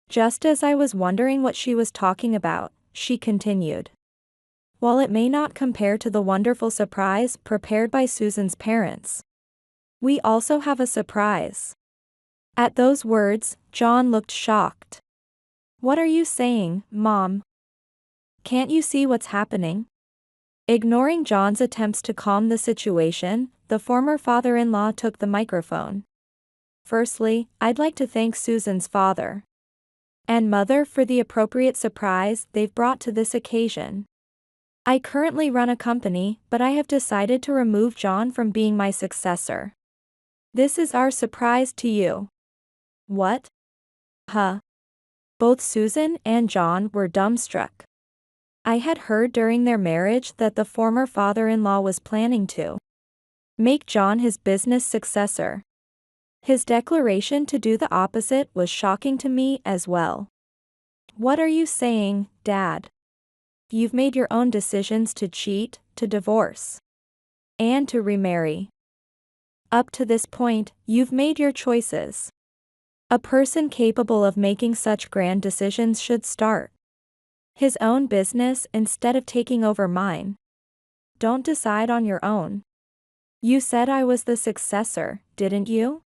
Just as I was wondering what she was talking about, she continued. While it may not compare to the wonderful surprise prepared by Susan's parents, we also have a surprise. At those words, John looked shocked. What are you saying, Mom? Can't you see what's happening? Ignoring John's attempts to calm the situation, the former father-in-law took the microphone. Firstly, I'd like to thank Susan's father and mother for the appropriate surprise they've brought to this occasion. I currently run a company, but I have decided to remove John from being my successor. This is our surprise to you. What? Huh? Both Susan and John were dumbstruck. I had heard during their marriage that the former father-in-law was planning to make John his business successor. His declaration to do the opposite was shocking to me as well. What are you saying, Dad? You've made your own decisions to cheat, to divorce, and to remarry. Up to this point, you've made your choices. A person capable of making such grand decisions should start his own business instead of taking over mine. Don't decide on your own. You said I was the successor, didn't you?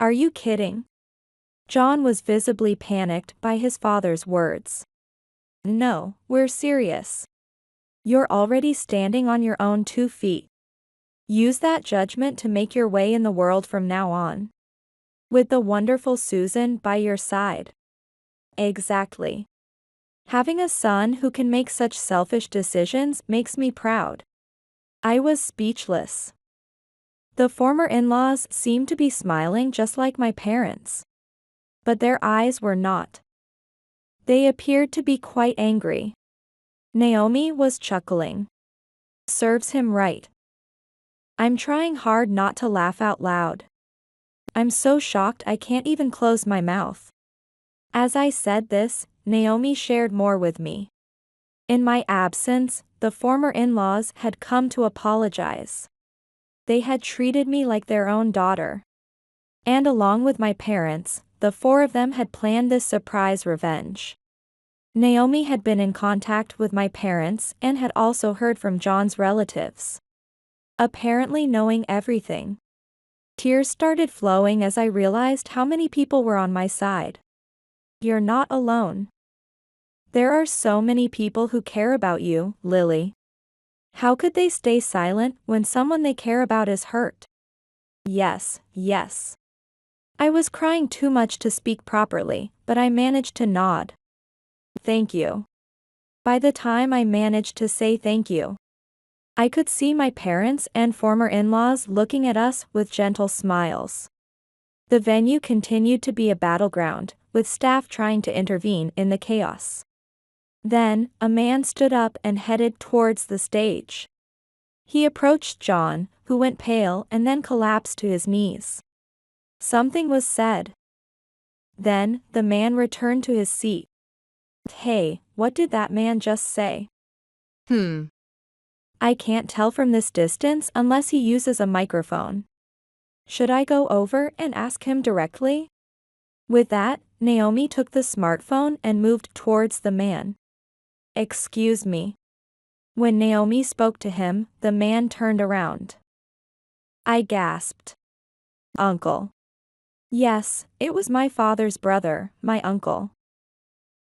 Are you kidding? John was visibly panicked by his father's words. No, we're serious. You're already standing on your own 2 feet. Use that judgment to make your way in the world from now on. With the wonderful Susan by your side. Exactly. Having a son who can make such selfish decisions makes me proud. I was speechless. The former in-laws seemed to be smiling just like my parents. But their eyes were not. They appeared to be quite angry. Naomi was chuckling. Serves him right. I'm trying hard not to laugh out loud. I'm so shocked I can't even close my mouth. As I said this, Naomi shared more with me. In my absence, the former in-laws had come to apologize. They had treated me like their own daughter. And along with my parents, the four of them had planned this surprise revenge. Naomi had been in contact with my parents and had also heard from John's relatives. Apparently knowing everything. Tears started flowing as I realized how many people were on my side. You're not alone. There are so many people who care about you, Lily. How could they stay silent when someone they care about is hurt? Yes, yes. I was crying too much to speak properly, but I managed to nod. Thank you. By the time I managed to say thank you, I could see my parents and former in-laws looking at us with gentle smiles. The venue continued to be a battleground, with staff trying to intervene in the chaos. Then, a man stood up and headed towards the stage. He approached John, who went pale and then collapsed to his knees. Something was said. Then, the man returned to his seat. Hey, what did that man just say? I can't tell from this distance unless he uses a microphone. Should I go over and ask him directly? With that, Naomi took the smartphone and moved towards the man. Excuse me. When Naomi spoke to him, the man turned around. I gasped. Uncle. Yes, it was my father's brother, my uncle.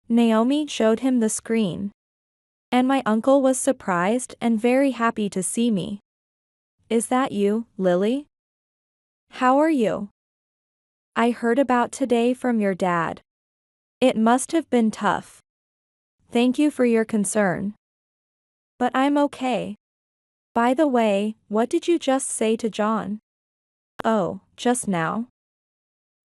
Naomi showed him the screen. And my uncle was surprised and very happy to see me. Is that you, Lily? How are you? I heard about today from your dad. It must have been tough. Thank you for your concern. But I'm okay. By the way, what did you just say to John? Oh, just now.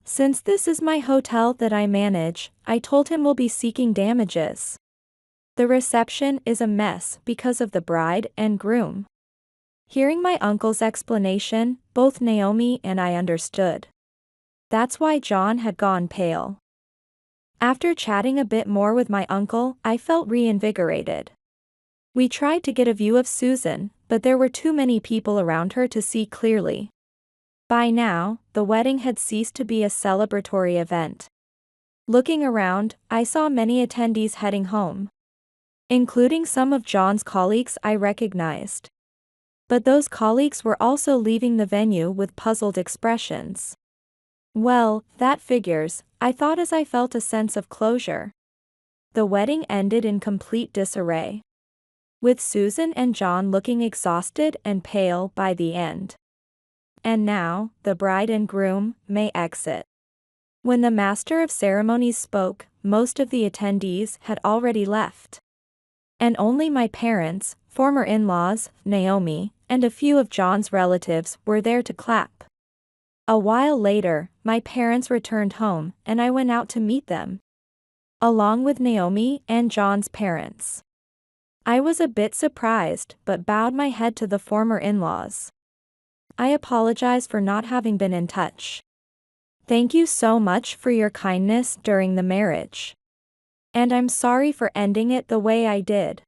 Since this is my hotel that I manage, I told him we'll be seeking damages. The reception is a mess because of the bride and groom. Hearing my uncle's explanation, both Naomi and I understood. That's why John had gone pale. After chatting a bit more with my uncle, I felt reinvigorated. We tried to get a view of Susan, but there were too many people around her to see clearly. By now, the wedding had ceased to be a celebratory event. Looking around, I saw many attendees heading home, including some of John's colleagues I recognized. But those colleagues were also leaving the venue with puzzled expressions. Well, that figures, I thought as I felt a sense of closure. The wedding ended in complete disarray, with Susan and John looking exhausted and pale by the end. And now, the bride and groom may exit. When the master of ceremonies spoke, most of the attendees had already left. And only my parents, former in-laws, Naomi, and a few of John's relatives were there to clap. A while later, my parents returned home and I went out to meet them, along with Naomi and John's parents. I was a bit surprised but bowed my head to the former in-laws. I apologize for not having been in touch. Thank you so much for your kindness during the marriage. And I'm sorry for ending it the way I did.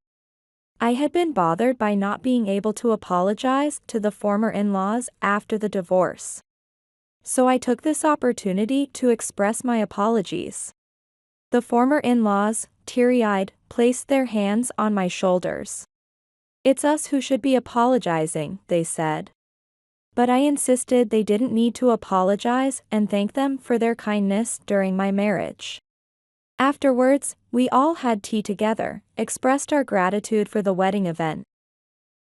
I had been bothered by not being able to apologize to the former in-laws after the divorce. So I took this opportunity to express my apologies. The former in-laws, teary-eyed, placed their hands on my shoulders. It's us who should be apologizing, they said. But I insisted they didn't need to apologize and thank them for their kindness during my marriage. Afterwards, we all had tea together, expressed our gratitude for the wedding event,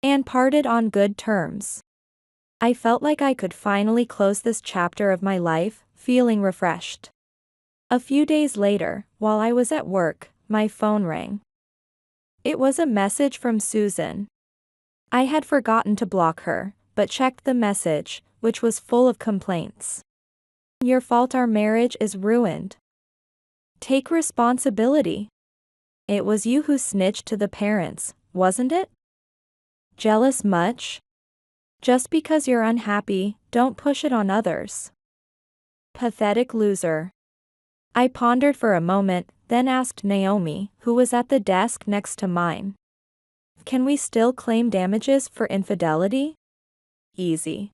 and parted on good terms. I felt like I could finally close this chapter of my life, feeling refreshed. A few days later, while I was at work, my phone rang. It was a message from Susan. I had forgotten to block her, but checked the message, which was full of complaints. Your fault, our marriage is ruined. Take responsibility. It was you who snitched to the parents, wasn't it? Jealous much? Just because you're unhappy, don't push it on others. Pathetic loser. I pondered for a moment, then asked Naomi, who was at the desk next to mine. Can we still claim damages for infidelity? Easy.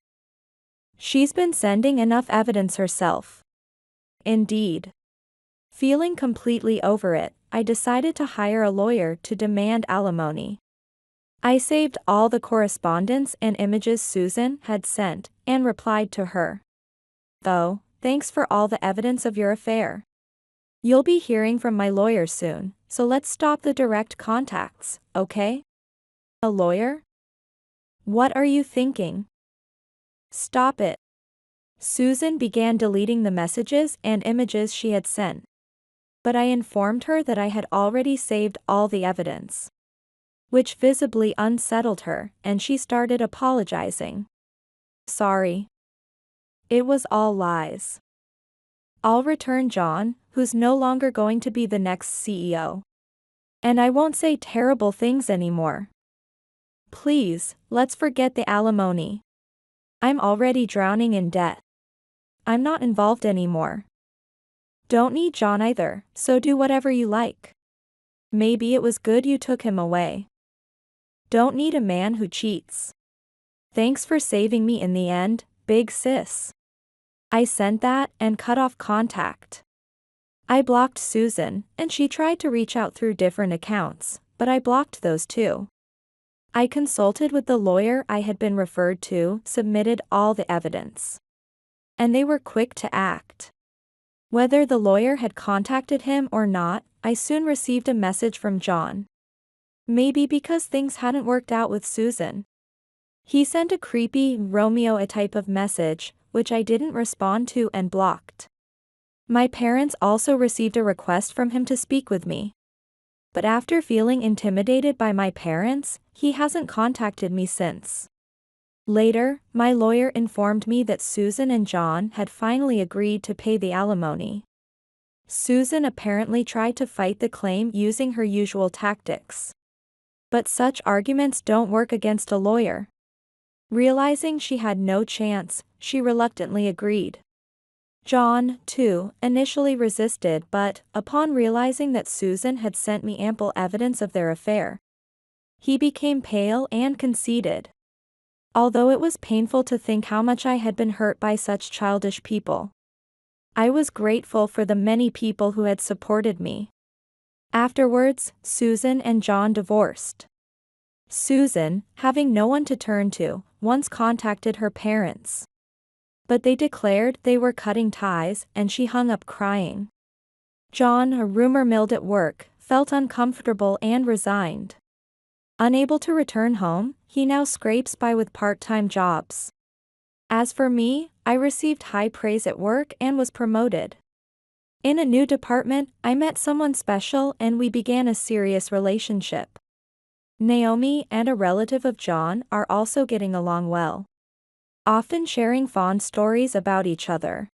She's been sending enough evidence herself. Indeed. Feeling completely over it, I decided to hire a lawyer to demand alimony. I saved all the correspondence and images Susan had sent, and replied to her. Oh, thanks for all the evidence of your affair. You'll be hearing from my lawyer soon, so let's stop the direct contacts, okay? A lawyer? What are you thinking? Stop it. Susan began deleting the messages and images she had sent. But I informed her that I had already saved all the evidence, which visibly unsettled her, and she started apologizing. Sorry. It was all lies. I'll return John, who's no longer going to be the next CEO. And I won't say terrible things anymore. Please, let's forget the alimony. I'm already drowning in debt. I'm not involved anymore. Don't need John either, so do whatever you like. Maybe it was good you took him away. Don't need a man who cheats. Thanks for saving me in the end, big sis. I sent that and cut off contact. I blocked Susan, and she tried to reach out through different accounts, but I blocked those too. I consulted with the lawyer I had been referred to, submitted all the evidence. And they were quick to act. Whether the lawyer had contacted him or not, I soon received a message from John. Maybe because things hadn't worked out with Susan. He sent a creepy, Romeo type of message, which I didn't respond to and blocked. My parents also received a request from him to speak with me. But after feeling intimidated by my parents, he hasn't contacted me since. Later, my lawyer informed me that Susan and John had finally agreed to pay the alimony. Susan apparently tried to fight the claim using her usual tactics. But such arguments don't work against a lawyer. Realizing she had no chance, she reluctantly agreed. John, too, initially resisted, but, upon realizing that Susan had sent me ample evidence of their affair, he became pale and conceded. Although it was painful to think how much I had been hurt by such childish people, I was grateful for the many people who had supported me. Afterwards, Susan and John divorced. Susan, having no one to turn to, once contacted her parents. But they declared they were cutting ties, and she hung up crying. John, a rumor milled at work, felt uncomfortable and resigned. Unable to return home, he now scrapes by with part-time jobs. As for me, I received high praise at work and was promoted. In a new department, I met someone special and we began a serious relationship. Naomi and a relative of John are also getting along well, often sharing fond stories about each other.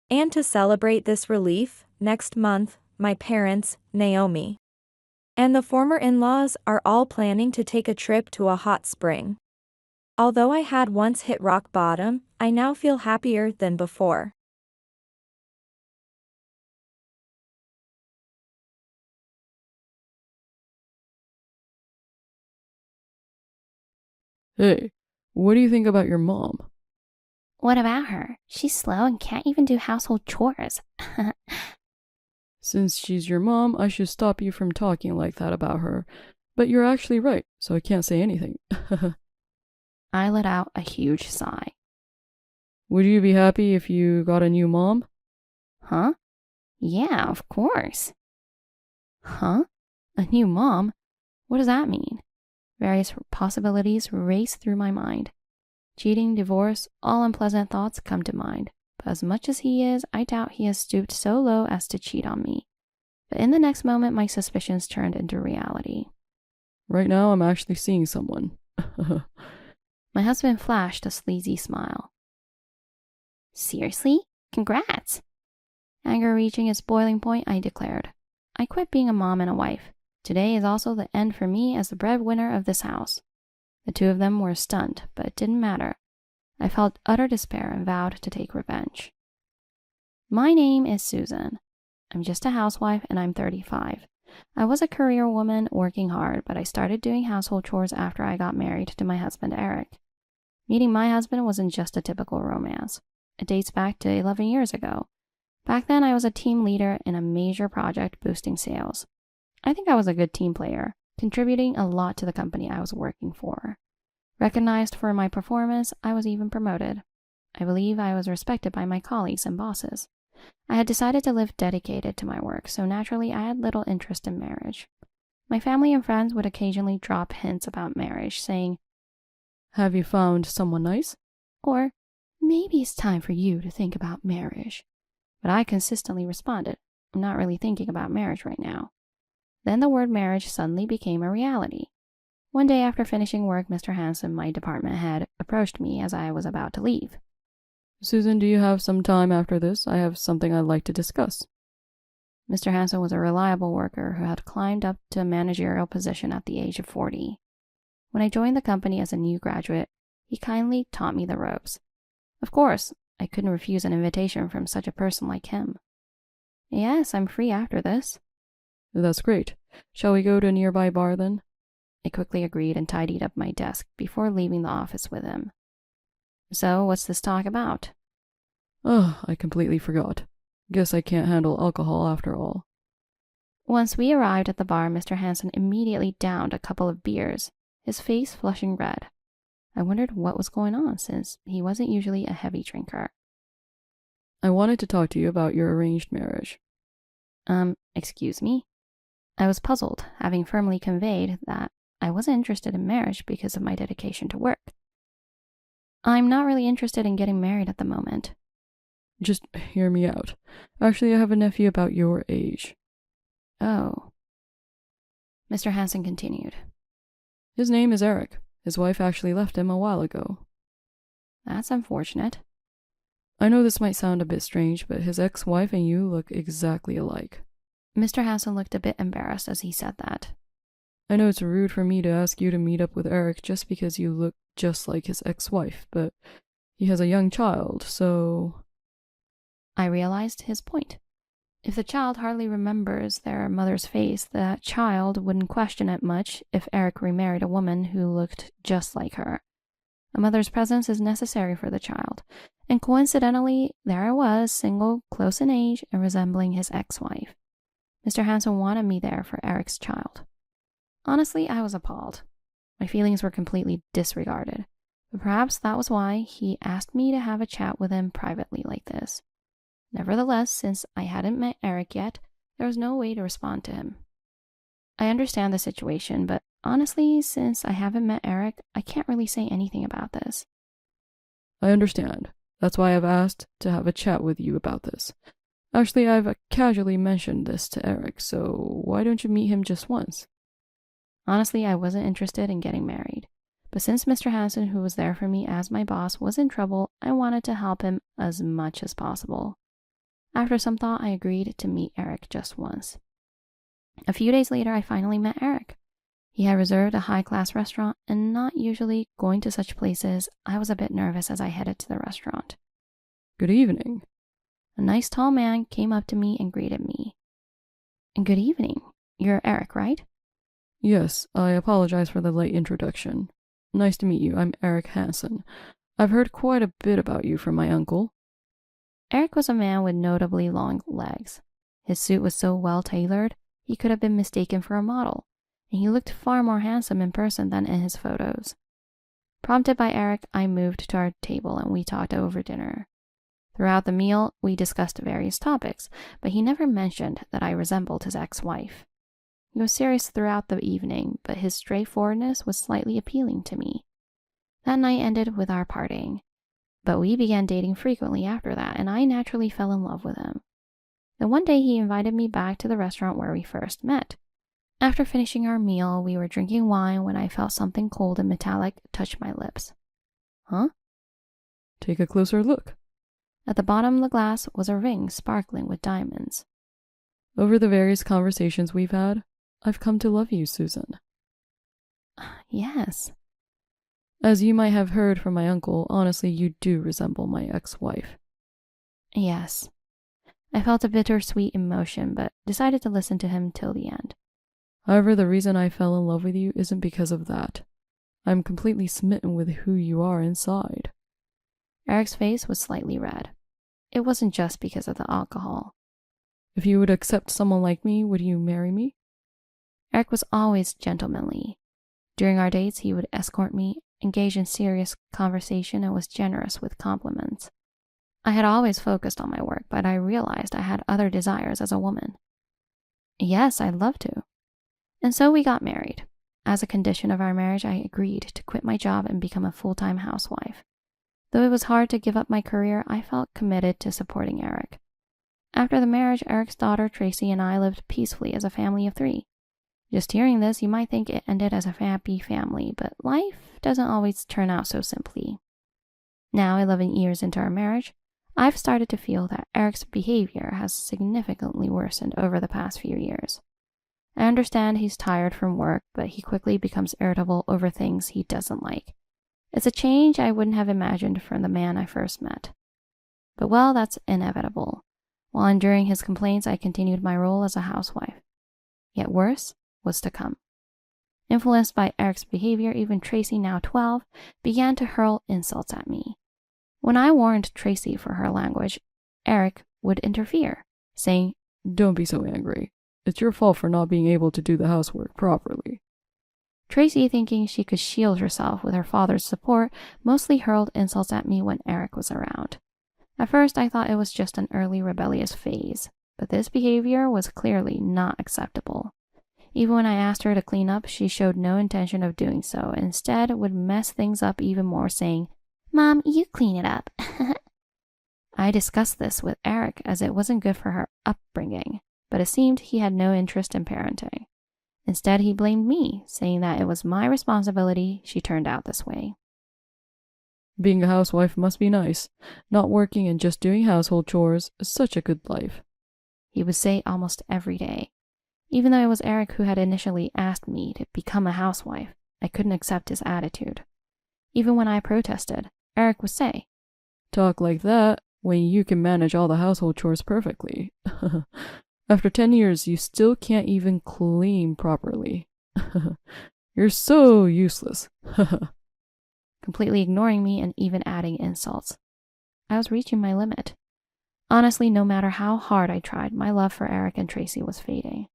And to celebrate this relief, next month, my parents, Naomi, and the former in-laws are all planning to take a trip to a hot spring. Although I had once hit rock bottom, I now feel happier than before. Hey, what do you think about your mom? What about her? She's slow and can't even do household chores. Since she's your mom, I should stop you from talking like that about her. But you're actually right, so I can't say anything. I let out a huge sigh. Would you be happy if you got a new mom? Huh? Yeah, of course. Huh? A new mom? What does that mean? Various possibilities race through my mind. Cheating, divorce, all unpleasant thoughts come to mind. But as much as he is, I doubt he has stooped so low as to cheat on me. But in the next moment, my suspicions turned into reality. Right now, I'm actually seeing someone. My husband flashed a sleazy smile. Seriously? Congrats. Anger reaching its boiling point, I declared, I quit being a mom and a wife. Today is also the end for me as the breadwinner of this house. The two of them were stunned, but it didn't matter. I felt utter despair and vowed to take revenge. My name is Susan. I'm just a housewife and I'm 35. I was a career woman working hard, but I started doing household chores after I got married to my husband Eric. Meeting my husband wasn't just a typical romance. It dates back to 11 years ago. Back then, I was a team leader in a major project boosting sales. I think I was a good team player, contributing a lot to the company I was working for. Recognized for my performance, I was even promoted. I believe I was respected by my colleagues and bosses. I had decided to live dedicated to my work, so naturally I had little interest in marriage. My family and friends would occasionally drop hints about marriage, saying, Have you found someone nice? Or, maybe it's time for you to think about marriage. But I consistently responded, I'm not really thinking about marriage right now. Then the word marriage suddenly became a reality. One day after finishing work, Mr. Hanson, my department head, approached me as I was about to leave. Susan, do you have some time after this? I have something I'd like to discuss. Mr. Hanson was a reliable worker who had climbed up to a managerial position at the age of 40. When I joined the company as a new graduate, he kindly taught me the ropes. Of course, I couldn't refuse an invitation from such a person like him. Yes, I'm free after this. That's great. Shall we go to a nearby bar then? I quickly agreed and tidied up my desk before leaving the office with him. So, what's this talk about? Oh, I completely forgot. Guess I can't handle alcohol after all. Once we arrived at the bar, Mr. Hanson immediately downed a couple of beers, his face flushing red. I wondered what was going on since he wasn't usually a heavy drinker. I wanted to talk to you about your arranged marriage. Excuse me? I was puzzled, having firmly conveyed that I wasn't interested in marriage because of my dedication to work. I'm not really interested in getting married at the moment. Just hear me out. Actually, I have a nephew about your age. Oh. Mr. Hanson continued. His name is Eric. His wife actually left him a while ago. That's unfortunate. I know this might sound a bit strange, but his ex-wife and you look exactly alike. Mr. Hanson looked a bit embarrassed as he said that. I know it's rude for me to ask you to meet up with Eric just because you look just like his ex-wife, but he has a young child, so... I realized his point. If the child hardly remembers their mother's face, that child wouldn't question it much if Eric remarried a woman who looked just like her. A mother's presence is necessary for the child, and coincidentally, there I was, single, close in age, and resembling his ex-wife. Mr. Hanson wanted me there for Eric's child. Honestly, I was appalled. My feelings were completely disregarded, but perhaps that was why he asked me to have a chat with him privately like this. Nevertheless, since I hadn't met Eric yet, there was no way to respond to him. I understand the situation, but honestly, since I haven't met Eric, I can't really say anything about this. I understand. That's why I've asked to have a chat with you about this. Actually, I've casually mentioned this to Eric, so why don't you meet him just once? Honestly, I wasn't interested in getting married. But since Mr. Hanson, who was there for me as my boss, was in trouble, I wanted to help him as much as possible. After some thought, I agreed to meet Eric just once. A few days later, I finally met Eric. He had reserved a high-class restaurant, and not usually going to such places, I was a bit nervous as I headed to the restaurant. Good evening. A nice tall man came up to me and greeted me. And good evening. You're Eric, right? Yes, I apologize for the late introduction. Nice to meet you. I'm Eric Hansen. I've heard quite a bit about you from my uncle. Eric was a man with notably long legs. His suit was so well tailored, he could have been mistaken for a model, and he looked far more handsome in person than in his photos. Prompted by Eric, I moved to our table and we talked over dinner. Throughout the meal, we discussed various topics, but he never mentioned that I resembled his ex-wife. He was serious throughout the evening, but his straightforwardness was slightly appealing to me. That night ended with our parting, but we began dating frequently after that, and I naturally fell in love with him. Then one day he invited me back to the restaurant where we first met. After finishing our meal, we were drinking wine when I felt something cold and metallic touch my lips. Huh? Take a closer look. At the bottom of the glass was a ring sparkling with diamonds. Over the various conversations we've had, I've come to love you, Susan. Yes. As you might have heard from my uncle, honestly, you do resemble my ex-wife. Yes. I felt a bittersweet emotion, but decided to listen to him till the end. However, the reason I fell in love with you isn't because of that. I'm completely smitten with who you are inside. Eric's face was slightly red. It wasn't just because of the alcohol. If you would accept someone like me, would you marry me? Eric was always gentlemanly. During our dates, he would escort me, engage in serious conversation, and was generous with compliments. I had always focused on my work, but I realized I had other desires as a woman. Yes, I'd love to. And so we got married. As a condition of our marriage, I agreed to quit my job and become a full-time housewife. Though it was hard to give up my career, I felt committed to supporting Eric. After the marriage, Eric's daughter Tracy and I lived peacefully as a family of 3. Just hearing this, you might think it ended as a happy family, but life doesn't always turn out so simply. Now, 11 years into our marriage, I've started to feel that Eric's behavior has significantly worsened over the past few years. I understand he's tired from work, but he quickly becomes irritable over things he doesn't like. It's a change I wouldn't have imagined from the man I first met. But well, that's inevitable. While enduring his complaints, I continued my role as a housewife. Yet worse was to come. Influenced by Eric's behavior, even Tracy, now 12, began to hurl insults at me. When I warned Tracy for her language, Eric would interfere, saying, Don't be so angry. It's your fault for not being able to do the housework properly. Tracy, thinking she could shield herself with her father's support, mostly hurled insults at me when Eric was around. At first, I thought it was just an early rebellious phase, but this behavior was clearly not acceptable. Even when I asked her to clean up, she showed no intention of doing so, and instead would mess things up even more, saying, Mom, you clean it up. I discussed this with Eric as it wasn't good for her upbringing, but it seemed he had no interest in parenting. Instead, he blamed me, saying that it was my responsibility she turned out this way. Being a housewife must be nice. Not working and just doing household chores is such a good life. He would say almost every day. Even though it was Eric who had initially asked me to become a housewife, I couldn't accept his attitude. Even when I protested, Eric would say, Talk like that when you can manage all the household chores perfectly. After 10 years, you still can't even clean properly. You're so useless. Completely ignoring me and even adding insults. I was reaching my limit. Honestly, no matter how hard I tried, my love for Eric and Tracy was fading.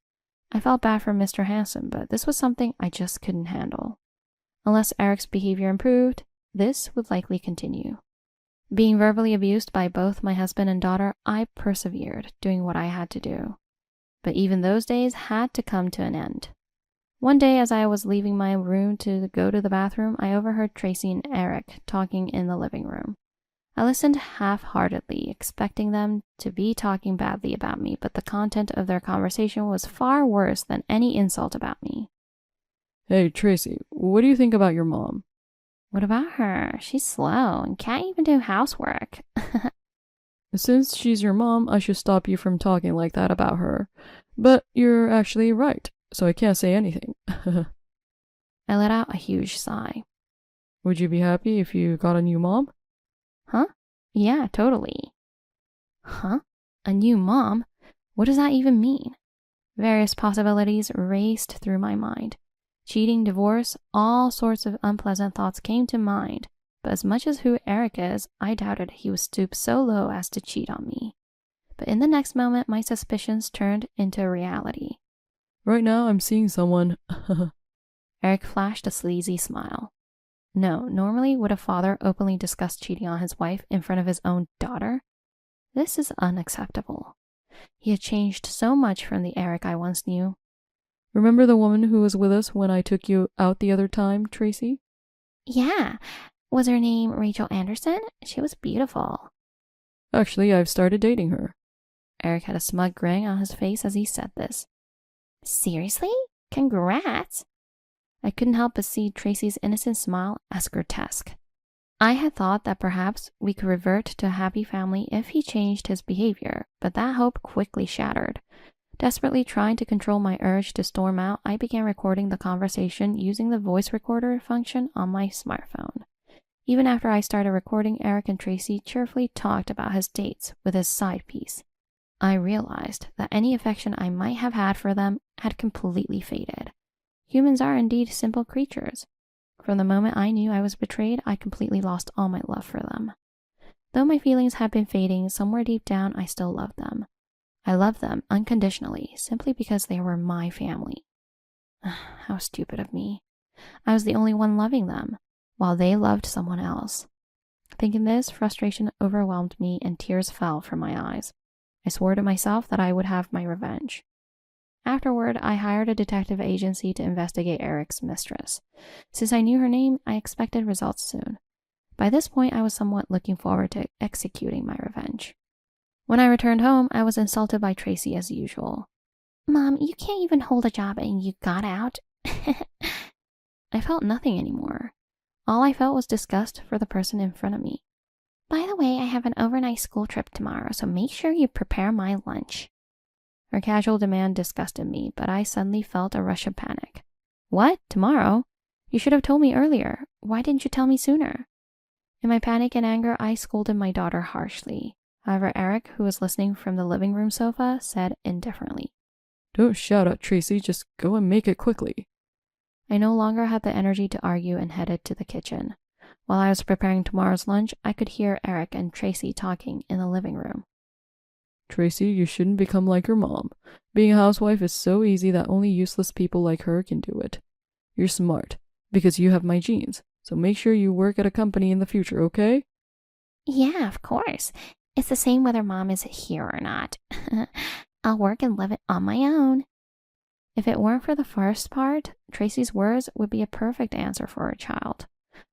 I felt bad for Mr. Handsome, but this was something I just couldn't handle. Unless Eric's behavior improved, this would likely continue. Being verbally abused by both my husband and daughter, I persevered, doing what I had to do. But even those days had to come to an end. One day, as I was leaving my room to go to the bathroom, I overheard Tracy and Eric talking in the living room. I listened half-heartedly, expecting them to be talking badly about me, but the content of their conversation was far worse than any insult about me. Hey, Tracy, what do you think about your mom? What about her? She's slow and can't even do housework. Since she's your mom, I should stop you from talking like that about her. But you're actually right, so I can't say anything. I let out a huge sigh. Would you be happy if you got a new mom? Huh? Yeah, totally. Huh? A new mom? What does that even mean? Various possibilities raced through my mind. Cheating, divorce, all sorts of unpleasant thoughts came to mind. But as much as who Eric is, I doubted he would stoop so low as to cheat on me. But in the next moment, my suspicions turned into reality. Right now, I'm seeing someone. Eric flashed a sleazy smile. No, normally would a father openly discuss cheating on his wife in front of his own daughter? This is unacceptable. He had changed so much from the Eric I once knew. Remember the woman who was with us when I took you out the other time, Tracy? Yeah. Was her name Rachel Anderson? She was beautiful. Actually, I've started dating her. Eric had a smug grin on his face as he said this. Seriously? Congrats. I couldn't help but see Tracy's innocent smile as grotesque. I had thought that perhaps we could revert to a happy family if he changed his behavior, but that hope quickly shattered. Desperately trying to control my urge to storm out, I began recording the conversation using the voice recorder function on my smartphone. Even after I started recording, Eric and Tracy cheerfully talked about his dates with his side piece. I realized that any affection I might have had for them had completely faded. Humans are indeed simple creatures. From the moment I knew I was betrayed, I completely lost all my love for them. Though my feelings had been fading, somewhere deep down I still loved them. I loved them unconditionally, simply because they were my family. How stupid of me. I was the only one loving them, while they loved someone else. Thinking this, frustration overwhelmed me and tears fell from my eyes. I swore to myself that I would have my revenge. Afterward, I hired a detective agency to investigate Eric's mistress. Since I knew her name, I expected results soon. By this point, I was somewhat looking forward to executing my revenge. When I returned home, I was insulted by Tracy as usual. Mom, you can't even hold a job and you got out? I felt nothing anymore. All I felt was disgust for the person in front of me. By the way, I have an overnight school trip tomorrow, so make sure you prepare my lunch. Her casual demand disgusted me, but I suddenly felt a rush of panic. What? Tomorrow? You should have told me earlier. Why didn't you tell me sooner? In my panic and anger, I scolded my daughter harshly. However, Eric, who was listening from the living room sofa, said indifferently, Don't shout at Tracy, just go and make it quickly. I no longer had the energy to argue and headed to the kitchen. While I was preparing tomorrow's lunch, I could hear Eric and Tracy talking in the living room. Tracy, you shouldn't become like your mom. Being a housewife is so easy that only useless people like her can do it. You're smart, because you have my genes, so make sure you work at a company in the future, okay? Yeah, of course. It's the same whether Mom is here or not. I'll work and live it on my own. If it weren't for the first part, Tracy's words would be a perfect answer for a child.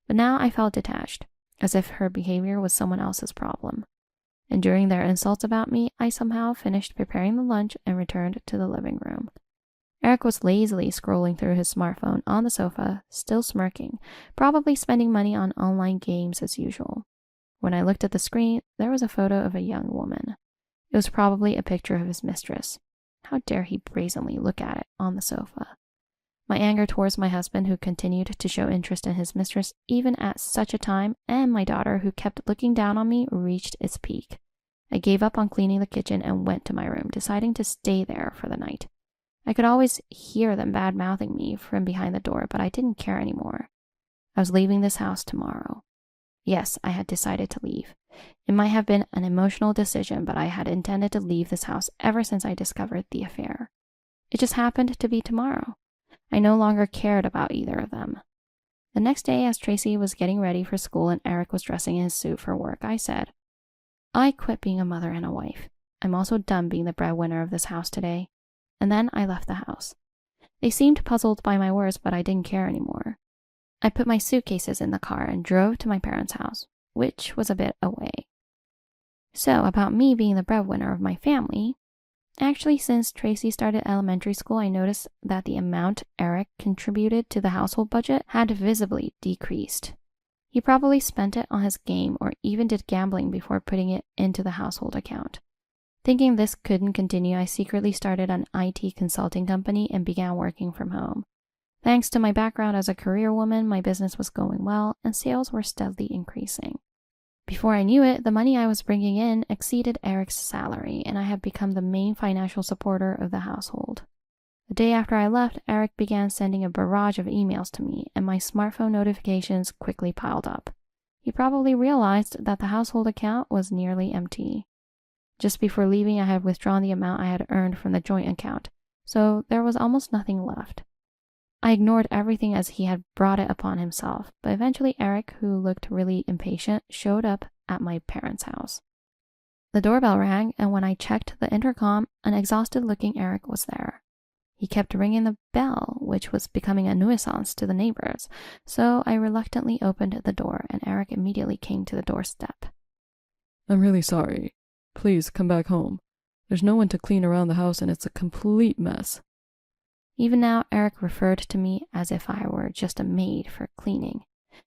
But now I felt detached, as if her behavior was someone else's problem. And during their insults about me, I somehow finished preparing the lunch and returned to the living room. Eric was lazily scrolling through his smartphone on the sofa, still smirking, probably spending money on online games as usual. When I looked at the screen, there was a photo of a young woman. It was probably a picture of his mistress. How dare he brazenly look at it on the sofa? My anger towards my husband, who continued to show interest in his mistress even at such a time, and my daughter, who kept looking down on me, reached its peak. I gave up on cleaning the kitchen and went to my room, deciding to stay there for the night. I could always hear them bad-mouthing me from behind the door, but I didn't care anymore. I was leaving this house tomorrow. Yes, I had decided to leave. It might have been an emotional decision, but I had intended to leave this house ever since I discovered the affair. It just happened to be tomorrow. I no longer cared about either of them. The next day, as Tracy was getting ready for school and Eric was dressing in his suit for work, I said, I quit being a mother and a wife. I'm also done being the breadwinner of this house today. And then I left the house. They seemed puzzled by my words, but I didn't care anymore. I put my suitcases in the car and drove to my parents' house, which was a bit away. So, about me being the breadwinner of my family, actually, since Tracy started elementary school, I noticed that the amount Eric contributed to the household budget had visibly decreased. He probably spent it on his game or even did gambling before putting it into the household account. Thinking this couldn't continue, I secretly started an IT consulting company and began working from home. Thanks to my background as a career woman, my business was going well and sales were steadily increasing. Before I knew it, the money I was bringing in exceeded Eric's salary, and I had become the main financial supporter of the household. The day after I left, Eric began sending a barrage of emails to me, and my smartphone notifications quickly piled up. He probably realized that the household account was nearly empty. Just before leaving, I had withdrawn the amount I had earned from the joint account, so there was almost nothing left. I ignored everything as he had brought it upon himself, but eventually Eric, who looked really impatient, showed up at my parents' house. The doorbell rang, and when I checked the intercom, an exhausted-looking Eric was there. He kept ringing the bell, which was becoming a nuisance to the neighbors, so I reluctantly opened the door, and Eric immediately came to the doorstep. I'm really sorry. Please come back home. There's no one to clean around the house and it's a complete mess. Even now, Eric referred to me as if I were just a maid for cleaning.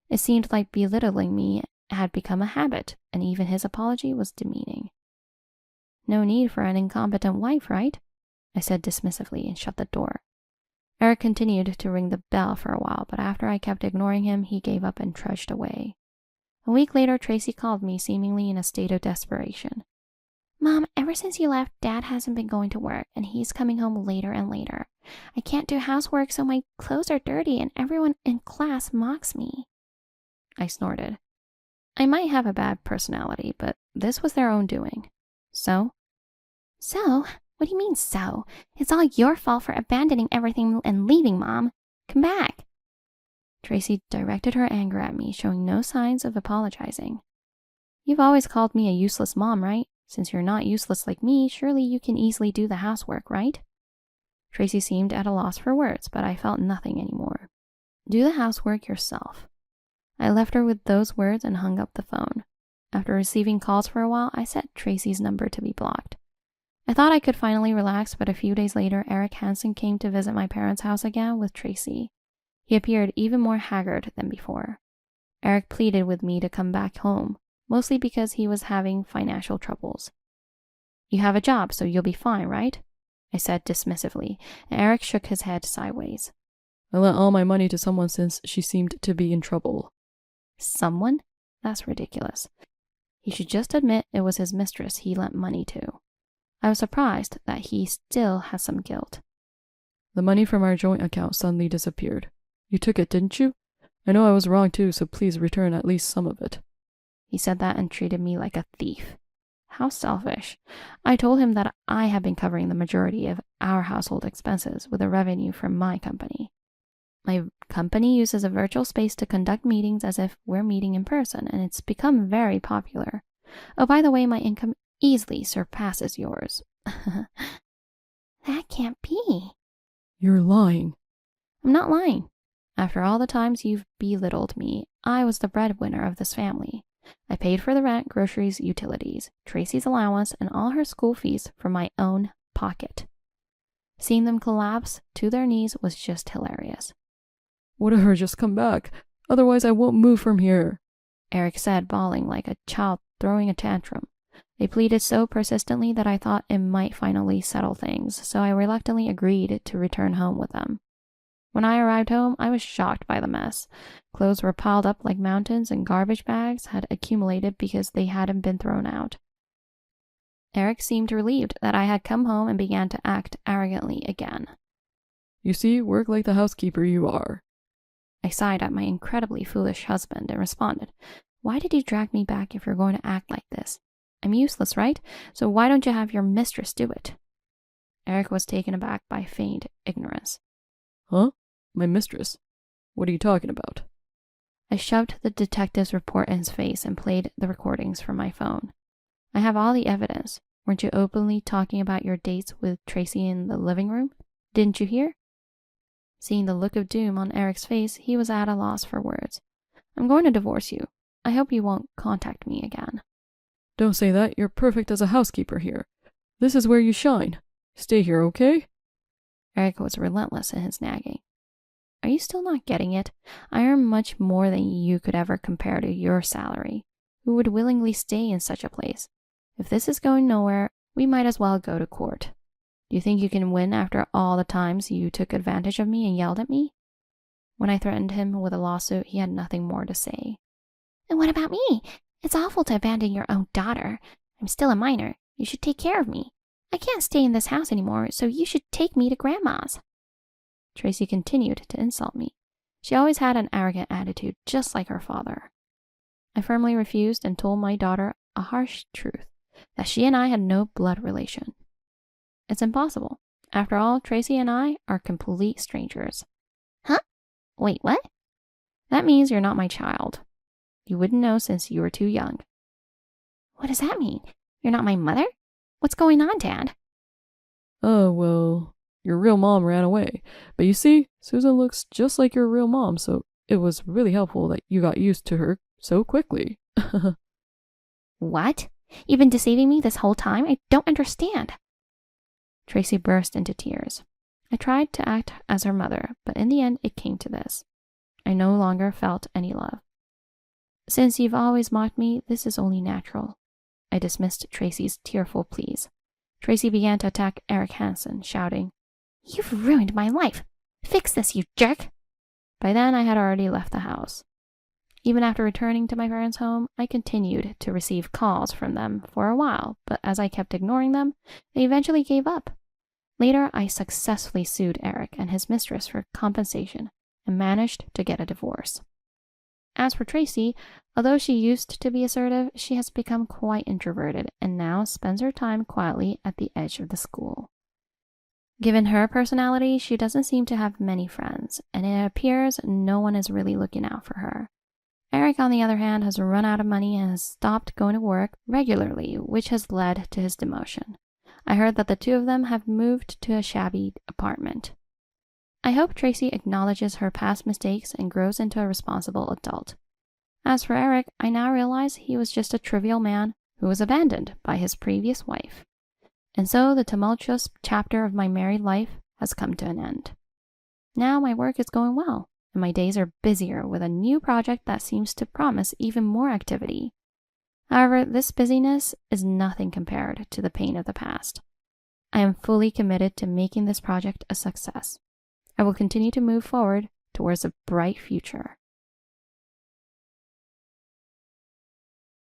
It seemed like belittling me had become a habit, and even his apology was demeaning. No need for an incompetent wife, right? I said dismissively and shut the door. Eric continued to ring the bell for a while, but after I kept ignoring him, he gave up and trudged away. A week later, Tracy called me, seemingly in a state of desperation. Mom, ever since you left, Dad hasn't been going to work, and he's coming home later and later. I can't do housework, so my clothes are dirty, and everyone in class mocks me. I snorted. I might have a bad personality, but this was their own doing. So? So? What do you mean, so? It's all your fault for abandoning everything and leaving, Mom. Come back. Tracy directed her anger at me, showing no signs of apologizing. You've always called me a useless mom, right? Since you're not useless like me, surely you can easily do the housework, right? Tracy seemed at a loss for words, but I felt nothing anymore. Do the housework yourself. I left her with those words and hung up the phone. After receiving calls for a while, I set Tracy's number to be blocked. I thought I could finally relax, but a few days later, Eric Hansen came to visit my parents' house again with Tracy. He appeared even more haggard than before. Eric pleaded with me to come back home, mostly because he was having financial troubles. You have a job, so you'll be fine, right? I said dismissively, and Eric shook his head sideways. I lent all my money to someone since she seemed to be in trouble. Someone? That's ridiculous. He should just admit it was his mistress he lent money to. I was surprised that he still had some guilt. The money from our joint account suddenly disappeared. You took it, didn't you? I know I was wrong too, so please return at least some of it. He said that and treated me like a thief. How selfish. I told him that I had been covering the majority of our household expenses with the revenue from my company. My company uses a virtual space to conduct meetings as if we're meeting in person, and it's become very popular. Oh, by the way, my income easily surpasses yours. That can't be. You're lying. I'm not lying. After all the times you've belittled me, I was the breadwinner of this family. I paid for the rent, groceries, utilities, Tracy's allowance, and all her school fees from my own pocket. Seeing them collapse to their knees was just hilarious. Whatever, just come back. Otherwise I won't move from here, Eric said, bawling like a child throwing a tantrum. They pleaded so persistently that I thought it might finally settle things, so I reluctantly agreed to return home with them. When I arrived home, I was shocked by the mess. Clothes were piled up like mountains, and garbage bags had accumulated because they hadn't been thrown out. Eric seemed relieved that I had come home and began to act arrogantly again. You see, work like the housekeeper you are. I sighed at my incredibly foolish husband and responded, Why did you drag me back if you're going to act like this? I'm useless, right? So why don't you have your mistress do it? Eric was taken aback by feigned ignorance. Huh? My mistress? What are you talking about? I shoved the detective's report in his face and played the recordings from my phone. I have all the evidence. Weren't you openly talking about your dates with Tracy in the living room? Didn't you hear? Seeing the look of doom on Eric's face, he was at a loss for words. I'm going to divorce you. I hope you won't contact me again. Don't say that. You're perfect as a housekeeper here. This is where you shine. Stay here, okay? Eric was relentless in his nagging. Are you still not getting it? I earn much more than you could ever compare to your salary. Who would willingly stay in such a place? If this is going nowhere, we might as well go to court. Do you think you can win after all the times you took advantage of me and yelled at me? When I threatened him with a lawsuit, he had nothing more to say. And what about me? It's awful to abandon your own daughter. I'm still a minor. You should take care of me. I can't stay in this house anymore, so you should take me to Grandma's. Tracy continued to insult me. She always had an arrogant attitude, just like her father. I firmly refused and told my daughter a harsh truth, that she and I had no blood relation. It's impossible. After all, Tracy and I are complete strangers. Huh? Wait, what? That means you're not my child. You wouldn't know since you were too young. What does that mean? You're not my mother? What's going on, Dad? Oh, well, your real mom ran away. But you see, Susan looks just like your real mom, so it was really helpful that you got used to her so quickly. What? You've been deceiving me this whole time? I don't understand. Tracy burst into tears. I tried to act as her mother, but in the end it came to this. I no longer felt any love. Since you've always mocked me, this is only natural. I dismissed Tracy's tearful pleas. Tracy began to attack Eric Hansen, shouting, "You've ruined my life! Fix this, you jerk!" By then, I had already left the house. Even after returning to my parents' home, I continued to receive calls from them for a while, but as I kept ignoring them, they eventually gave up. Later, I successfully sued Eric and his mistress for compensation and managed to get a divorce. As for Tracy, although she used to be assertive, she has become quite introverted and now spends her time quietly at the edge of the school. Given her personality, she doesn't seem to have many friends, and it appears no one is really looking out for her. Eric, on the other hand, has run out of money and has stopped going to work regularly, which has led to his demotion. I heard that the two of them have moved to a shabby apartment. I hope Tracy acknowledges her past mistakes and grows into a responsible adult. As for Eric, I now realize he was just a trivial man who was abandoned by his previous wife. And so the tumultuous chapter of my married life has come to an end. Now my work is going well, and my days are busier with a new project that seems to promise even more activity. However, this busyness is nothing compared to the pain of the past. I am fully committed to making this project a success. I will continue to move forward towards a bright future.